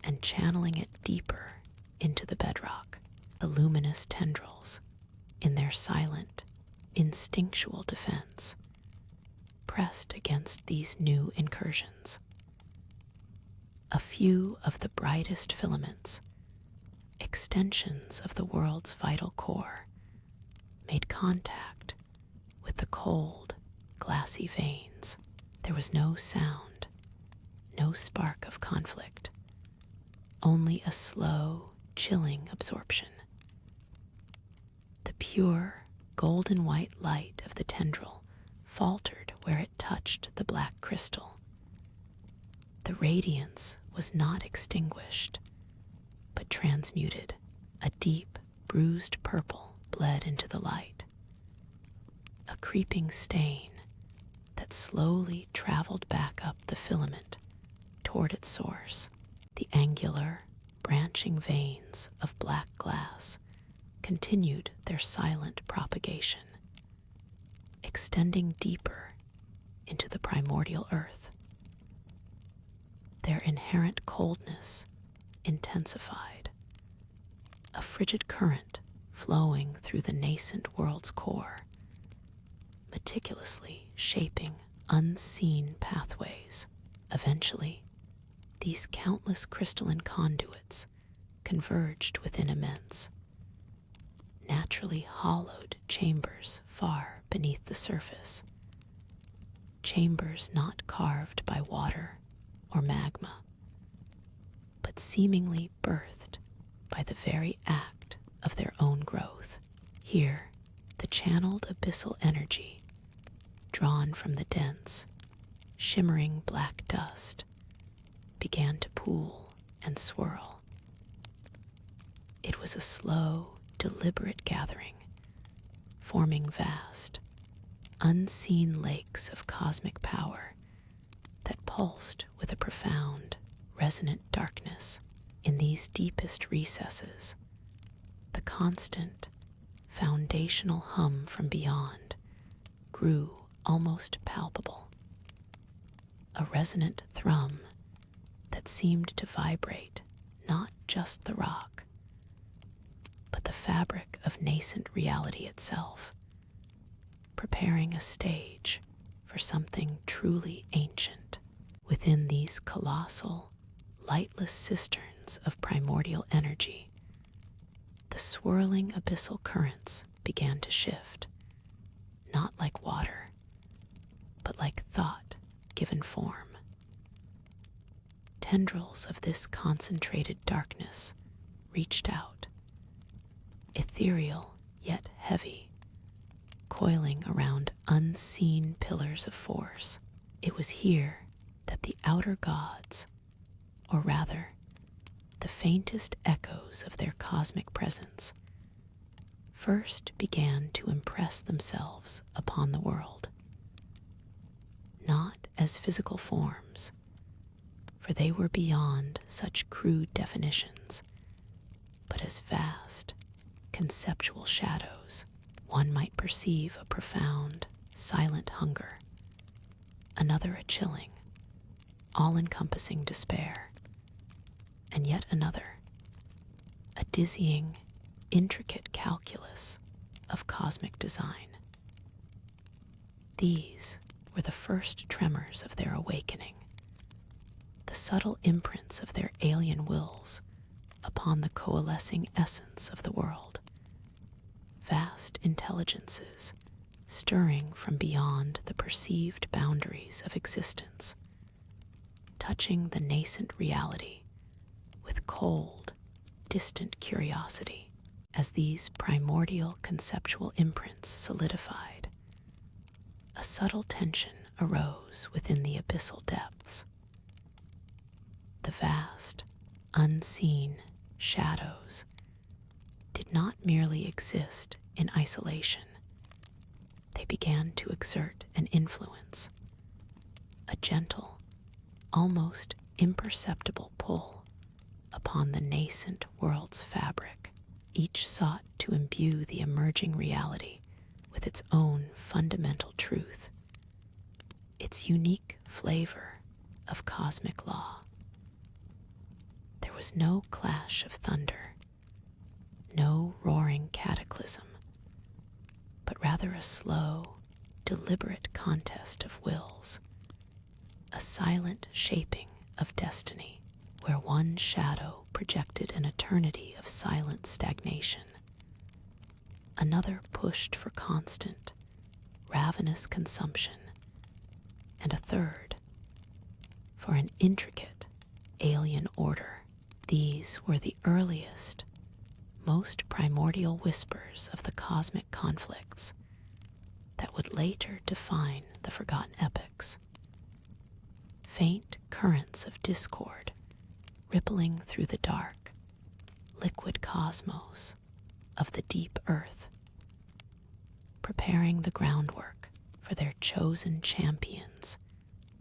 Speaker 1: and channeling it deeper into the bedrock. The luminous tendrils, in their silent, instinctual defense, pressed against these new incursions. A few of the brightest filaments, extensions of the world's vital core, made contact with the cold, glassy veins. There was no sound, no spark of conflict, only a slow, chilling absorption. The pure, golden white light of the tendril faltered where it touched the black crystal. The radiance was not extinguished, but transmuted. A deep, bruised purple bled into the light, creeping stain that slowly traveled back up the filament toward its source. The angular, branching veins of black glass continued their silent propagation, extending deeper into the primordial earth. Their inherent coldness intensified, a frigid current flowing through the nascent world's core, meticulously shaping unseen pathways. Eventually, these countless crystalline conduits converged within immense, naturally hollowed chambers far beneath the surface. Chambers not carved by water or magma, but seemingly birthed by the very act of their own growth. Here, the channeled abyssal energy, drawn from the dense, shimmering black dust, began to pool and swirl. It was a slow, deliberate gathering, forming vast, unseen lakes of cosmic power that pulsed with a profound, resonant darkness. In these deepest recesses, the constant, foundational hum from beyond grew almost palpable, a resonant thrum that seemed to vibrate not just the rock, but the fabric of nascent reality itself, preparing a stage for something truly ancient. Within these colossal, lightless cisterns of primordial energy, the swirling abyssal currents began to shift, not like water, but like thought given form. Tendrils of this concentrated darkness reached out, ethereal yet heavy, coiling around unseen pillars of force. It was here that the outer gods, or rather, the faintest echoes of their cosmic presence, first began to impress themselves upon the world. Not as physical forms, for they were beyond such crude definitions, but as vast, conceptual shadows. One might perceive a profound, silent hunger, another a chilling, all-encompassing despair, and yet another, a dizzying, intricate calculus of cosmic design. These were the first tremors of their awakening, the subtle imprints of their alien wills upon the coalescing essence of the world. Vast intelligences stirring from beyond the perceived boundaries of existence, touching the nascent reality with cold, distant curiosity. As these primordial conceptual imprints solidified, a subtle tension arose within the abyssal depths. The vast, unseen shadows did not merely exist in isolation. They began to exert an influence, a gentle, almost imperceptible pull upon the nascent world's fabric. Each sought to imbue the emerging reality with its own fundamental truth, its unique flavor of cosmic law. There was no clash of thunder, no roaring cataclysm, but rather a slow, deliberate contest of wills, a silent shaping of destiny, where one shadow projected an eternity of silent stagnation, another pushed for constant, ravenous consumption, and a third for an intricate, alien order. These were the earliest, most primordial whispers of the cosmic conflicts that would later define the forgotten epics. Faint currents of discord rippling through the dark, liquid cosmos of the deep earth, preparing preparing the groundwork for their chosen champions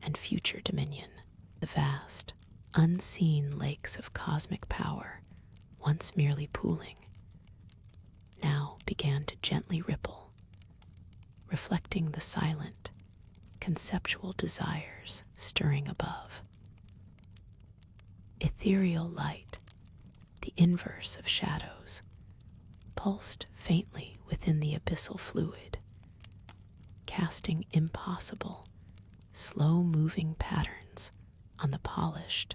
Speaker 1: and future dominion. The vast, unseen lakes of cosmic power, once merely pooling, now began to gently ripple, reflecting the silent, conceptual desires stirring above. Ethereal light, the inverse of shadows, pulsed faintly within the abyssal fluid, casting impossible, slow-moving patterns on the polished,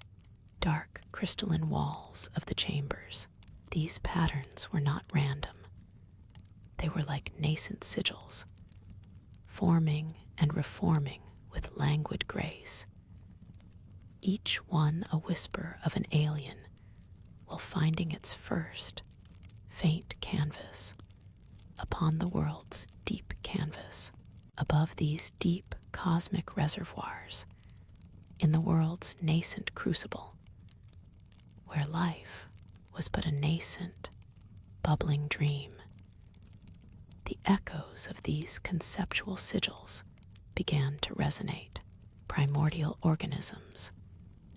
Speaker 1: dark crystalline walls of the chambers. These patterns were not random. They were like nascent sigils, forming and reforming with languid grace, each one a whisper of an alien while finding its first, faint canvas upon the world's deep canvas. Above these deep cosmic reservoirs, in the world's nascent crucible, where life was but a nascent, bubbling dream, the echoes of these conceptual sigils began to resonate. Primordial organisms,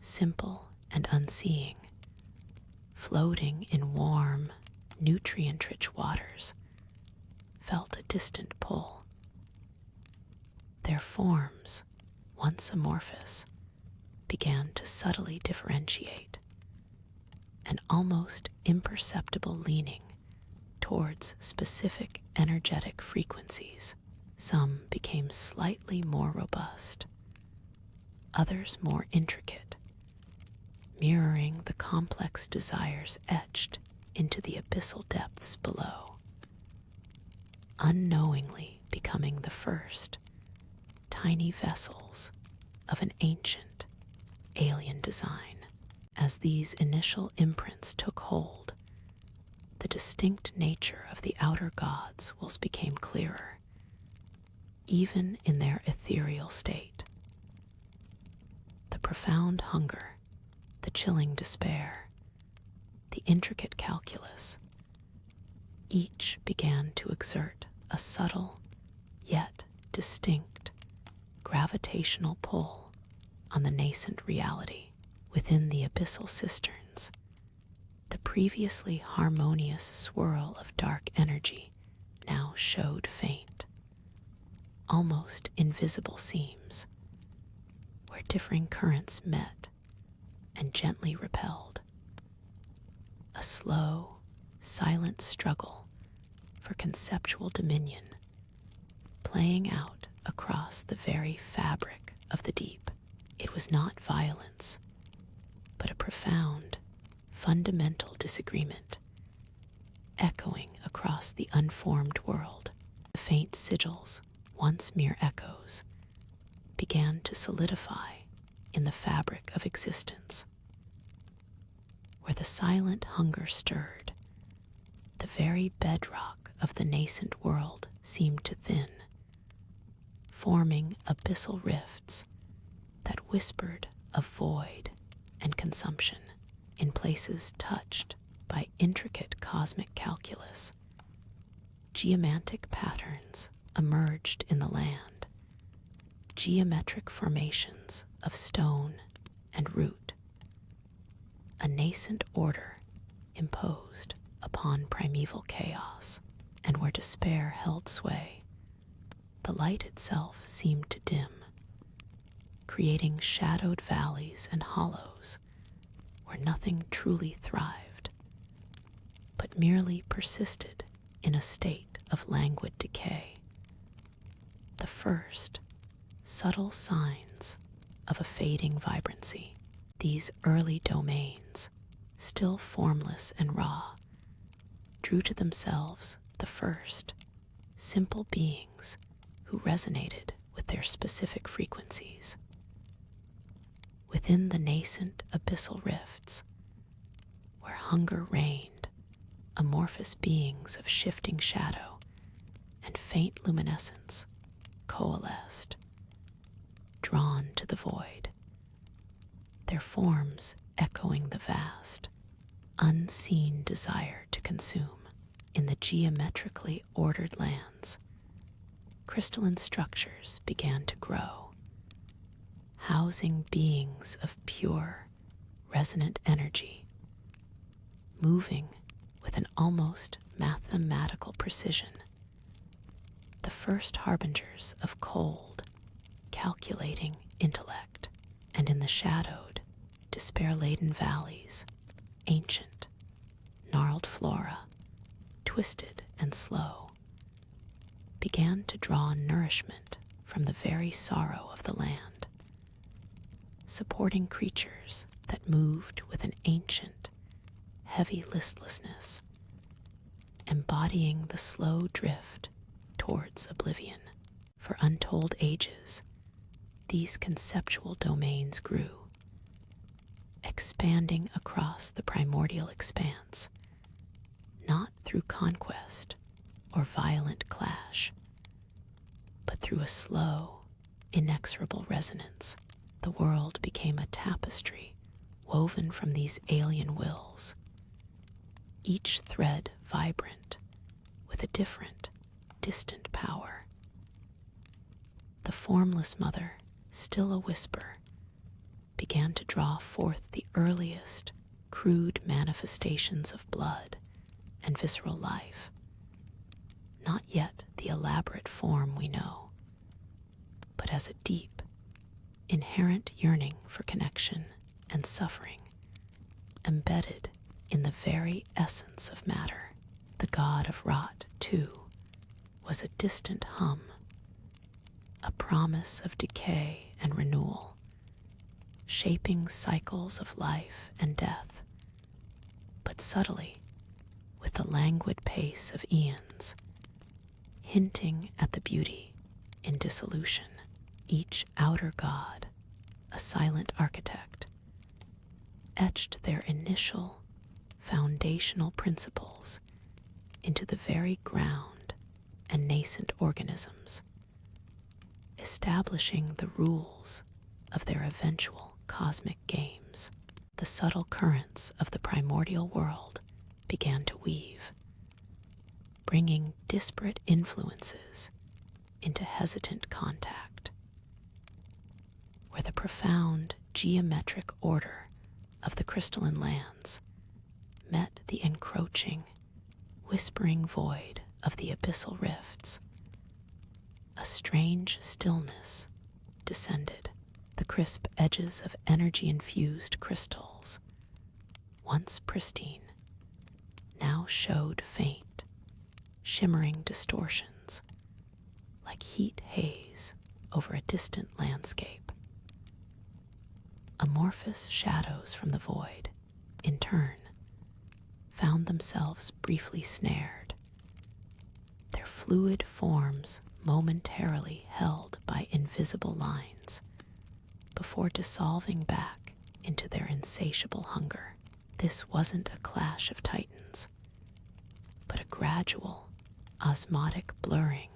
Speaker 1: simple and unseeing, floating in warm, nutrient-rich waters, felt a distant pull. Their forms, once amorphous, began to subtly differentiate, an almost imperceptible leaning towards specific energetic frequencies. Some became slightly more robust, others more intricate, mirroring the complex desires etched into the abyssal depths below, unknowingly becoming the first tiny vessels of an ancient, alien design. As these initial imprints took hold, the distinct nature of the outer gods became clearer, even in their ethereal state. The profound hunger, the chilling despair, the intricate calculus, each began to exert a subtle, yet distinct, gravitational pull on the nascent reality. Within the abyssal cisterns, the previously harmonious swirl of dark energy now showed faint, almost invisible seams, where differing currents met and gently repelled. A slow, silent struggle for conceptual dominion playing out across the very fabric of the deep. It was not violence, but a profound, fundamental disagreement, echoing across the unformed world. The faint sigils, once mere echoes, began to solidify in the fabric of existence. Where the silent hunger stirred, the very bedrock of the nascent world seemed to thin, forming abyssal rifts that whispered of void and consumption. In places touched by intricate cosmic calculus, geomantic patterns emerged in the land, geometric formations of stone and root, a nascent order imposed upon primeval chaos. And where despair held sway, the light itself seemed to dim, creating shadowed valleys and hollows where nothing truly thrived, but merely persisted in a state of languid decay. The first subtle signs of a fading vibrancy. These early domains, still formless and raw, drew to themselves the first simple beings who resonated with their specific frequencies. Within the nascent abyssal rifts, where hunger reigned, amorphous beings of shifting shadow and faint luminescence coalesced, drawn to the void, their forms echoing the vast, unseen desire to consume. In the geometrically ordered lands, crystalline structures began to grow, housing beings of pure, resonant energy, moving with an almost mathematical precision. The first harbingers of cold, calculating intellect, and in the shadowed, despair-laden valleys, ancient, gnarled flora, twisted and slow, began to draw nourishment from the very sorrow of the land, supporting creatures that moved with an ancient, heavy listlessness, embodying the slow drift towards oblivion. For untold ages, these conceptual domains grew, expanding across the primordial expanse, not through conquest or violent clash, but through a slow, inexorable resonance. The world became a tapestry woven from these alien wills, each thread vibrant with a different, distant power. The formless mother, still a whisper, began to draw forth the earliest, crude manifestations of blood and visceral life, not yet the elaborate form we know, but as a deep, inherent yearning for connection and suffering, embedded in the very essence of matter. The god of rot, too, was a distant hum, a promise of decay and renewal, shaping cycles of life and death, but subtly, with the languid pace of eons, hinting at the beauty in dissolution. Each outer god, a silent architect, etched their initial, foundational principles into the very ground and nascent organisms, establishing the rules of their eventual cosmic games. The subtle currents of the primordial world began to weave, bringing disparate influences into hesitant contact, where the profound geometric order of the crystalline lands met the encroaching, whispering void of the abyssal rifts. A strange stillness descended. The crisp edges of energy-infused crystals, once pristine, now showed faint, shimmering distortions, like heat haze over a distant landscape. Amorphous shadows from the void, in turn, found themselves briefly snared, their fluid forms momentarily held by invisible lines, before dissolving back into their insatiable hunger. This wasn't a clash of titans, but a gradual, osmotic blurring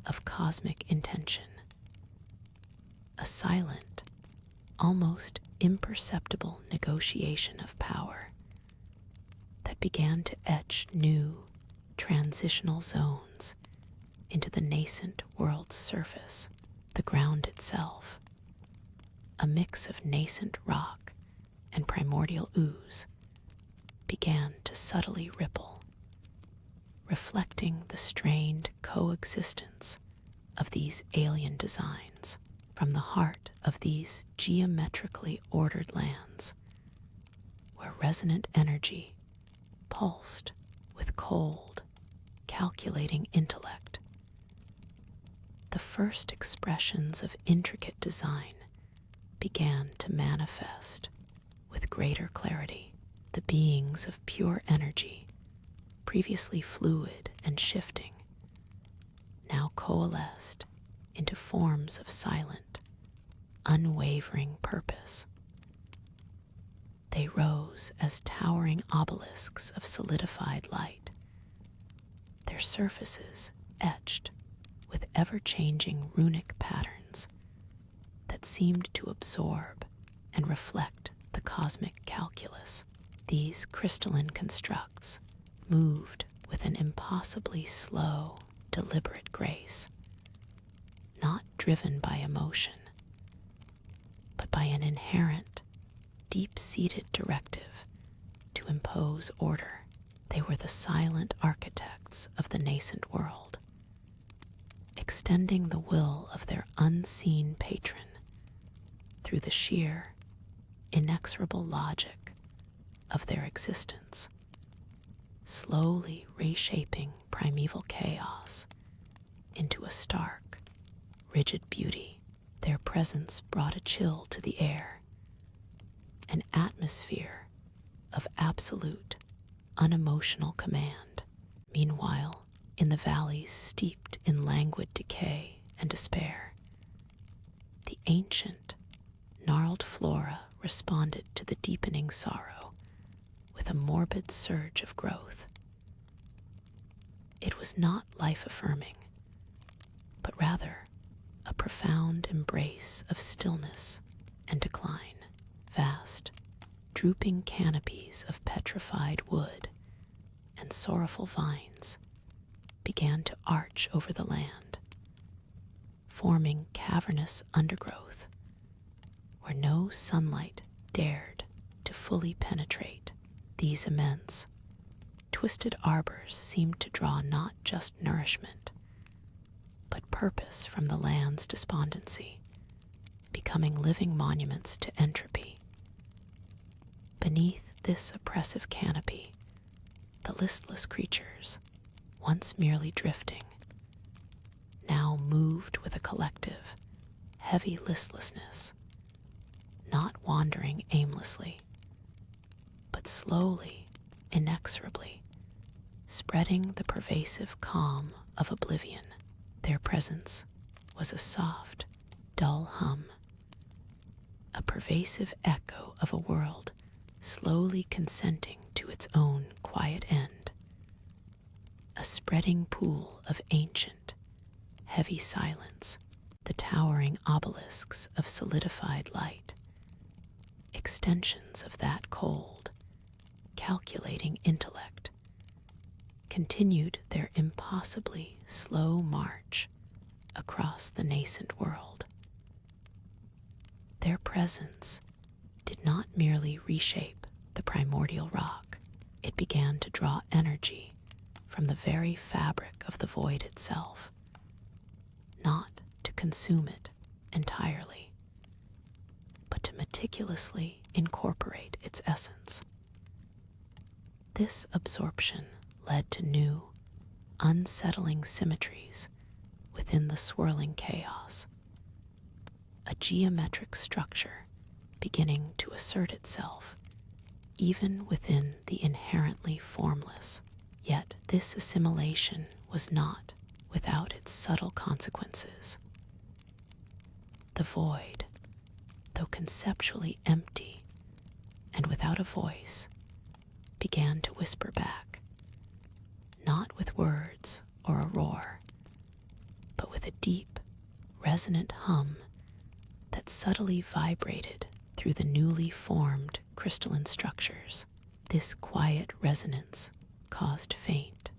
Speaker 1: of cosmic intention, a silent, almost imperceptible negotiation of power that began to etch new, transitional zones into the nascent world's surface. The ground itself, a mix of nascent rock and primordial ooze, began to subtly ripple, reflecting the strained coexistence of these alien designs. From the heart of these geometrically ordered lands, where resonant energy pulsed with cold, calculating intellect, the first expressions of intricate design began to manifest with greater clarity. The beings of pure energy, previously fluid and shifting, now coalesced into forms of silent, unwavering purpose. They rose as towering obelisks of solidified light, their surfaces etched with ever-changing runic patterns that seemed to absorb and reflect the cosmic calculus. These crystalline constructs moved with an impossibly slow, deliberate grace, not driven by emotion, but by an inherent, deep-seated directive to impose order. They were the silent architects of the nascent world, extending the will of their unseen patron through the sheer, inexorable logic of their existence, slowly reshaping primeval chaos into a stark, rigid beauty. Their presence brought a chill to the air, an atmosphere of absolute, unemotional command. Meanwhile, in the valleys steeped in languid decay and despair, the ancient, gnarled flora responded to the deepening sorrow with a morbid surge of growth. It was not life-affirming, but rather a profound embrace of stillness and decline. Vast, drooping canopies of petrified wood and sorrowful vines began to arch over the land, forming cavernous undergrowth where no sunlight dared to fully penetrate. These immense, twisted arbors seemed to draw not just nourishment, but purpose from the land's despondency, becoming living monuments to entropy. Beneath this oppressive canopy, the listless creatures, once merely drifting, now moved with a collective, heavy listlessness, not wandering aimlessly, but slowly, inexorably, spreading the pervasive calm of oblivion. Their presence was a soft, dull hum, a pervasive echo of a world slowly consenting to its own quiet end, a spreading pool of ancient, heavy silence, the towering obelisks of solidified light, extensions of that cold, calculating intellect, continued their impossibly slow march across the nascent world. Their presence did not merely reshape the primordial rock, it began to draw energy from the very fabric of the void itself, not to consume it entirely, but to meticulously incorporate its essence. This absorption led to new, unsettling symmetries within the swirling chaos, a geometric structure beginning to assert itself even within the inherently formless. Yet this assimilation was not without its subtle consequences. The void, though conceptually empty and without a voice, began to whisper back, not with words or a roar, but with a deep, resonant hum that subtly vibrated through the newly formed crystalline structures. This quiet resonance caused faint,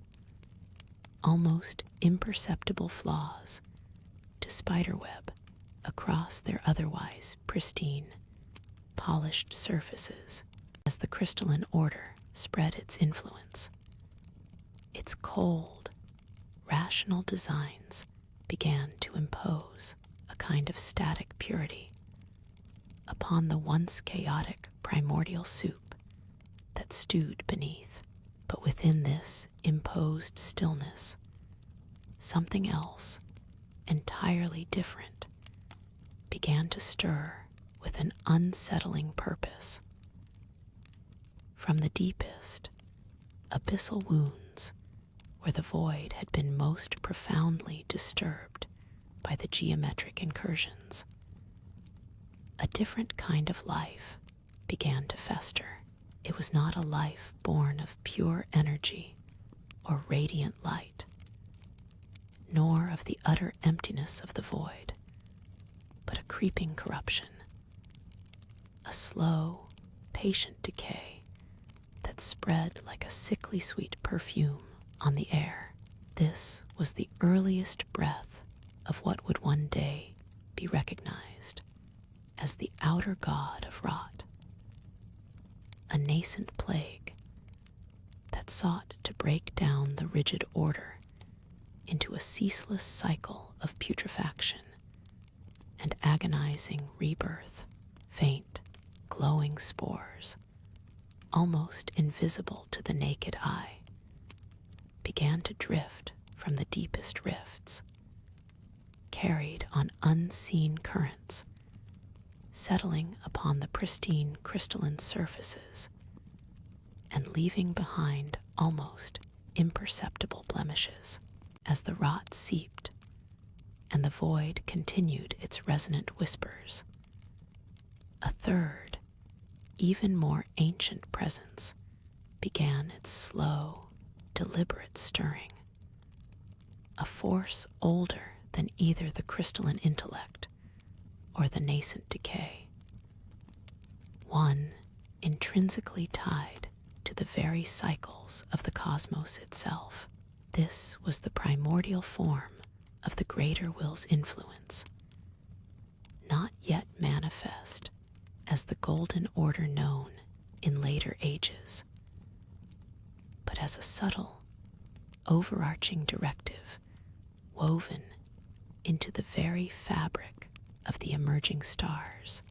Speaker 1: almost imperceptible flaws to spiderweb across their otherwise pristine, polished surfaces. As the crystalline order spread its influence, its cold, rational designs began to impose a kind of static purity upon the once chaotic primordial soup that stewed beneath. But within this imposed stillness, something else, entirely different, began to stir with an unsettling purpose. From the deepest, abyssal wounds, where the void had been most profoundly disturbed by the geometric incursions, a different kind of life began to fester. It was not a life born of pure energy or radiant light, nor of the utter emptiness of the void, but a creeping corruption, a slow, patient decay that spread like a sickly sweet perfume on the air. This was the earliest breath of what would one day be recognized as the outer god of rot, a nascent plague that sought to break down the rigid order into a ceaseless cycle of putrefaction and agonizing rebirth. Faint, glowing spores, almost invisible to the naked eye, began to drift from the deepest rifts, carried on unseen currents, settling upon the pristine crystalline surfaces and leaving behind almost imperceptible blemishes. As the rot seeped and the void continued its resonant whispers, a third, even more ancient presence began its slow, deliberate stirring, a force older than either the crystalline intellect or the nascent decay, one intrinsically tied to the very cycles of the cosmos itself. This was the primordial form of the greater will's influence, not yet manifest as the golden order known in later ages, but as a subtle, overarching directive woven into the very fabric of the emerging stars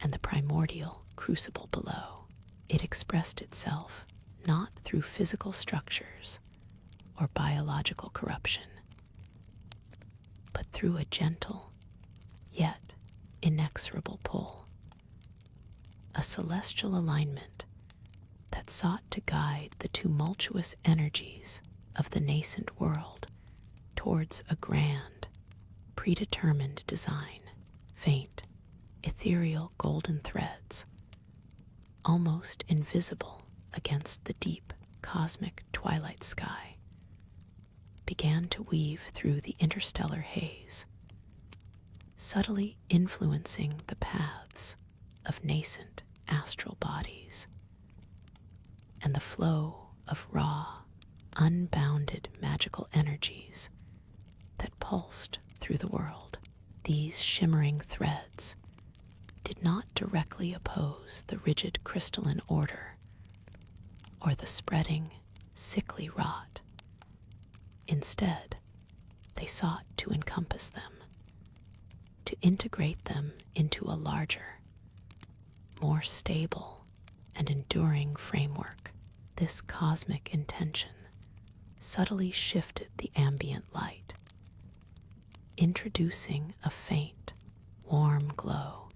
Speaker 1: and the primordial crucible below. It expressed itself not through physical structures or biological corruption, but through a gentle yet inexorable pull, a celestial alignment that sought to guide the tumultuous energies of the nascent world towards a grand, predetermined design. Faint, ethereal golden threads, almost invisible against the deep cosmic twilight sky, began to weave through the interstellar haze, subtly influencing the paths of nascent astral bodies and the flow of raw, unbounded magical energies that pulsed through the world. These shimmering threads did not directly oppose the rigid crystalline order or the spreading, sickly rot. Instead, they sought to encompass them, to integrate them into a larger, more stable and enduring framework. This cosmic intention subtly shifted the ambient light, introducing a faint, warm glow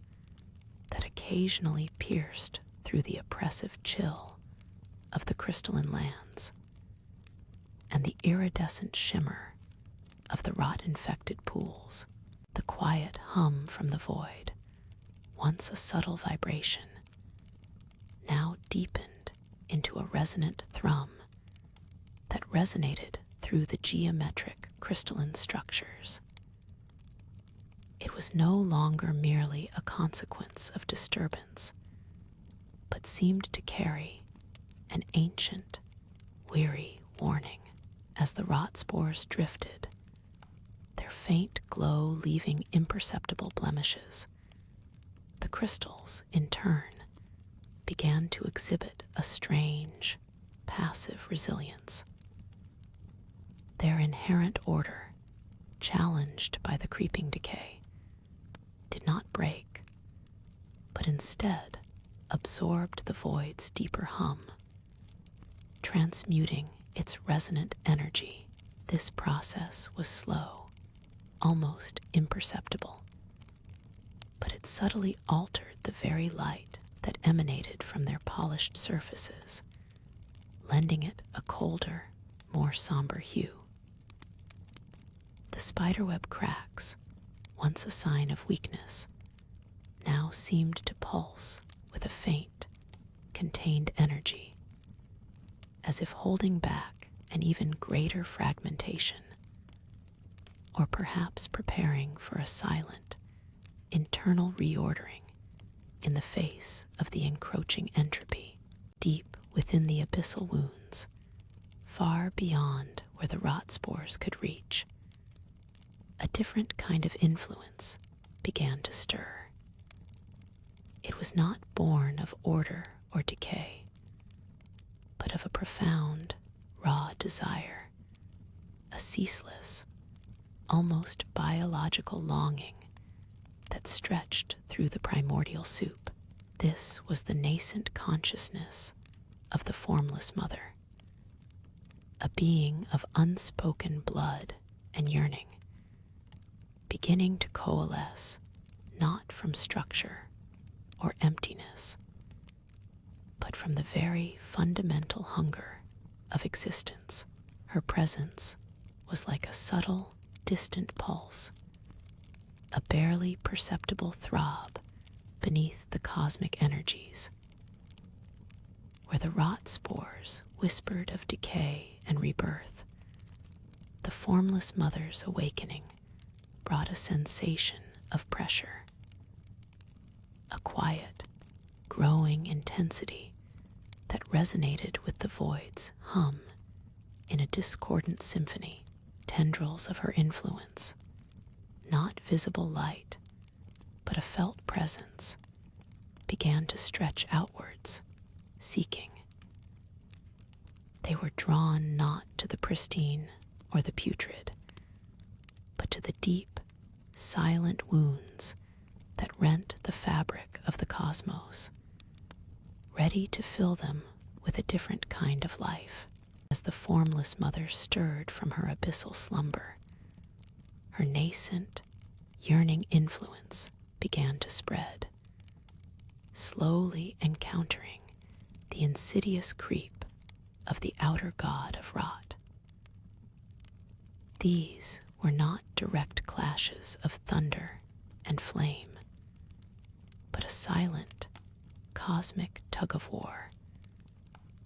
Speaker 1: that occasionally pierced through the oppressive chill of the crystalline lands and the iridescent shimmer of the rot-infected pools. The quiet hum from the void, once a subtle vibration, now deepened into a resonant thrum that resonated through the geometric crystalline structures. It was no longer merely a consequence of disturbance, but seemed to carry an ancient, weary warning. As the rot spores drifted, their faint glow leaving imperceptible blemishes, the crystals, in turn, began to exhibit a strange, passive resilience. Their inherent order, challenged by the creeping decay, did not break, but instead absorbed the void's deeper hum, transmuting its resonant energy. This process was slow, almost imperceptible, but it subtly altered the very light that emanated from their polished surfaces, lending it a colder, more somber hue. The spiderweb cracks, once a sign of weakness, now seemed to pulse with a faint, contained energy, as if holding back an even greater fragmentation, or perhaps preparing for a silent, internal reordering in the face of the encroaching entropy. Deep within the abyssal wounds, far beyond where the rot spores could reach, a different kind of influence began to stir. It was not born of order or decay, but of a profound, raw desire, a ceaseless, almost biological longing that stretched through the primordial soup. This was the nascent consciousness of the formless mother, a being of unspoken blood and yearning, beginning to coalesce not from structure or emptiness, but from the very fundamental hunger of existence. Her presence was like a subtle, distant pulse, a barely perceptible throb beneath the cosmic energies, where the rot spores whispered of decay and rebirth. The formless mother's awakening brought a sensation of pressure, a quiet, growing intensity that resonated with the void's hum in a discordant symphony. Tendrils of her influence, not visible light, but a felt presence, began to stretch outwards, seeking. They were drawn not to the pristine or the putrid, but to the deep, silent wounds that rent the fabric of the cosmos, ready to fill them with a different kind of life. As the formless mother stirred from her abyssal slumber, her nascent, yearning influence began to spread, slowly encountering the insidious creep of the outer god of rot. These were not direct clashes of thunder and flame, but a silent, cosmic tug-of-war,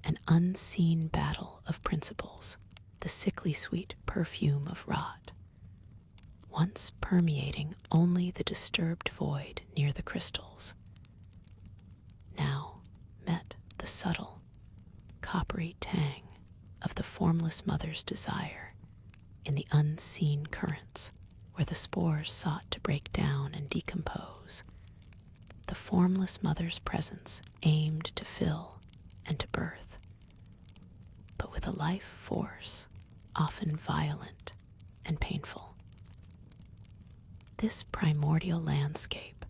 Speaker 1: an unseen battle of principles, the sickly sweet perfume of rot, once permeating only the disturbed void near the crystals, now met the subtle, coppery tang of the formless mother's desire in the unseen currents where the spores sought to break down and decompose. The formless mother's presence aimed to fill and to birth, but with a life force often violent and painful. This primordial landscape,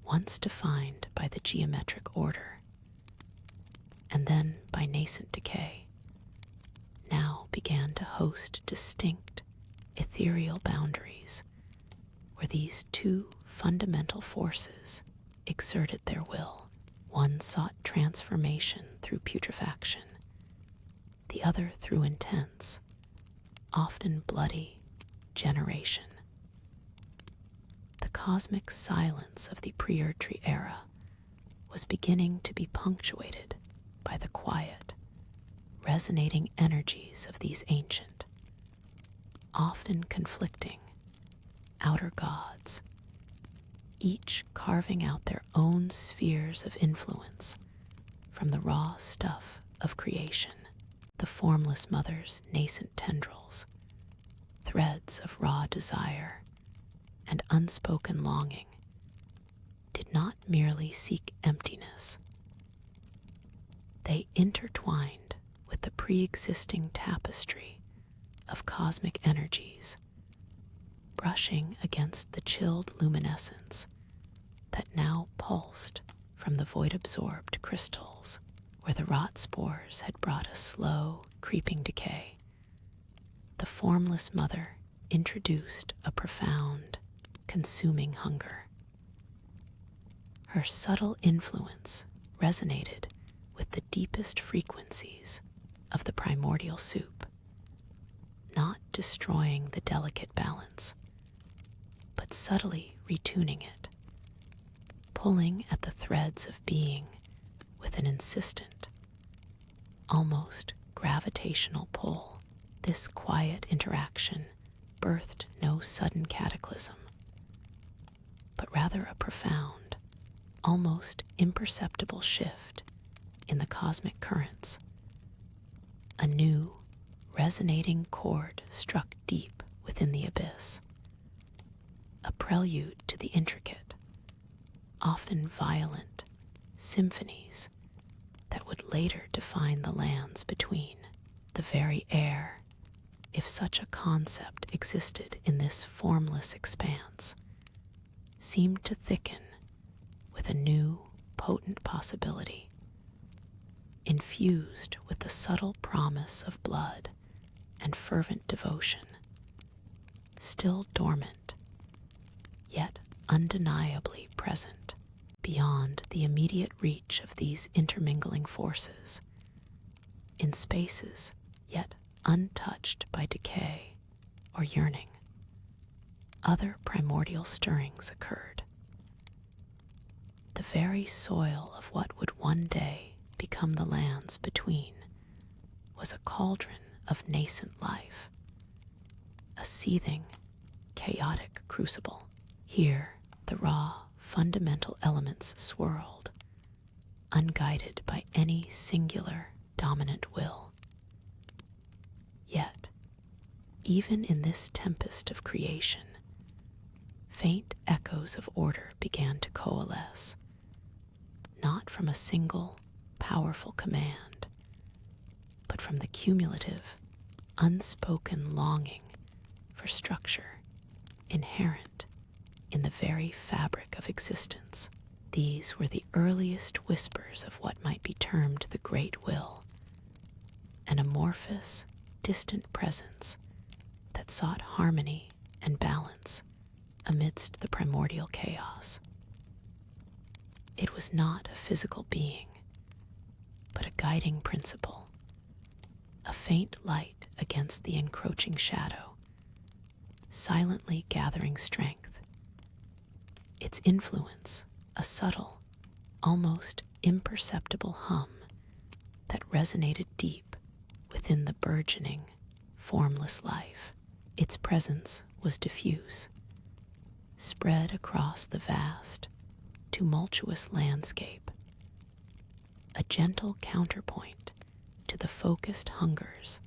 Speaker 1: once defined by the geometric order, and then by nascent decay, now began to host distinct, ethereal boundaries where these two fundamental forces exerted their will. One sought transformation through putrefaction, the other through intense, often bloody, generation. The cosmic silence of the pre-Erdtree era was beginning to be punctuated by the quiet, resonating energies of these ancient, often conflicting, outer gods, each carving out their own spheres of influence from the raw stuff of creation. The formless mother's nascent tendrils, threads of raw desire and unspoken longing, did not merely seek emptiness. They intertwined with the pre-existing tapestry of cosmic energies, brushing against the chilled luminescence that now pulsed from the void-absorbed crystals where the rot spores had brought a slow, creeping decay. The formless mother introduced a profound, consuming hunger. Her subtle influence resonated with the deepest frequencies of the primordial soup, not destroying the delicate balance, but subtly retuning it, pulling at the threads of being with an insistent, almost gravitational pull. This quiet interaction birthed no sudden cataclysm, but rather a profound, almost imperceptible shift in the cosmic currents. A new, resonating chord struck deep within the abyss, a prelude to the intricate, often violent, symphonies that would later define the lands between. The very air, if such a concept existed in this formless expanse, seemed to thicken with a new, potent possibility, infused with the subtle promise of blood and fervent devotion, still dormant, yet undeniably present beyond the immediate reach of these intermingling forces, in spaces yet untouched by decay or yearning. Other primordial stirrings occurred. The very soil of what would one day become the lands between was a cauldron of nascent life, a seething, chaotic crucible. Here, the raw, fundamental elements swirled, unguided by any singular, dominant will. Yet, even in this tempest of creation, faint echoes of order began to coalesce, not from a single, powerful command, but from the cumulative, unspoken longing for structure inherent in the very fabric of existence. These were the earliest whispers of what might be termed the Great Will, an amorphous, distant presence that sought harmony and balance amidst the primordial chaos. It was not a physical being, but a guiding principle, a faint light against the encroaching shadow, silently gathering strength. Its influence, a subtle, almost imperceptible hum that resonated deep within the burgeoning, formless life. Its presence was diffuse, spread across the vast, tumultuous landscape, a gentle counterpoint to the focused hungers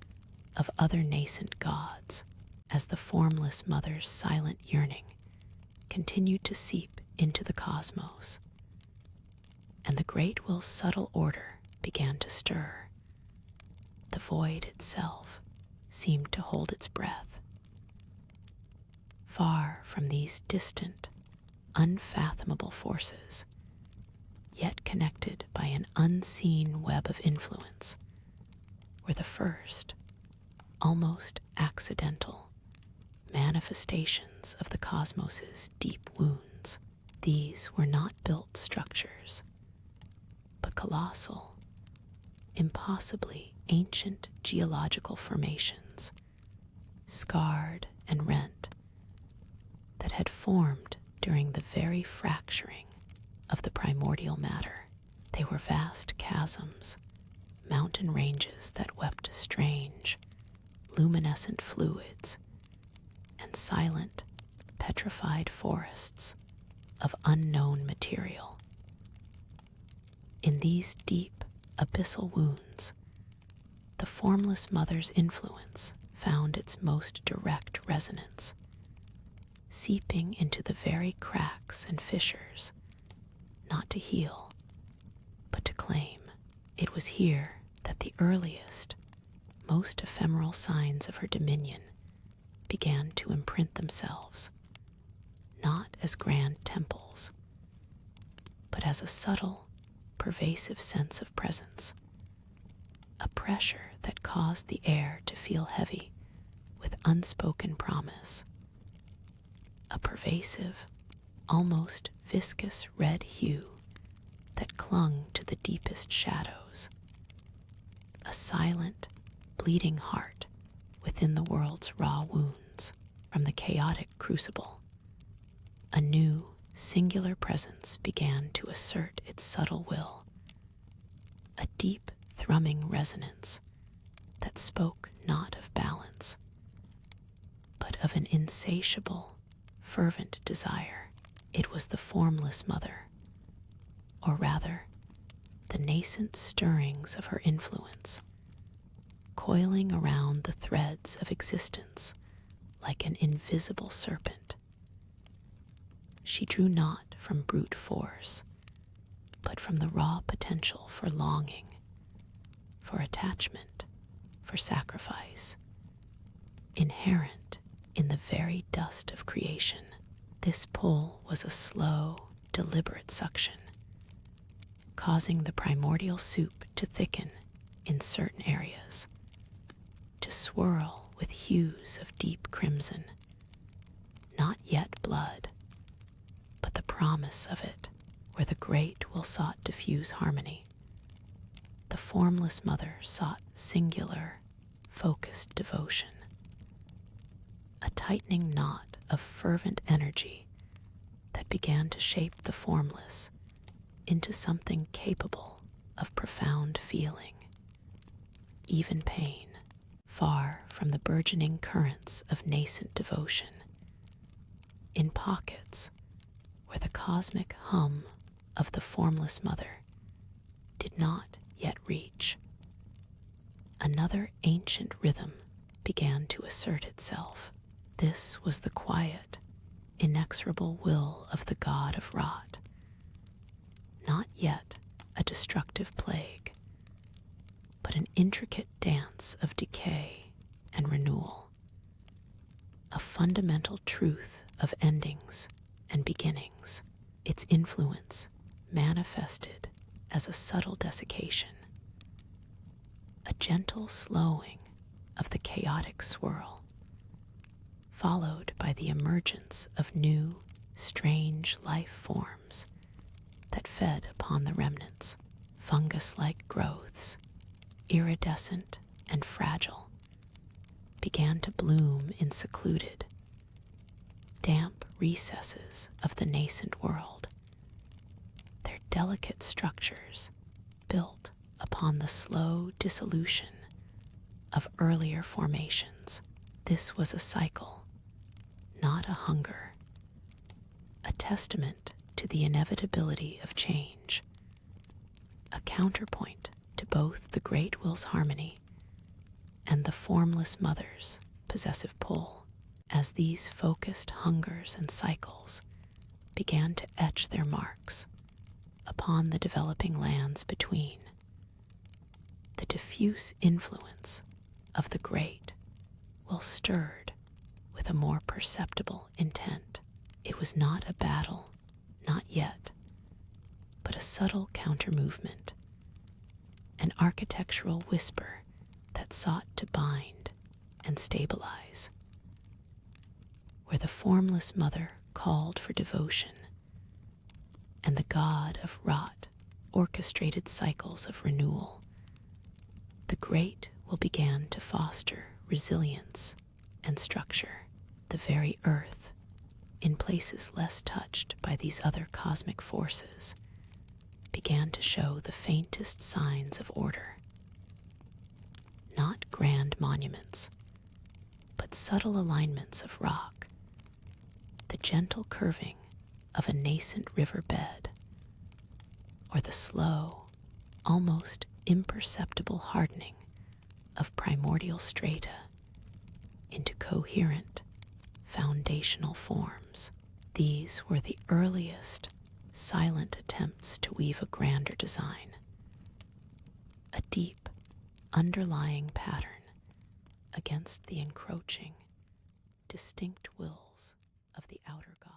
Speaker 1: of other nascent gods, as the formless mother's silent yearning continued to seep into the cosmos, and the Great Will's subtle order began to stir. The void itself seemed to hold its breath. Far from these distant, unfathomable forces, yet connected by an unseen web of influence, were the first, almost accidental, manifestations of the cosmos's deep wounds. These were not built structures, but colossal, impossibly ancient geological formations, scarred and rent, that had formed during the very fracturing of the primordial matter. They were vast chasms, mountain ranges that wept strange, luminescent fluids, and silent, petrified forests of unknown material. In these deep, abyssal wounds, the formless mother's influence found its most direct resonance, seeping into the very cracks and fissures, not to heal, but to claim. It was here that the earliest, most ephemeral signs of her dominion began to imprint themselves, not as grand temples, but as a subtle, pervasive sense of presence, a pressure that caused the air to feel heavy with unspoken promise, a pervasive, almost viscous red hue that clung to the deepest shadows, a silent, bleeding heart within the world's raw wounds. From the chaotic crucible, a new, singular presence began to assert its subtle will, a deep, thrumming resonance that spoke not of balance, but of an insatiable, fervent desire. It was the formless mother, or rather, the nascent stirrings of her influence, coiling around the threads of existence like an invisible serpent, she drew not from brute force, but from the raw potential for longing, for attachment, for sacrifice, inherent in the very dust of creation. This pull was a slow, deliberate suction, causing the primordial soup to thicken in certain areas, to swirl with hues of deep crimson, not yet blood, but the promise of it, where the great will sought diffuse harmony. The formless mother sought singular, focused devotion, a tightening knot of fervent energy that began to shape the formless into something capable of profound feeling, even pain, far from the burgeoning currents of nascent devotion. In pockets where the cosmic hum of the formless mother did not yet reach, another ancient rhythm began to assert itself. This was the quiet, inexorable will of the god of rot, not yet a destructive plague, but an intricate dance of decay and renewal, a fundamental truth of endings and beginnings. Its influence manifested as a subtle desiccation, a gentle slowing of the chaotic swirl, followed by the emergence of new, strange life forms that fed upon the remnants. Fungus-like growths, iridescent and fragile, began to bloom in secluded, damp recesses of the nascent world, their delicate structures built upon the slow dissolution of earlier formations. This was a cycle, not a hunger, a testament to the inevitability of change, a counterpoint to both the great will's harmony and the formless mother's possessive pull. As these focused hungers and cycles began to etch their marks upon the developing lands between, the diffuse influence of the great will stirred with a more perceptible intent. It was not a battle, not yet, but a subtle counter-movement, an architectural whisper that sought to bind and stabilize. Where the formless mother called for devotion, and the god of rot orchestrated cycles of renewal, the great will began to foster resilience and structure. The very earth, in places less touched by these other cosmic forces, began to show the faintest signs of order. Not grand monuments, but subtle alignments of rock, the gentle curving of a nascent riverbed, or the slow, almost imperceptible hardening of primordial strata into coherent, foundational forms. These were the earliest, silent attempts to weave a grander design, a deep, underlying pattern against the encroaching, distinct wills of the outer god.